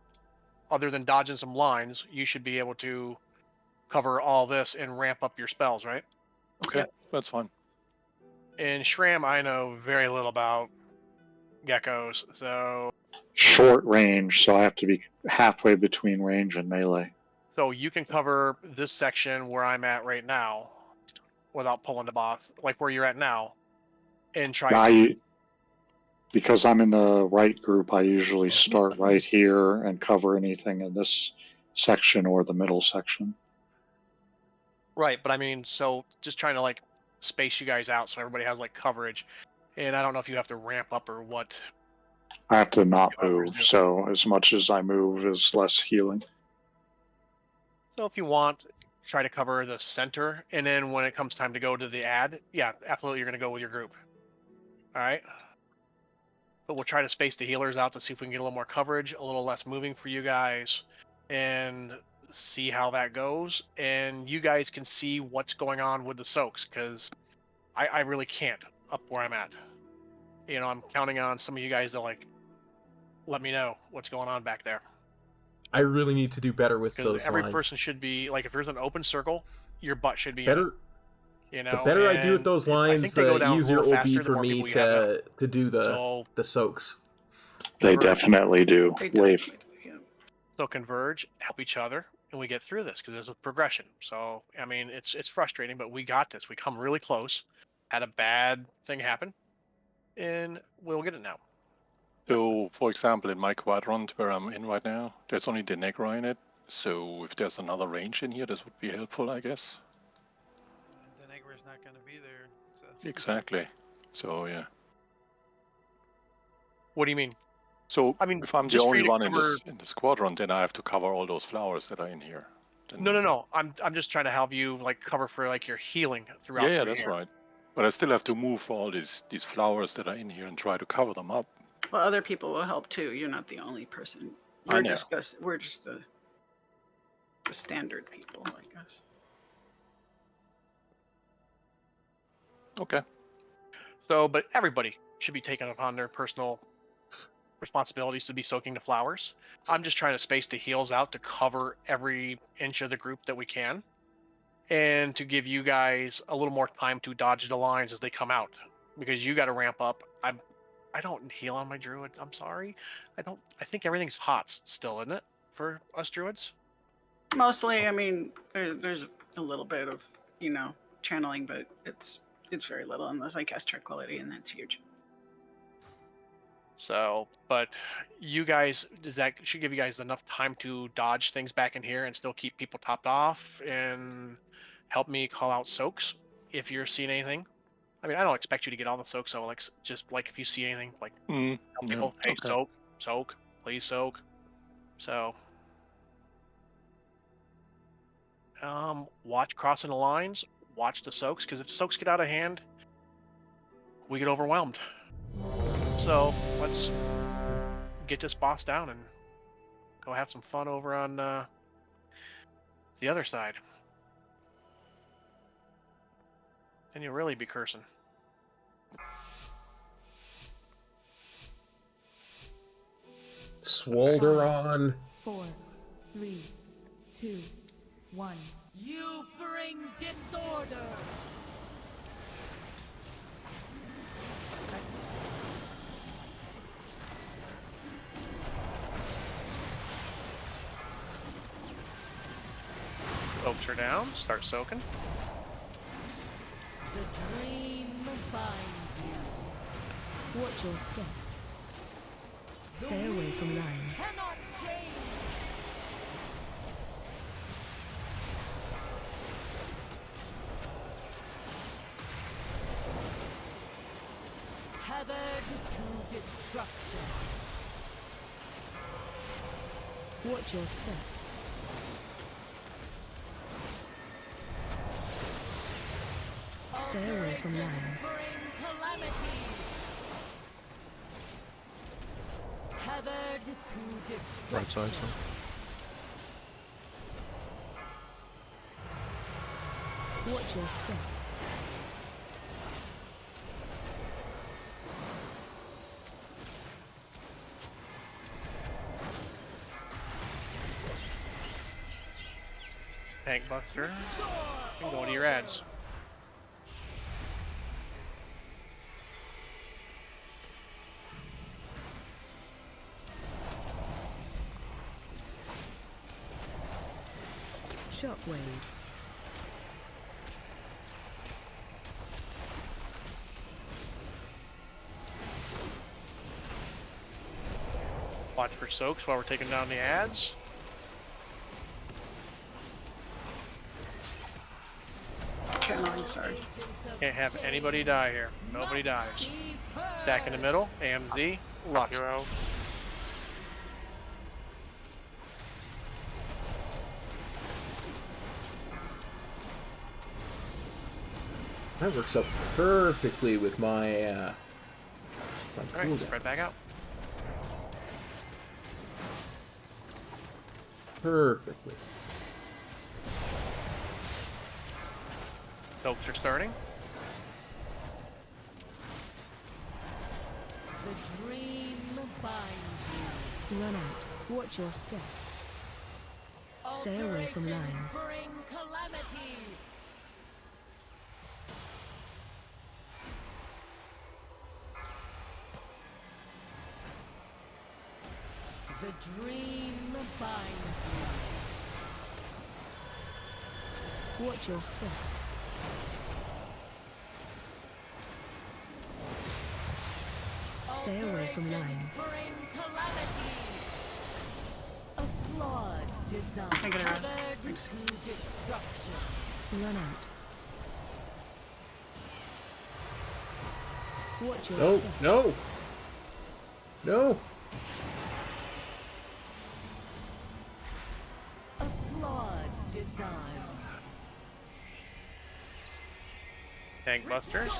Speaker 5: other than dodging some lines, you should be able to cover all this and ramp up your spells, right?
Speaker 18: Okay,
Speaker 2: Yep.
Speaker 18: that's fine.
Speaker 5: And Shram, I know very little about geckos, so
Speaker 22: Short range, so I have to be halfway between range and melee.
Speaker 5: so you can cover this section where I'm at right now without pulling the boss, like where you're at now, and try.
Speaker 22: Because I'm in the right group, I usually start right here and cover anything in this section or the middle section.
Speaker 5: Right, but I mean, so just trying to like space you guys out so everybody has like coverage, and I don't know if you have to ramp up or what.
Speaker 22: I have to not move, so as much as I move is less healing.
Speaker 5: So if you want, try to cover the center, and then when it comes time to go to the ad, yeah, absolutely, you're going to go with your group. All right. But we'll try to space the healers out to see if we can get a little more coverage, a little less moving for you guys, and see how that goes. And you guys can see what's going on with the soaks, because I really can't up where I'm at. You know, I'm counting on some of you guys to like let me know what's going on back there.
Speaker 1: I really need to do better with
Speaker 5: Because
Speaker 1: those
Speaker 5: every
Speaker 1: lines.
Speaker 5: person should be like, if there's an open circle, your butt should be
Speaker 1: better.
Speaker 5: in it. You know,
Speaker 1: the better I do with
Speaker 5: and
Speaker 1: those
Speaker 5: I
Speaker 1: lines,
Speaker 5: think they go
Speaker 1: the
Speaker 5: down a
Speaker 1: easier it
Speaker 5: little
Speaker 1: will be
Speaker 5: faster the
Speaker 1: for
Speaker 5: more
Speaker 1: me
Speaker 5: people you have
Speaker 1: to do
Speaker 5: So-
Speaker 1: the soaks.
Speaker 22: They
Speaker 5: Converge.
Speaker 22: definitely do. Wave.
Speaker 5: So converge, help each other, and we get through this because there's a progression. So I mean, it's frustrating, but we got this. We come really close. Had a bad thing happen, and we'll get it now.
Speaker 18: So, for example, in my quadrant where I'm in right now, there's only the Negra in it. So if there's another range in here, this would be helpful, I guess.
Speaker 11: The Negra's not going to be there. So.
Speaker 18: Exactly. So, yeah.
Speaker 5: What do you mean?
Speaker 18: So,
Speaker 5: I mean,
Speaker 18: if I'm the
Speaker 5: just for
Speaker 18: only
Speaker 5: you to
Speaker 18: one
Speaker 5: cover-
Speaker 18: in this quadrant, then I have to cover all those flowers that are in here. Then...
Speaker 5: No. I'm just trying to help you like cover for like your healing throughout.
Speaker 18: Yeah,
Speaker 5: through
Speaker 18: that's
Speaker 5: here.
Speaker 18: right. But I still have to move all these flowers that are in here and try to cover them up.
Speaker 2: Well, other people will help too. You're not the only person.
Speaker 18: I know.
Speaker 2: We're just the standard people, I guess.
Speaker 18: Okay.
Speaker 5: So, but everybody should be taking upon their personal responsibilities to be soaking the flowers. I'm just trying to space the heals out to cover every inch of the group that we can, and to give you guys a little more time to dodge the lines as they come out, because you got to ramp up. I don't heal on my druids. I'm sorry. I think everything's HOTS still, isn't it, for us druids?
Speaker 2: Mostly, I mean, there's a little bit of, channeling, but it's very little unless I cast Tranquility, and that's huge.
Speaker 5: So, but you guys, that should give you guys enough time to dodge things back in here and still keep people topped off and help me call out soaks if you're seeing anything. I mean, I don't expect you to get all the soaks, so like, just like if you see anything, like tell people, hey,
Speaker 18: okay.
Speaker 5: soak, please soak. So, watch crossing the lines, watch the soaks, because if the soaks get out of hand, we get overwhelmed. So let's get this boss down and go have some fun over on the other side. Then you'll really be cursing.
Speaker 1: Swolderon.
Speaker 7: 4, 3, 2,
Speaker 8: 1. You bring disorder.
Speaker 5: Soaks are down. Start soaking.
Speaker 8: The dream binds you.
Speaker 7: Watch your step. Stay away from lines.
Speaker 8: Cannot change. Tethered to destruction.
Speaker 7: Watch your step. Stay away from lines.
Speaker 8: Bring calamity. Tethered to destruction.
Speaker 10: Right side, so.
Speaker 7: Watch your step.
Speaker 5: Tank Buster. And go to your ads.
Speaker 7: Shockwave.
Speaker 5: Watch for soaks while we're taking down the ads.
Speaker 2: Channeling Sarge.
Speaker 5: Can't have anybody die here. Nobody dies. Stack in the middle. AMZ. Lots.
Speaker 9: Hero.
Speaker 1: That works out perfectly with my
Speaker 5: Alright, spread back out.
Speaker 1: Perfectly.
Speaker 5: Soaks are starting.
Speaker 8: The dream binds you.
Speaker 7: Run out. Watch your step. Stay away from lines.
Speaker 8: Bring calamity. The dream binds you.
Speaker 7: Watch your step. Stay away from lines.
Speaker 8: Bring calamity. A flawed design.
Speaker 2: I get it, Rose.
Speaker 8: Tethered
Speaker 2: Thanks.
Speaker 8: to destruction.
Speaker 7: Run out. Watch your
Speaker 1: No,
Speaker 7: step.
Speaker 1: no. No.
Speaker 8: A flawed design.
Speaker 5: Tank Busters.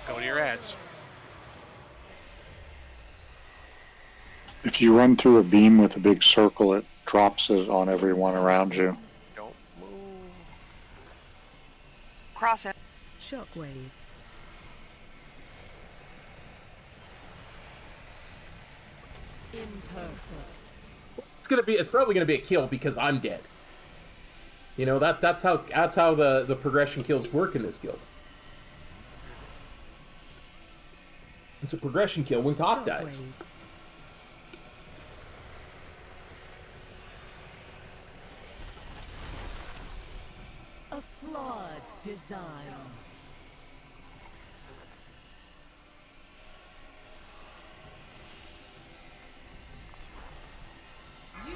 Speaker 5: Go to your ads.
Speaker 22: If you run through a beam with a big circle, it drops it on everyone around you.
Speaker 5: Don't move.
Speaker 3: Cross it.
Speaker 7: Shockwave.
Speaker 8: Imperfect.
Speaker 1: It's probably gonna be a kill because I'm dead. You know, that's how the progression kills work in this guild. It's a progression kill when Cop dies.
Speaker 7: Shockwave.
Speaker 8: A flawed design. You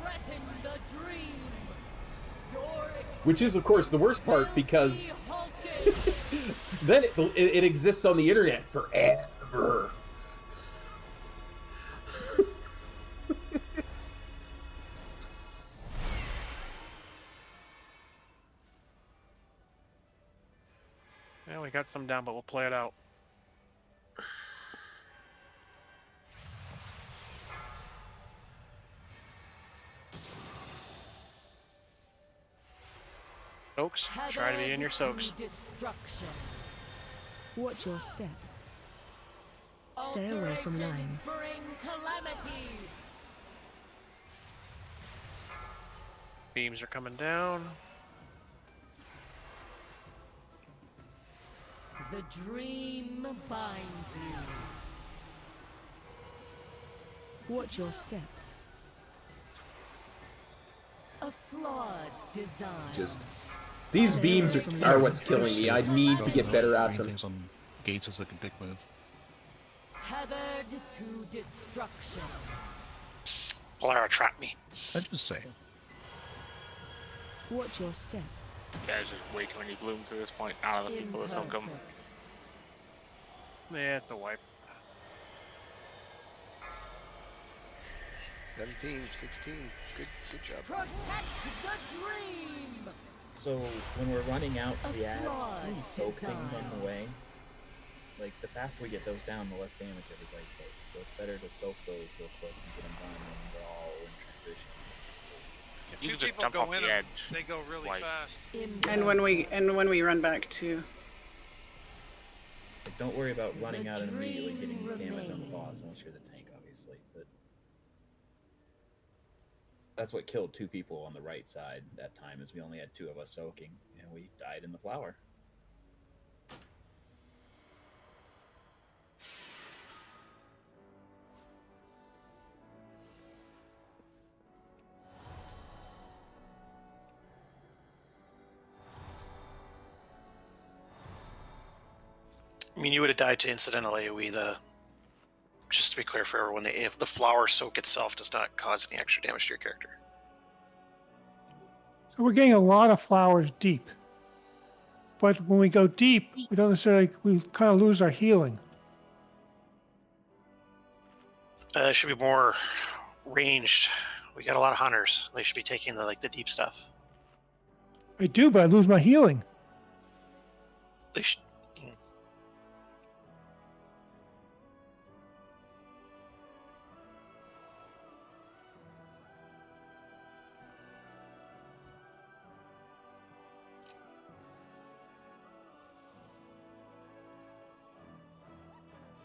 Speaker 8: threaten the dream. Your
Speaker 1: Which is, of course, the worst part because
Speaker 8: halted.
Speaker 1: then it exists on the internet forever.
Speaker 5: Yeah, we got some down, but we'll play it out. Soaks, try to be in your soaks.
Speaker 8: Destruction.
Speaker 7: Watch your step. Stay away from lines.
Speaker 8: Bring calamity.
Speaker 5: Beams are coming down.
Speaker 8: The dream binds you. Watch your step. A flawed design.
Speaker 1: Just these beams are what's killing me. I need to get better at them.
Speaker 10: Things on gates is like a big move.
Speaker 8: Tethered to destruction.
Speaker 5: Lara trapped me.
Speaker 10: I'm just saying.
Speaker 8: Watch your step.
Speaker 9: You guys just way too many blooms to this point. None of the people is welcome.
Speaker 5: Yeah, it's a wipe.
Speaker 4: 17, 16. Good job.
Speaker 8: Protect the dream.
Speaker 20: So when we're running out the ads,
Speaker 8: flawed
Speaker 20: can we soak things
Speaker 8: design.
Speaker 20: on the way? Like the faster we get those down, the less damage everybody takes. So it's better to soak those real quick and get them done when we're all in transition.
Speaker 11: If
Speaker 9: You
Speaker 11: two
Speaker 9: can just
Speaker 11: people
Speaker 9: jump
Speaker 11: go
Speaker 9: off
Speaker 11: in
Speaker 9: the
Speaker 11: them,
Speaker 9: edge.
Speaker 11: they go really
Speaker 9: Wipe.
Speaker 11: fast.
Speaker 2: And when we run back too.
Speaker 20: Like, don't worry about running
Speaker 8: The
Speaker 20: out and immediately
Speaker 8: dream
Speaker 20: getting damage on the boss
Speaker 8: remains.
Speaker 20: unless you're the tank, obviously. But that's what killed 2 people on the right side that time, is we only had 2 of us soaking, and we died in the flower.
Speaker 5: I mean, you would have died to incidental AoE. Just to be clear for everyone, if the flower soak itself does not cause any extra damage to your character.
Speaker 13: So we're getting a lot of flowers deep. But when we go deep, we don't necessarily, we kind of lose our healing.
Speaker 5: It should be more ranged. We got a lot of hunters. They should be taking the deep stuff.
Speaker 13: I do, but I lose my healing.
Speaker 5: They should.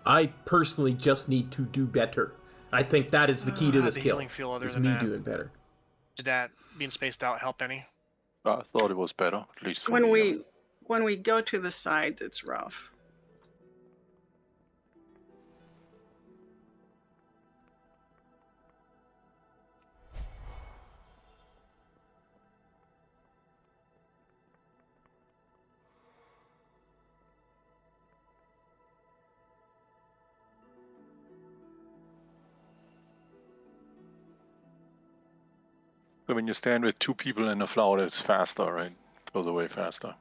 Speaker 1: I personally just need to do better. I think that is the key to this
Speaker 5: the
Speaker 1: kill.
Speaker 5: healing feel other
Speaker 1: Is
Speaker 5: than
Speaker 1: me
Speaker 5: that?
Speaker 1: doing better.
Speaker 5: Did that being spaced out help any?
Speaker 18: I thought it was better, at least for
Speaker 2: When
Speaker 18: me.
Speaker 2: we go to the sides, it's rough.
Speaker 18: But when you stand with 2 people in a flower, it's faster, right? Goes away faster.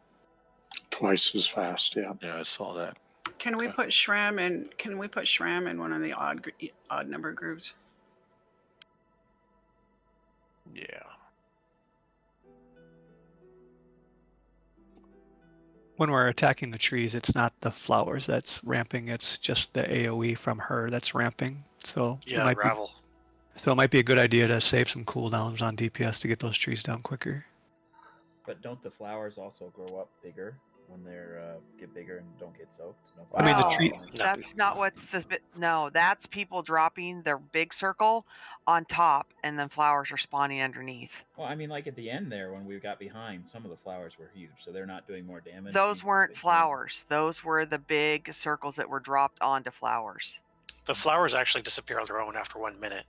Speaker 22: Twice as fast, yeah.
Speaker 18: Yeah, I saw that.
Speaker 2: Can we put Shram in? Can we put Shram in one of the odd number groups?
Speaker 5: Yeah.
Speaker 14: When we're attacking the trees, it's not the flowers that's ramping, it's just the AoE from her that's ramping. So
Speaker 5: Yeah, Ravel.
Speaker 14: So it might be a good idea to save some cooldowns on DPS to get those trees down quicker.
Speaker 20: But don't the flowers also grow up bigger when they're get bigger and don't get soaked? No,
Speaker 14: I mean, the tree-
Speaker 3: That's not what's the no. That's people dropping their big circle on top, and then flowers are spawning underneath.
Speaker 20: Well, I mean, like at the end there when we got behind, some of the flowers were huge, so they're not doing more damage.
Speaker 3: Those weren't flowers. Those were the big circles that were dropped onto flowers.
Speaker 5: The flowers actually disappear on their own after 1 minute.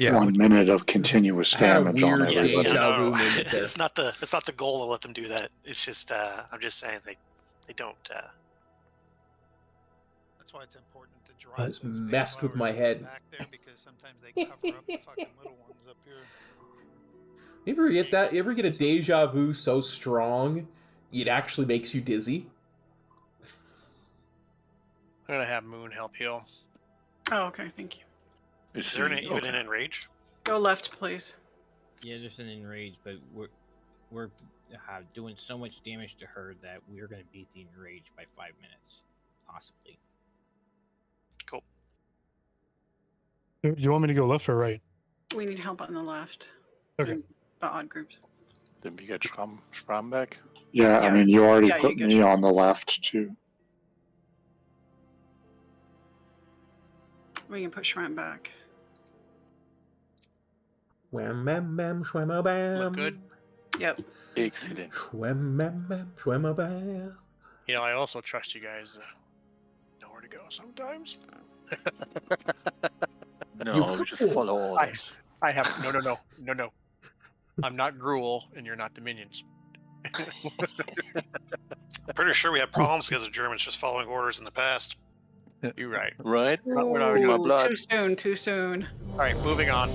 Speaker 14: Yeah.
Speaker 22: 1 minute of continuous damage on everybody.
Speaker 5: No. It's not the goal to let them do that. It's just I'm just saying they don't.
Speaker 11: That's why it's important to drop
Speaker 1: That's
Speaker 11: those big
Speaker 1: messed with my
Speaker 11: flowers
Speaker 1: head.
Speaker 11: back there, because sometimes they cover up the fucking little ones up here.
Speaker 1: You ever get that? You ever get a deja vu so strong, it actually makes you dizzy?
Speaker 5: I'm gonna have Moon help heal.
Speaker 2: Oh, okay, thank you.
Speaker 5: Is there even an enrage?
Speaker 2: Go left, please.
Speaker 6: Yeah, there's an enrage, but we're doing so much damage to her that we're going to beat the enrage by 5 minutes, possibly.
Speaker 5: Cool.
Speaker 19: Do you want me to go left or right?
Speaker 2: We need help on the left.
Speaker 19: Okay.
Speaker 2: The odd groups.
Speaker 18: Then we get Schramm back.
Speaker 22: Yeah, I mean, you already
Speaker 2: Yeah,
Speaker 22: put
Speaker 2: you get
Speaker 22: me
Speaker 2: Schramm.
Speaker 22: on the left, too.
Speaker 2: We can put Shram back.
Speaker 1: Wham bam bam shwam bam.
Speaker 5: Look good.
Speaker 2: Yep.
Speaker 18: Excellent.
Speaker 1: Shwam bam bam shwam bam.
Speaker 5: You know, I also trust you guys to know where to go sometimes.
Speaker 18: No, we just follow orders.
Speaker 5: I have no. I'm not Gruul, and you're not Dominions.
Speaker 12: Pretty sure we had problems because the Germans just following orders in the past.
Speaker 5: You're right.
Speaker 18: Right?
Speaker 5: We're not
Speaker 2: Ooh,
Speaker 18: my blood.
Speaker 2: too soon. Too soon.
Speaker 5: All right, moving on.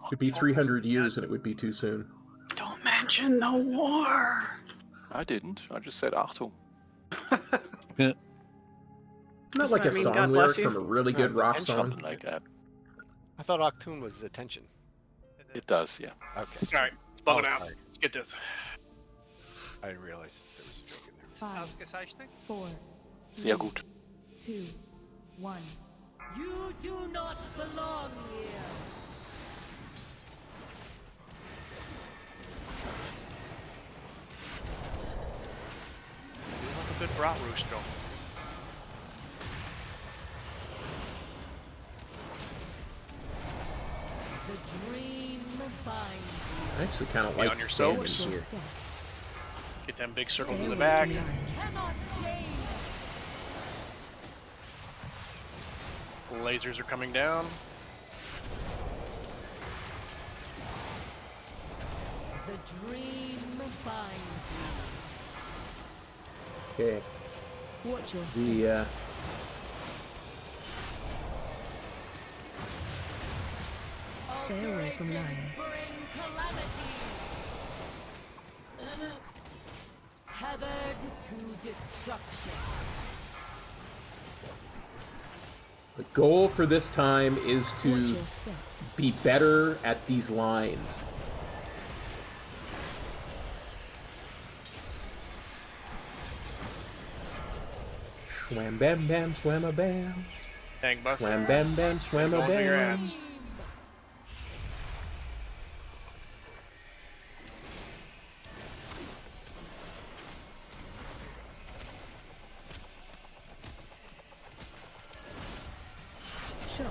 Speaker 1: It'd be 300 years and it would be too soon.
Speaker 2: Don't mention the war.
Speaker 18: I didn't. I just said Achtung.
Speaker 1: Not
Speaker 2: Doesn't
Speaker 1: like
Speaker 2: that
Speaker 1: a
Speaker 2: mean
Speaker 1: song
Speaker 2: God bless
Speaker 1: lyric
Speaker 2: you?
Speaker 1: from a really good rock
Speaker 18: Attention,
Speaker 1: song.
Speaker 18: something like that.
Speaker 4: I thought Octoon was attention.
Speaker 18: It does, yeah.
Speaker 4: Okay.
Speaker 5: All right, it's bugging
Speaker 4: Oh,
Speaker 5: out.
Speaker 4: sorry.
Speaker 5: Let's get this.
Speaker 4: I didn't realize there was a joke in there.
Speaker 11: 5, 4,
Speaker 18: Sehr gut.
Speaker 8: 2, 1. You do not belong here.
Speaker 5: You have a good brat roost, though.
Speaker 8: The dream binds
Speaker 1: I actually kind of
Speaker 5: Be
Speaker 1: like
Speaker 5: on your
Speaker 1: standing
Speaker 5: soaps.
Speaker 1: here.
Speaker 5: Get them big circles in the back. Lasers are coming down.
Speaker 8: The dream binds
Speaker 1: Okay.
Speaker 8: you. Watch your step.
Speaker 1: The
Speaker 8: Stay away from lines. Tethered to destruction.
Speaker 1: the goal for this time is
Speaker 8: Watch
Speaker 1: to
Speaker 8: your step.
Speaker 1: be better at these lines. Swam bam bam swam a bam.
Speaker 5: Tank buster.
Speaker 1: Swam bam bam swam a
Speaker 5: Going for your
Speaker 1: bam.
Speaker 5: ads.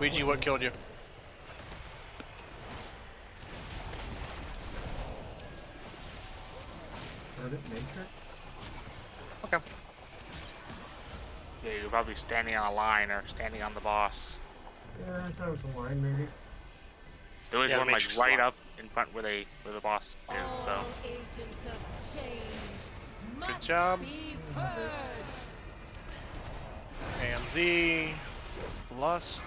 Speaker 5: Luigi, what killed you? Okay.
Speaker 9: Yeah, you're probably standing on a line or standing on the boss.
Speaker 15: Yeah, I thought it was a line, maybe.
Speaker 9: There was
Speaker 12: Yeah,
Speaker 9: one like
Speaker 12: Matrix
Speaker 9: right
Speaker 12: line.
Speaker 9: up in front where the boss is. So
Speaker 8: All agents of change
Speaker 5: Good
Speaker 8: must
Speaker 5: job.
Speaker 8: be purged.
Speaker 5: AMZ. Lust.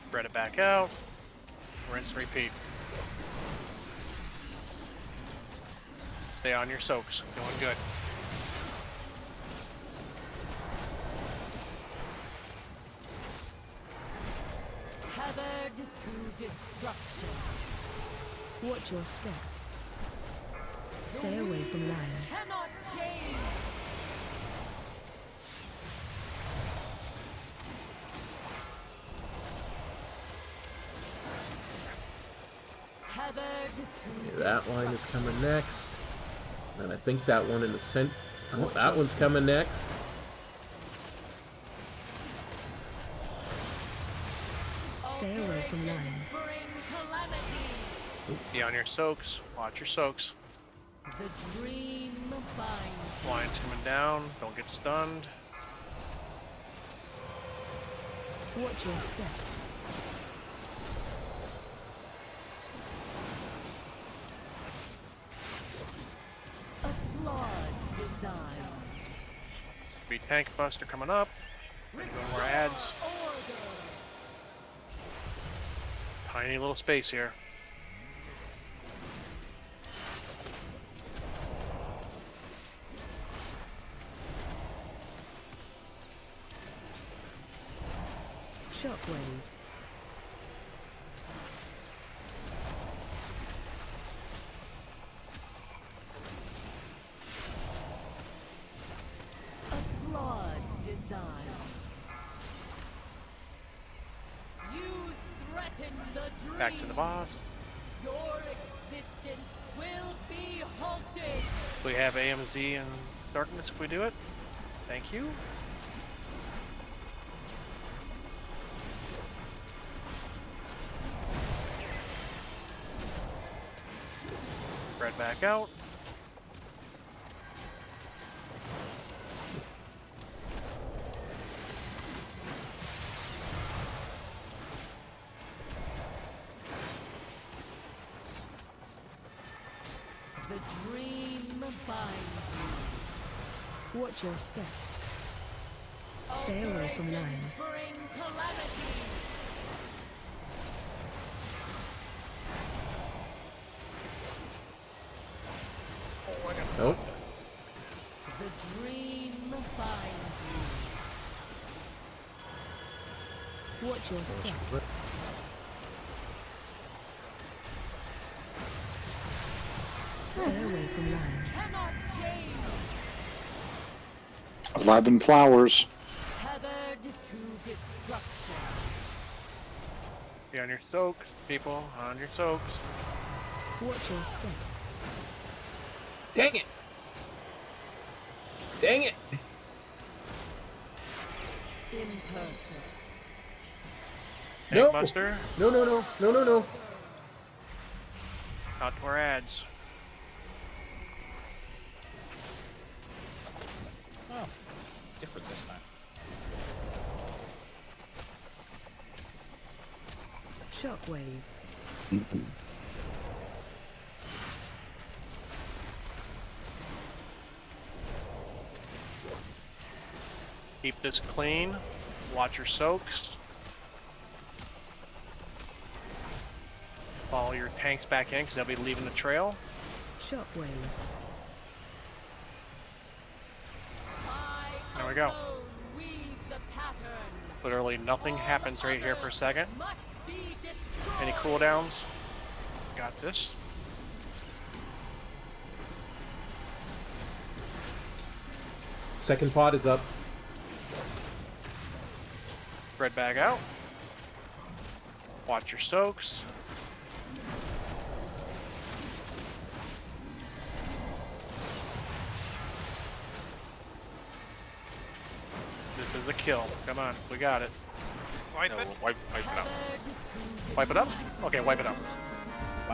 Speaker 5: Spread it back out. Rinse and repeat. Stay on your soaks. Doing good.
Speaker 8: Tethered to destruction. Watch your step. Stay away from lines. Cannot change. Tethered to
Speaker 1: Okay, that line is coming next. And I think that one in the center. Oh, that one's coming next.
Speaker 8: stay away from lines.
Speaker 5: Be on your soaks. Watch your soaks.
Speaker 8: The dream binds.
Speaker 5: Lines coming down. Don't get stunned.
Speaker 8: Watch your step. A flawed design.
Speaker 5: Be tank buster coming up. Doing more ads. Tiny little space here.
Speaker 8: Shockwave. A flawed design. You threaten the dream.
Speaker 5: Back to the boss.
Speaker 8: Your existence will be halted.
Speaker 5: We have AMZ and darkness if we do it. Thank you. Spread back out.
Speaker 8: The dream binds you. Watch your step. Stay away from lions. Bring calamity.
Speaker 1: Nope.
Speaker 8: The dream binds you. Watch your step. Stay away from lions.
Speaker 22: 11 flowers.
Speaker 8: Tethered to destruction.
Speaker 5: Be on your soaks, people. On your soaks.
Speaker 8: Watch your step.
Speaker 1: Dang it! Dang it!
Speaker 8: Imperfect.
Speaker 1: No!
Speaker 5: Buster.
Speaker 1: No, no, no, no, no, no.
Speaker 5: Out to our ads.
Speaker 6: Oh, different this time.
Speaker 8: Shockwave.
Speaker 5: Keep this clean. Watch your soaks. Follow your tanks back in because they'll be leaving the trail.
Speaker 8: Shockwave.
Speaker 5: There we go. Literally nothing happens right here for a second. Any cooldowns? Got this.
Speaker 1: Second pod is up.
Speaker 5: Spread bag out. Watch your stokes. This is a kill. Come on, we got it.
Speaker 11: Wipe it.
Speaker 9: Wipe it up.
Speaker 5: Wipe it up? Okay, wipe it up.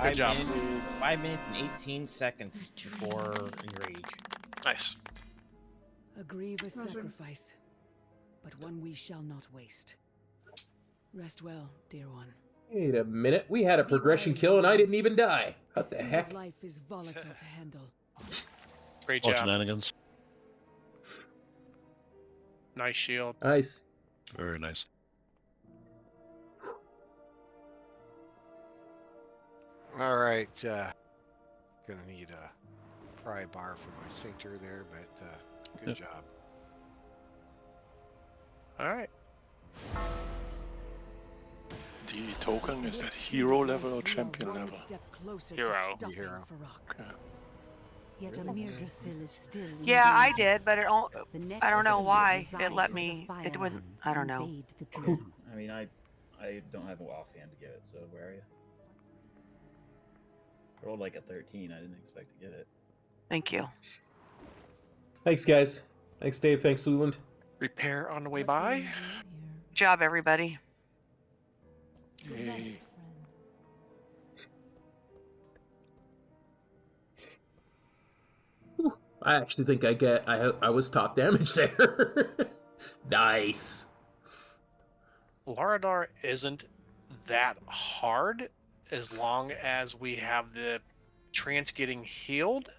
Speaker 5: Good job.
Speaker 6: 5 minutes and 18 seconds before enrage.
Speaker 12: Nice.
Speaker 7: A grievous sacrifice, but one we shall not waste. Rest well, dear one.
Speaker 1: Wait a minute. We had a progression kill and I didn't even die. What the
Speaker 7: Sea of
Speaker 1: heck?
Speaker 7: Life is volatile to handle.
Speaker 5: Great
Speaker 10: All
Speaker 5: job.
Speaker 10: shenanigans.
Speaker 5: Nice shield.
Speaker 1: Nice.
Speaker 10: Very nice.
Speaker 4: All right. Gonna need a pry bar for my sphincter there, but good job.
Speaker 5: All right.
Speaker 18: The token, is that hero level or champion level?
Speaker 9: Hero.
Speaker 4: Hero.
Speaker 8: Yet Amirdrassil is still.
Speaker 3: Yeah, I did, but it I don't know why it let me. It wouldn't. I don't know.
Speaker 20: I mean, I don't have an offhand to get it. So where are you? I rolled like a 13. I didn't expect to get it.
Speaker 3: Thank you.
Speaker 1: Thanks, guys. Thanks, Dave. Thanks, Leland.
Speaker 5: Repair on the way by.
Speaker 3: Good job, everybody.
Speaker 18: Yay.
Speaker 1: I actually think I was top damage there. Nice.
Speaker 5: Laradar isn't that hard as long as we have the trance getting healed,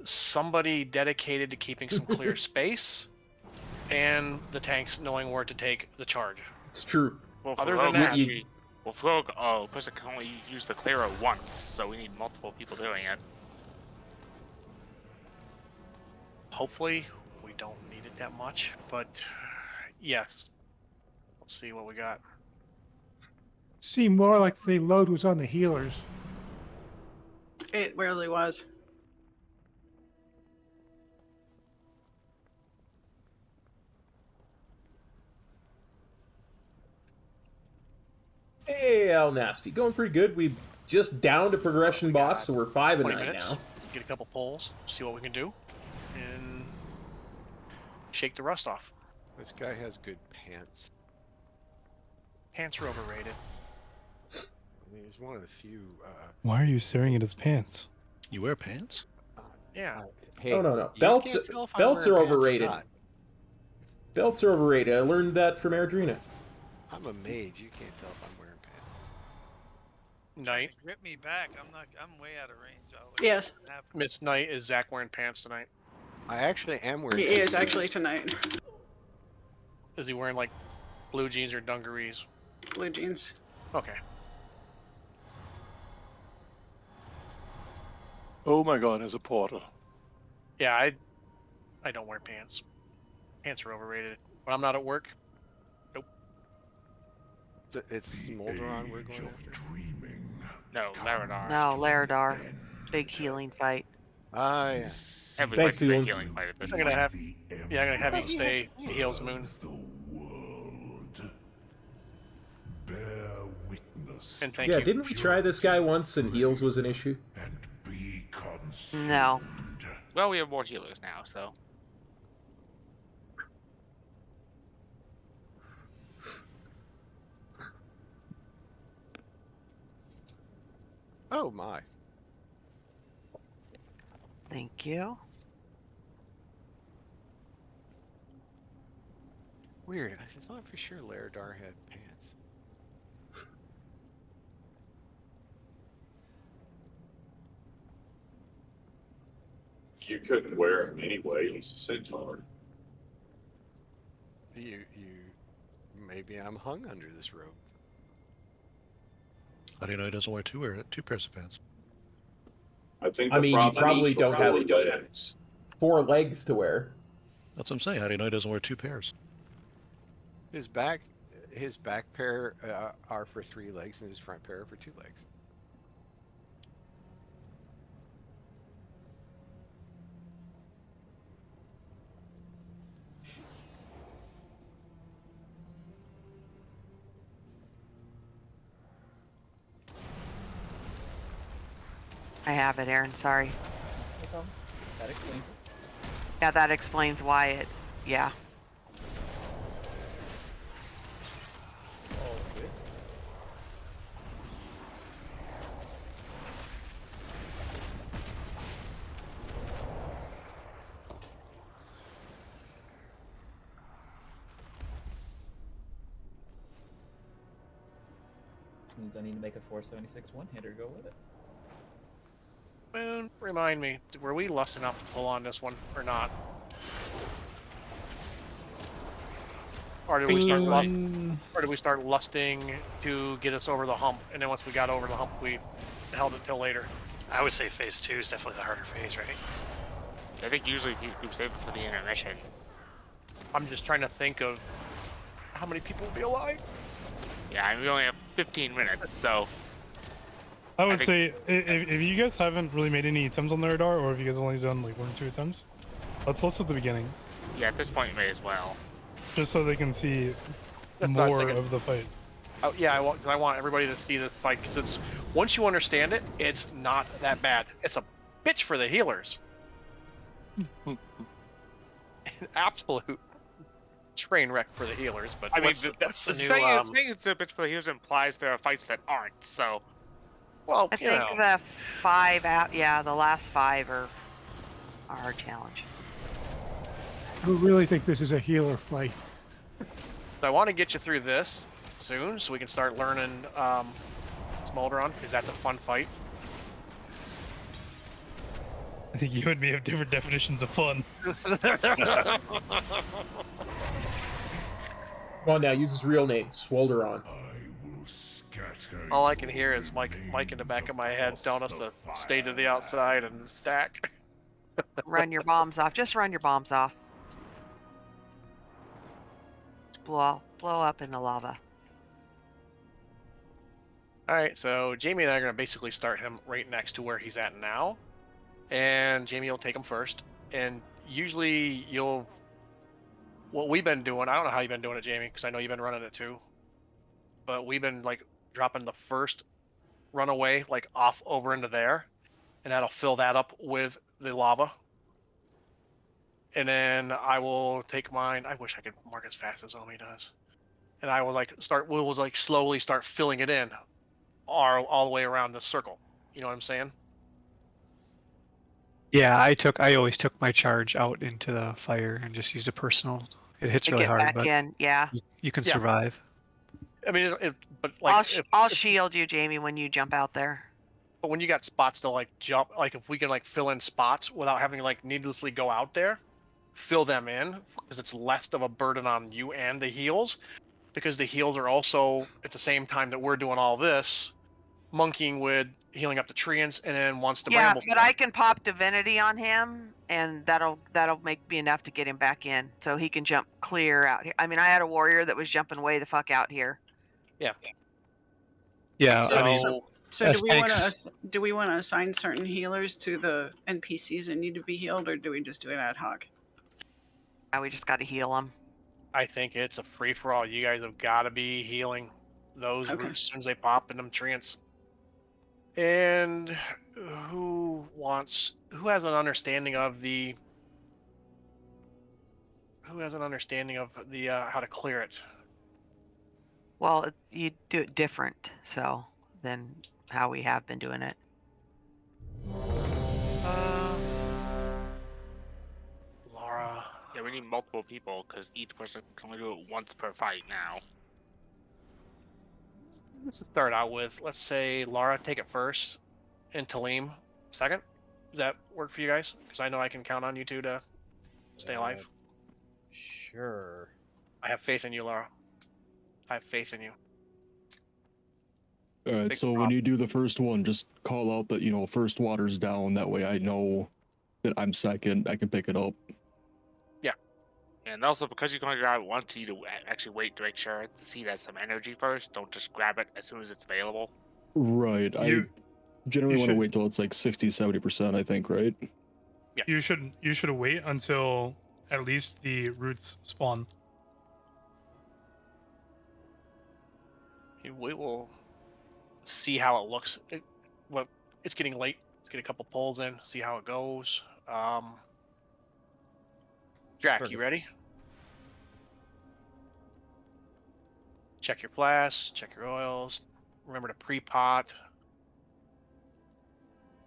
Speaker 5: somebody dedicated to keeping some clear space, and the tanks knowing where to take the charge.
Speaker 1: It's true.
Speaker 9: Well,
Speaker 5: Other
Speaker 9: for
Speaker 5: than
Speaker 9: Rogue,
Speaker 5: that,
Speaker 9: well, for Rogue, person can only use the clearer once, so we need multiple people doing it.
Speaker 5: hopefully we don't need it that much, but yes. Let's see what we got.
Speaker 13: Seemed more like the load was on the healers.
Speaker 2: It really was.
Speaker 1: Hey, Al Nasty. Going pretty good. We just down to progression boss, so we're 5 and
Speaker 5: 20
Speaker 1: 9
Speaker 5: minutes.
Speaker 1: now.
Speaker 5: Get a couple pulls, see what we can do, and shake the rust off.
Speaker 4: This guy has good pants.
Speaker 5: Pants are overrated.
Speaker 4: I mean, he's one of the few.
Speaker 19: Why are you staring at his pants?
Speaker 10: You wear pants?
Speaker 5: Yeah.
Speaker 4: Hey,
Speaker 1: No.
Speaker 4: you
Speaker 1: Belts
Speaker 4: can't tell if I'm
Speaker 1: belts are
Speaker 4: wearing pants or
Speaker 1: overrated.
Speaker 4: not.
Speaker 1: Belts are overrated. I learned that from Amirdrassil.
Speaker 4: I'm a mage. You can't tell if I'm wearing pants.
Speaker 5: Knight.
Speaker 11: Grip me back. I'm way out of range.
Speaker 2: Yes.
Speaker 5: Miss Knight, is Zach wearing pants tonight?
Speaker 4: I actually am wearing
Speaker 2: He
Speaker 4: pants.
Speaker 2: is actually tonight.
Speaker 5: Is he wearing like blue jeans or dungarees?
Speaker 2: Blue jeans.
Speaker 5: Okay.
Speaker 18: Oh my god, there's a portal.
Speaker 5: Yeah, I don't wear pants. Pants are overrated. When I'm not at work, nope.
Speaker 4: It's Molderon we're going after.
Speaker 9: No, Laradar.
Speaker 3: No, Laradar. Big healing fight.
Speaker 4: Ah, yeah.
Speaker 9: Every
Speaker 1: Thanks,
Speaker 9: fight's a big
Speaker 1: Ewan.
Speaker 9: healing fight at this
Speaker 5: I'm
Speaker 9: point.
Speaker 5: gonna have you stay heals Moon. And thank
Speaker 1: Yeah,
Speaker 5: you.
Speaker 1: didn't we try this guy once and heals was an issue?
Speaker 3: No.
Speaker 9: Well, we have more healers now, so.
Speaker 4: Oh my.
Speaker 3: Thank you.
Speaker 4: Weird. I thought for sure Laradar had pants.
Speaker 16: You couldn't wear him anyway. He's a centaur.
Speaker 4: Maybe I'm hung under this rope.
Speaker 10: How do you know he doesn't wear two pairs of pants?
Speaker 16: I think.
Speaker 1: I mean, you probably don't have
Speaker 16: legs.
Speaker 1: 4 legs to wear.
Speaker 10: That's what I'm saying. How do you know he doesn't wear 2 pairs?
Speaker 4: His back pair are for 3 legs, and his front pair are for 2 legs.
Speaker 3: I have it, Aaron. Sorry.
Speaker 20: No problem. That explains it.
Speaker 3: Yeah, that explains why it. Yeah.
Speaker 20: Oh, good. This means I need to make a 476 one-hitter to go with it.
Speaker 5: Moon, remind me, were we lust enough to pull on this one or not? Or did we start lusting to get us over the hump, and then once we got over the hump, we held it till later?
Speaker 12: I would say phase 2 is definitely the harder phase, right?
Speaker 9: I think usually you save it for the intermission.
Speaker 5: I'm just trying to think of how many people will be alive.
Speaker 9: Yeah, I mean, we only have 15 minutes, so.
Speaker 19: I would say if you guys haven't really made any attempts on the radar, or if you guys only done like 1 or 2 attempts, let's list at the beginning.
Speaker 9: Yeah, at this point, you may as well.
Speaker 19: Just so they can see more of the fight.
Speaker 5: Oh, yeah, I want everybody to see the fight, because it's once you understand it, it's not that bad. It's a bitch for the healers. An absolute train wreck for the healers, but
Speaker 9: I mean,
Speaker 12: what's the new,
Speaker 9: saying it's a bitch for the healers implies there are fights that aren't, so.
Speaker 5: Well,
Speaker 3: I think the 5 out. Yeah, the last 5 are our challenge.
Speaker 13: I really think this is a healer fight.
Speaker 5: So I want to get you through this soon, so we can start learning Smolderon, because that's a fun fight.
Speaker 19: I think you and me have different definitions of fun.
Speaker 1: Come on now, use his real name, Swolderon.
Speaker 5: All I can hear is Mike in the back of my head telling us to stay to the outside and stack.
Speaker 3: Run your bombs off. Just run your bombs off. Blow up in the lava.
Speaker 5: Alright, so Jamie and I are going to basically start him right next to where he's at now. And Jamie will take him first. And usually what we've been doing, I don't know how you've been doing it, Jamie, because I know you've been running it too. But we've been like dropping the first run away, like off over into there, and that'll fill that up with the lava. And then I will take mine. I wish I could mark as fast as Omi does. And I will we'll like slowly start filling it in all the way around the circle. You know what I'm saying?
Speaker 14: Yeah, I always took my charge out into the fire and just used a personal. It hits
Speaker 3: To
Speaker 14: really
Speaker 3: get
Speaker 14: hard,
Speaker 3: back
Speaker 14: but
Speaker 3: in, yeah.
Speaker 14: you can
Speaker 5: Yeah.
Speaker 14: survive.
Speaker 5: I mean, but like,
Speaker 3: I'll shield you, Jamie, when you jump out there.
Speaker 5: but when you got spots to like jump, like if we can like fill in spots without having to like needlessly go out there, fill them in because it's less of a burden on you and the heals, because the heals are also at the same time that we're doing all this, monkeying with healing up the treants, and then once the
Speaker 3: Yeah,
Speaker 5: brambles.
Speaker 3: but I can pop divinity on him, and that'll be enough to get him back in, so he can jump clear out here. I mean, I had a warrior that was jumping way the fuck out here.
Speaker 5: Yeah.
Speaker 14: Yeah,
Speaker 2: So,
Speaker 14: I mean,
Speaker 2: so
Speaker 14: as
Speaker 2: do we want to assign certain healers to the NPCs that need to be healed, or do we just do it ad hoc?
Speaker 3: Yeah, we just got to heal them.
Speaker 5: I think it's a free for all. You guys have got to be healing those roots as soon as they pop in them treants. And who has an understanding of the how to clear it?
Speaker 3: Well, you do it different, so than how we have been doing it.
Speaker 5: Laura.
Speaker 9: Yeah, we need multiple people because each person can only do it once per fight now.
Speaker 5: Let's start out with, let's say Laura take it first, and Talim second. Does that work for you guys? Because I know I can count on you two to stay alive.
Speaker 6: Sure.
Speaker 5: I have faith in you, Laura. I have faith in you.
Speaker 17: Alright,
Speaker 5: Big
Speaker 17: so when you do the first one, just call out that, first water's down. That way I know that I'm second. I can pick it up.
Speaker 9: Yeah. And also, because you can only grab it once, you need to actually wait to make sure to see that some energy first. Don't just grab it as soon as it's available.
Speaker 17: Right. I generally
Speaker 19: you
Speaker 17: want to
Speaker 19: should-
Speaker 17: wait till it's like 60-70%, I think, right?
Speaker 5: Yeah.
Speaker 19: You should wait until at least the roots spawn.
Speaker 5: We will see how it looks. It's getting late. Let's get a couple pulls in, see how it goes. Drac, you ready? Check your flasks, check your oils. Remember to pre-pot.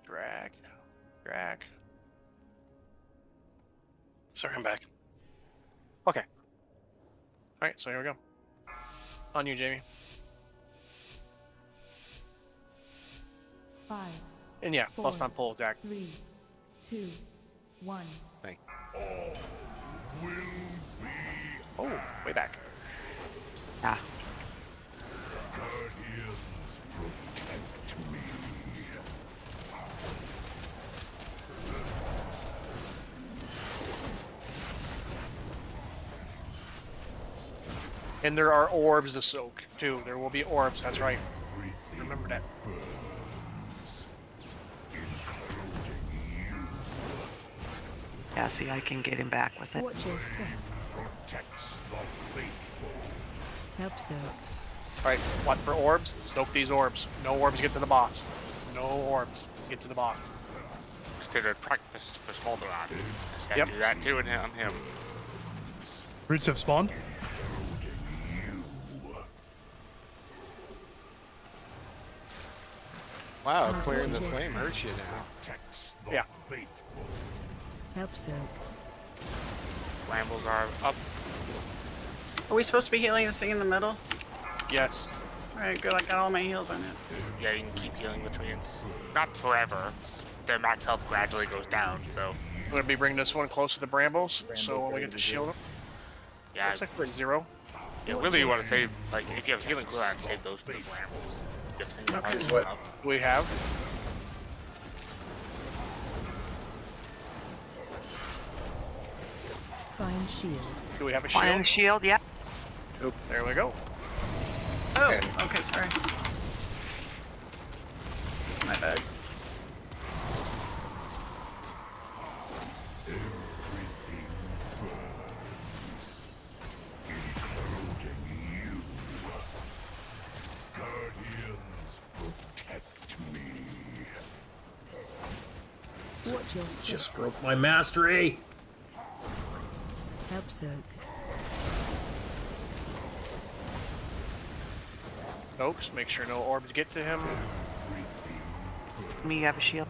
Speaker 5: Drag.
Speaker 12: Sorry, I'm back.
Speaker 5: Okay. All right, so here we go. On you, Jamie.
Speaker 7: 5.
Speaker 5: And yeah,
Speaker 7: four,
Speaker 5: bust on pull, Jack.
Speaker 7: 3, 2, 1.
Speaker 5: Thank. Oh, way back.
Speaker 3: Ah.
Speaker 5: And there are orbs to soak, too. There will be orbs, that's right. Remember that.
Speaker 3: Yeah, see, I can get him back with it.
Speaker 7: Watch your step. Help soak.
Speaker 5: Alright, what for orbs? Soak these orbs. No orbs get to the boss. No orbs get to the boss.
Speaker 9: Consider practice for Smolderon. Just
Speaker 5: Yep.
Speaker 9: do that too on him.
Speaker 19: Roots have spawned.
Speaker 4: Wow, clearing the flame hurts you now.
Speaker 5: Yeah.
Speaker 7: Help soak.
Speaker 9: Brambles are up.
Speaker 2: Are we supposed to be healing this thing in the middle?
Speaker 5: Yes.
Speaker 2: Alright, good. I got all my heals on it.
Speaker 9: Yeah, you can keep healing the treants. Not forever. Their max health gradually goes down, so.
Speaker 5: We're going to be bringing this one close to the brambles, so when we get to shield them.
Speaker 9: Yeah.
Speaker 5: Looks like we're at 0.
Speaker 9: Yeah, really you want to save, like, if you have healing cooldown, save those for the brambles. If things are hard to heal up.
Speaker 5: We have.
Speaker 7: Find shield.
Speaker 5: Do we have a shield?
Speaker 3: Find a shield, yeah.
Speaker 5: Oop, there we go.
Speaker 2: Oh, okay, sorry. My bad.
Speaker 7: Watch your step.
Speaker 1: Just broke my mastery.
Speaker 7: Help soak.
Speaker 5: Oaks, make sure no orbs get to him.
Speaker 3: Me, you have a shield.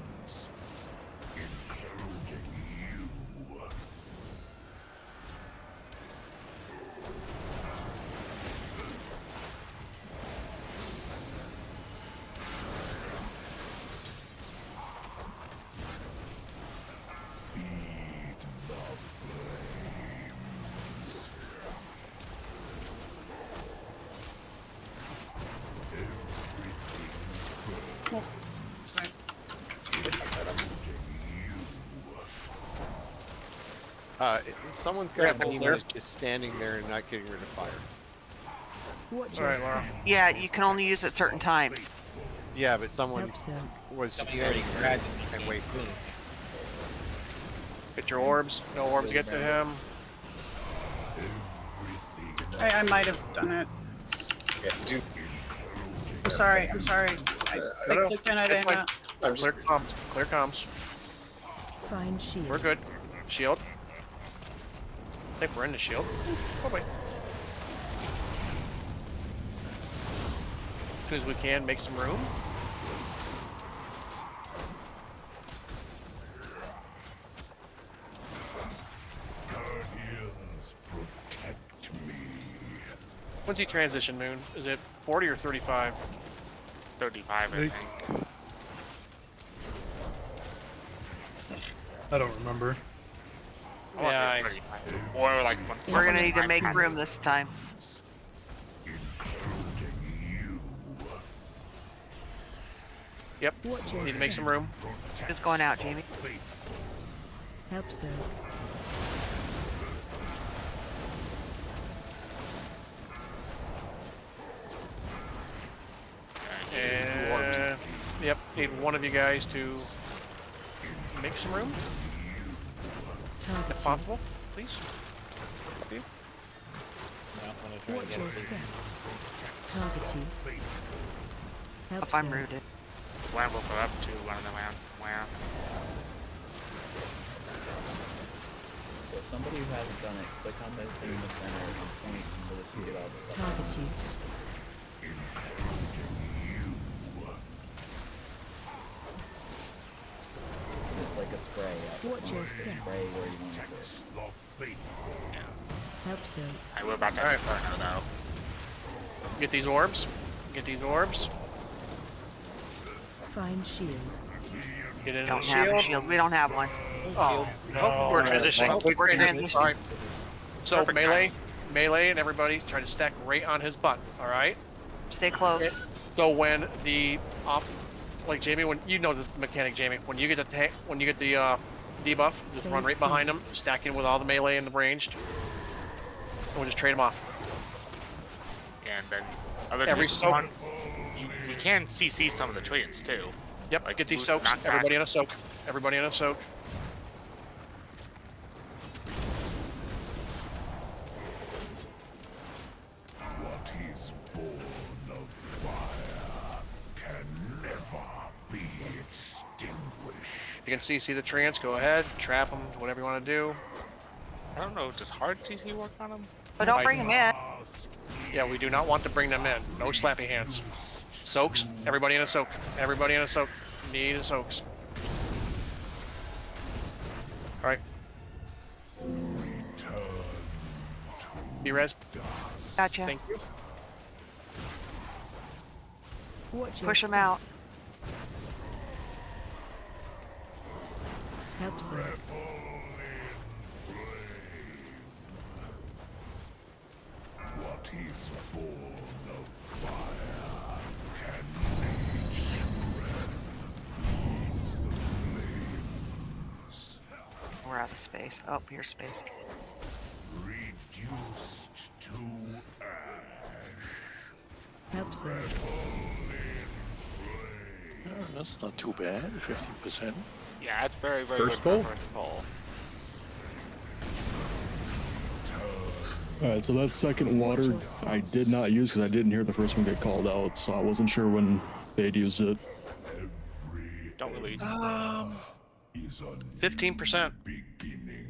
Speaker 4: Someone's got a beam that's just standing there and not getting rid of fire.
Speaker 7: Watch
Speaker 5: All
Speaker 7: your
Speaker 5: right,
Speaker 7: step.
Speaker 5: Laura.
Speaker 3: Yeah, you can only use it certain times.
Speaker 4: Yeah, but someone
Speaker 7: Help soak.
Speaker 4: was just
Speaker 9: Somebody already
Speaker 4: standing
Speaker 9: grabbed
Speaker 4: there and wasted it.
Speaker 5: Get your orbs. No orbs get to him.
Speaker 2: I might have done it. I'm sorry. I
Speaker 5: No,
Speaker 2: clicked and I
Speaker 5: it's
Speaker 2: didn't.
Speaker 5: fine. Clear comms. Clear comms.
Speaker 7: Find shield.
Speaker 5: We're good. Shield. I think we're in the shield. Oh wait. As soon as we can, make some room. When's he transition, Moon? Is it 40 or 35?
Speaker 9: 35, I think.
Speaker 19: I don't remember.
Speaker 9: I wanna
Speaker 5: Yeah,
Speaker 9: say 35. Or like when
Speaker 3: We're gonna
Speaker 9: someone's
Speaker 3: need to make
Speaker 9: prime
Speaker 3: room this time.
Speaker 5: Yep.
Speaker 7: Watch your
Speaker 5: Need to make
Speaker 7: step.
Speaker 5: some room.
Speaker 3: Just going out, Jamie.
Speaker 7: Help soak.
Speaker 5: And yep, need one of you guys to make some room,
Speaker 7: Target
Speaker 5: if
Speaker 7: you.
Speaker 5: possible, please. Thank you.
Speaker 7: Watch your step. Target you. Help
Speaker 3: If I'm
Speaker 7: soak.
Speaker 3: rooted.
Speaker 9: WindWalker up to one of the rounds somewhere.
Speaker 20: So somebody who hasn't done it, click on the thing in the center and point so that you get all the stuff.
Speaker 7: Target you.
Speaker 20: It's like a spray. At the
Speaker 7: Watch
Speaker 20: front.
Speaker 7: your step.
Speaker 20: Spray where you want it to.
Speaker 7: Help soak.
Speaker 9: Alright, we're about to have Inferno though.
Speaker 5: Get these orbs. Get these orbs.
Speaker 7: Find shield.
Speaker 5: Get in
Speaker 3: Don't
Speaker 5: the
Speaker 3: have
Speaker 5: shield.
Speaker 3: a shield. We don't have one.
Speaker 5: Oh,
Speaker 19: No.
Speaker 12: We're transitioning.
Speaker 5: We're
Speaker 3: We're
Speaker 5: transitioning.
Speaker 3: transitioning.
Speaker 5: Alright. So
Speaker 9: Perfect
Speaker 5: melee, and everybody try to stack right on his butt. All right.
Speaker 3: Stay close.
Speaker 5: Okay. So when the like Jamie, when you know the mechanic, Jamie, when you get the debuff, just run right behind him, stack in with all the melee and the ranged, and we'll just trade them off.
Speaker 9: And then other
Speaker 5: Every
Speaker 9: than
Speaker 5: soak.
Speaker 9: one, you can CC some of the trades too.
Speaker 5: Yep.
Speaker 9: Like
Speaker 5: Get these
Speaker 9: loot,
Speaker 5: soaks.
Speaker 9: knock back.
Speaker 5: Everybody in a soak. Everybody in a soak.
Speaker 16: What is born of fire can never be extinguished.
Speaker 5: You can CC the trans. Go ahead. Trap them. Whatever you want to do.
Speaker 9: I don't know, does hard CC work on them?
Speaker 3: But don't bring him in.
Speaker 5: Yeah, we do not want to bring them in. No slappy hands. Soaks. Everybody in a soak. Everybody in a soak. Need a soaks. All right. B-res.
Speaker 3: Gotcha.
Speaker 5: Thank you.
Speaker 7: Watch your
Speaker 3: Push him
Speaker 7: step.
Speaker 3: out.
Speaker 7: Help soak.
Speaker 16: What is born of fire can need strength feeds the flames.
Speaker 3: We're out of space. Oh, here's space.
Speaker 16: Reduced to ash.
Speaker 7: Help soak.
Speaker 18: That's not too bad, 15%.
Speaker 9: Yeah, it's very, very
Speaker 1: First
Speaker 9: good
Speaker 1: pull?
Speaker 9: for first pull.
Speaker 17: Alright, so that second water I did not use because I didn't hear the first one get called out, so I wasn't sure when they'd use it.
Speaker 9: Don't release.
Speaker 5: 15%.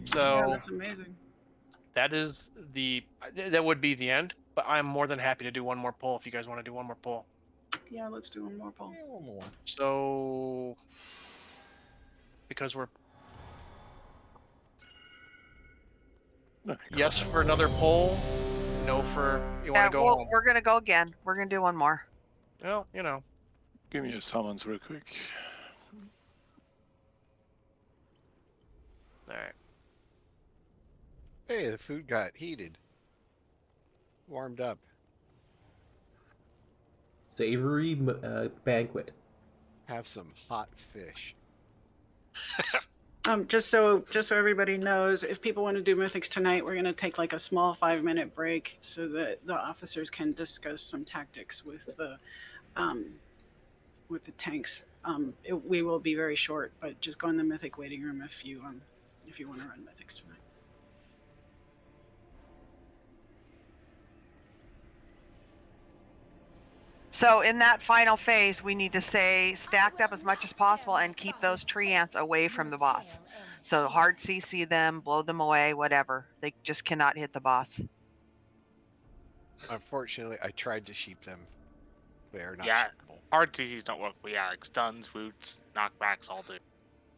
Speaker 5: So
Speaker 2: Yeah, that's amazing.
Speaker 5: that would be the end. But I'm more than happy to do one more pull if you guys want to do one more pull.
Speaker 2: Yeah, let's do one more poll.
Speaker 6: Yeah, one more.
Speaker 5: So because we're yes for another poll, no for you want to go home.
Speaker 3: We're gonna go again. We're gonna do one more.
Speaker 5: Well, you know.
Speaker 18: Give me your summons real quick.
Speaker 5: All right.
Speaker 4: Hey, the food got heated. Warmed up.
Speaker 1: Savory banquet.
Speaker 4: Have some hot fish.
Speaker 2: Just so everybody knows, if people want to do mythics tonight, we're going to take like a small 5-minute break so that the officers can discuss some tactics with the tanks. We will be very short, but just go in the mythic waiting room if you want to run mythics tonight.
Speaker 3: So in that final phase, we need to stay stacked up as much as possible and keep those tree ants away from the boss. So hard CC them, blow them away, whatever. They just cannot hit the boss.
Speaker 4: Unfortunately, I tried to sheep them. They are not
Speaker 9: Yeah, hard TCs don't work, but yeah, like stuns, roots, knockbacks, all do.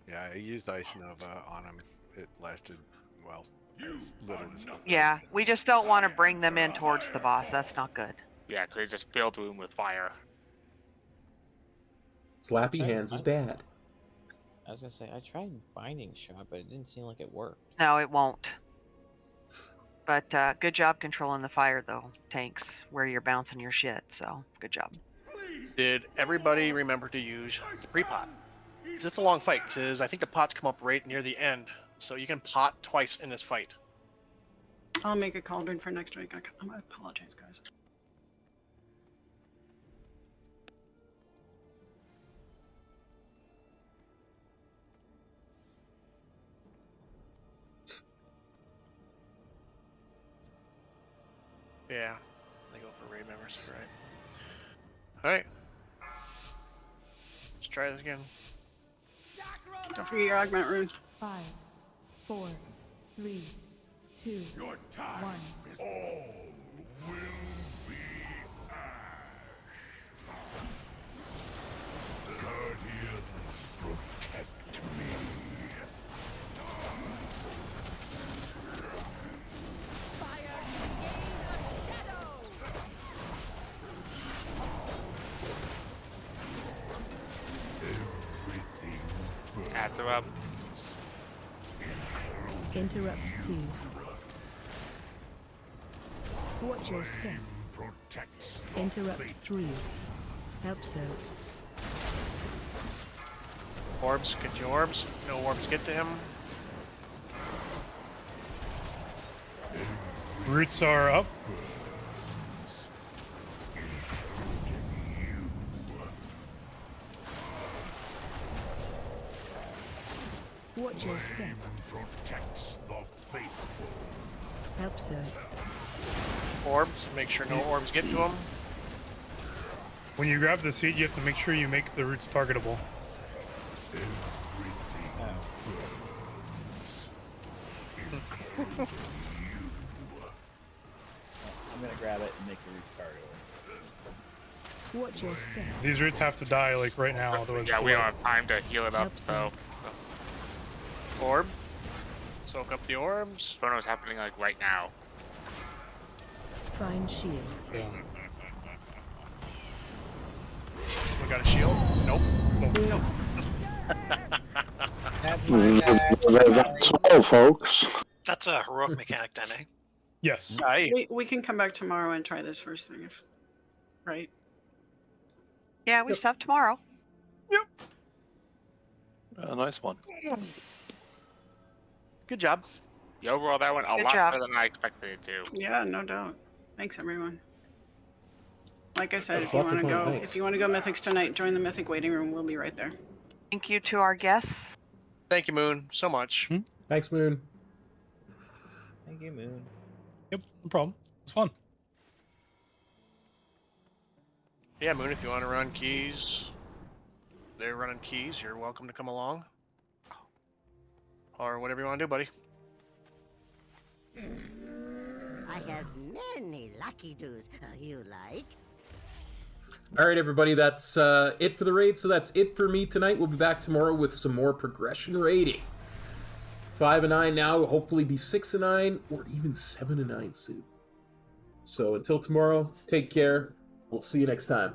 Speaker 4: Yeah, I used Ice Nova on them. It lasted, well, as little as
Speaker 3: Yeah, we just don't want to bring them in towards the boss. That's not good.
Speaker 9: Yeah, because they just filled the room with fire.
Speaker 1: Slappy hands is bad.
Speaker 6: I was gonna say, I tried binding shot, but it didn't seem like it worked.
Speaker 3: No, it won't. But good job controlling the fire, though, tanks, where you're bouncing your shit. So good job.
Speaker 5: Did everybody remember to use the pre-pot? Just a long fight, because I think the pots come up right near the end, so you can pot twice in this fight.
Speaker 2: I'll make a cauldron for next week. I apologize, guys.
Speaker 5: Yeah, they go for raid members, right? All right, let's try this again.
Speaker 2: Don't forget your augment rune.
Speaker 7: 5, 4, 3, 2, 1.
Speaker 16: All will be ash. Guardians, protect me.
Speaker 9: Interrupt.
Speaker 7: Interrupt 2. Watch your step. Interrupt 3. Help so.
Speaker 5: Orbs, get your orbs. No orbs get to him.
Speaker 19: Roots are up.
Speaker 7: Watch your step.
Speaker 16: Protects the faithful.
Speaker 7: Help so.
Speaker 5: Orbs, make sure no orbs get to him.
Speaker 19: When you grab the seed, you have to make sure you make the roots targetable.
Speaker 20: I'm gonna grab it and make the restart over.
Speaker 7: Watch your step.
Speaker 19: These roots have to die like right now, otherwise.
Speaker 9: Yeah,
Speaker 19: it's
Speaker 9: we don't
Speaker 19: late.
Speaker 9: have time to heal it up, so.
Speaker 5: Orb. Soak up the orbs.
Speaker 9: Chrono's happening like right now.
Speaker 7: Find shield.
Speaker 19: Yeah.
Speaker 5: We got a shield? Nope.
Speaker 2: Nope.
Speaker 22: That's all, folks.
Speaker 12: That's a heroic mechanic then, eh?
Speaker 19: Yes.
Speaker 2: We can come back tomorrow and try this first thing, right?
Speaker 3: Yeah, we still have tomorrow.
Speaker 18: A nice one.
Speaker 5: Good job.
Speaker 9: The overall, that went a
Speaker 2: Good
Speaker 9: lot
Speaker 2: job.
Speaker 9: better than I expected it to.
Speaker 2: Yeah, no doubt. Thanks, everyone. Like I said,
Speaker 1: Thanks,
Speaker 2: if you
Speaker 1: lots of
Speaker 2: want to
Speaker 1: fun,
Speaker 2: go,
Speaker 1: thanks.
Speaker 2: if you want to go mythics tonight, join the mythic waiting room. We'll be right there.
Speaker 3: Thank you to our guests.
Speaker 5: Thank you, Moon, so much.
Speaker 1: Thanks, Moon.
Speaker 6: Thank you, Moon.
Speaker 19: Yep, no problem. It's fun.
Speaker 5: Yeah, Moon, if you want to run keys, they're running keys. You're welcome to come along. or whatever you want to do, buddy.
Speaker 15: I have many lucky doos. You like?
Speaker 1: All right, everybody, that's it for the raid. So that's it for me tonight. We'll be back tomorrow with some more progression raiding. 5-9 now. We'll hopefully be 6-9 or even 7-9 soon. So until tomorrow, take care. We'll see you next time.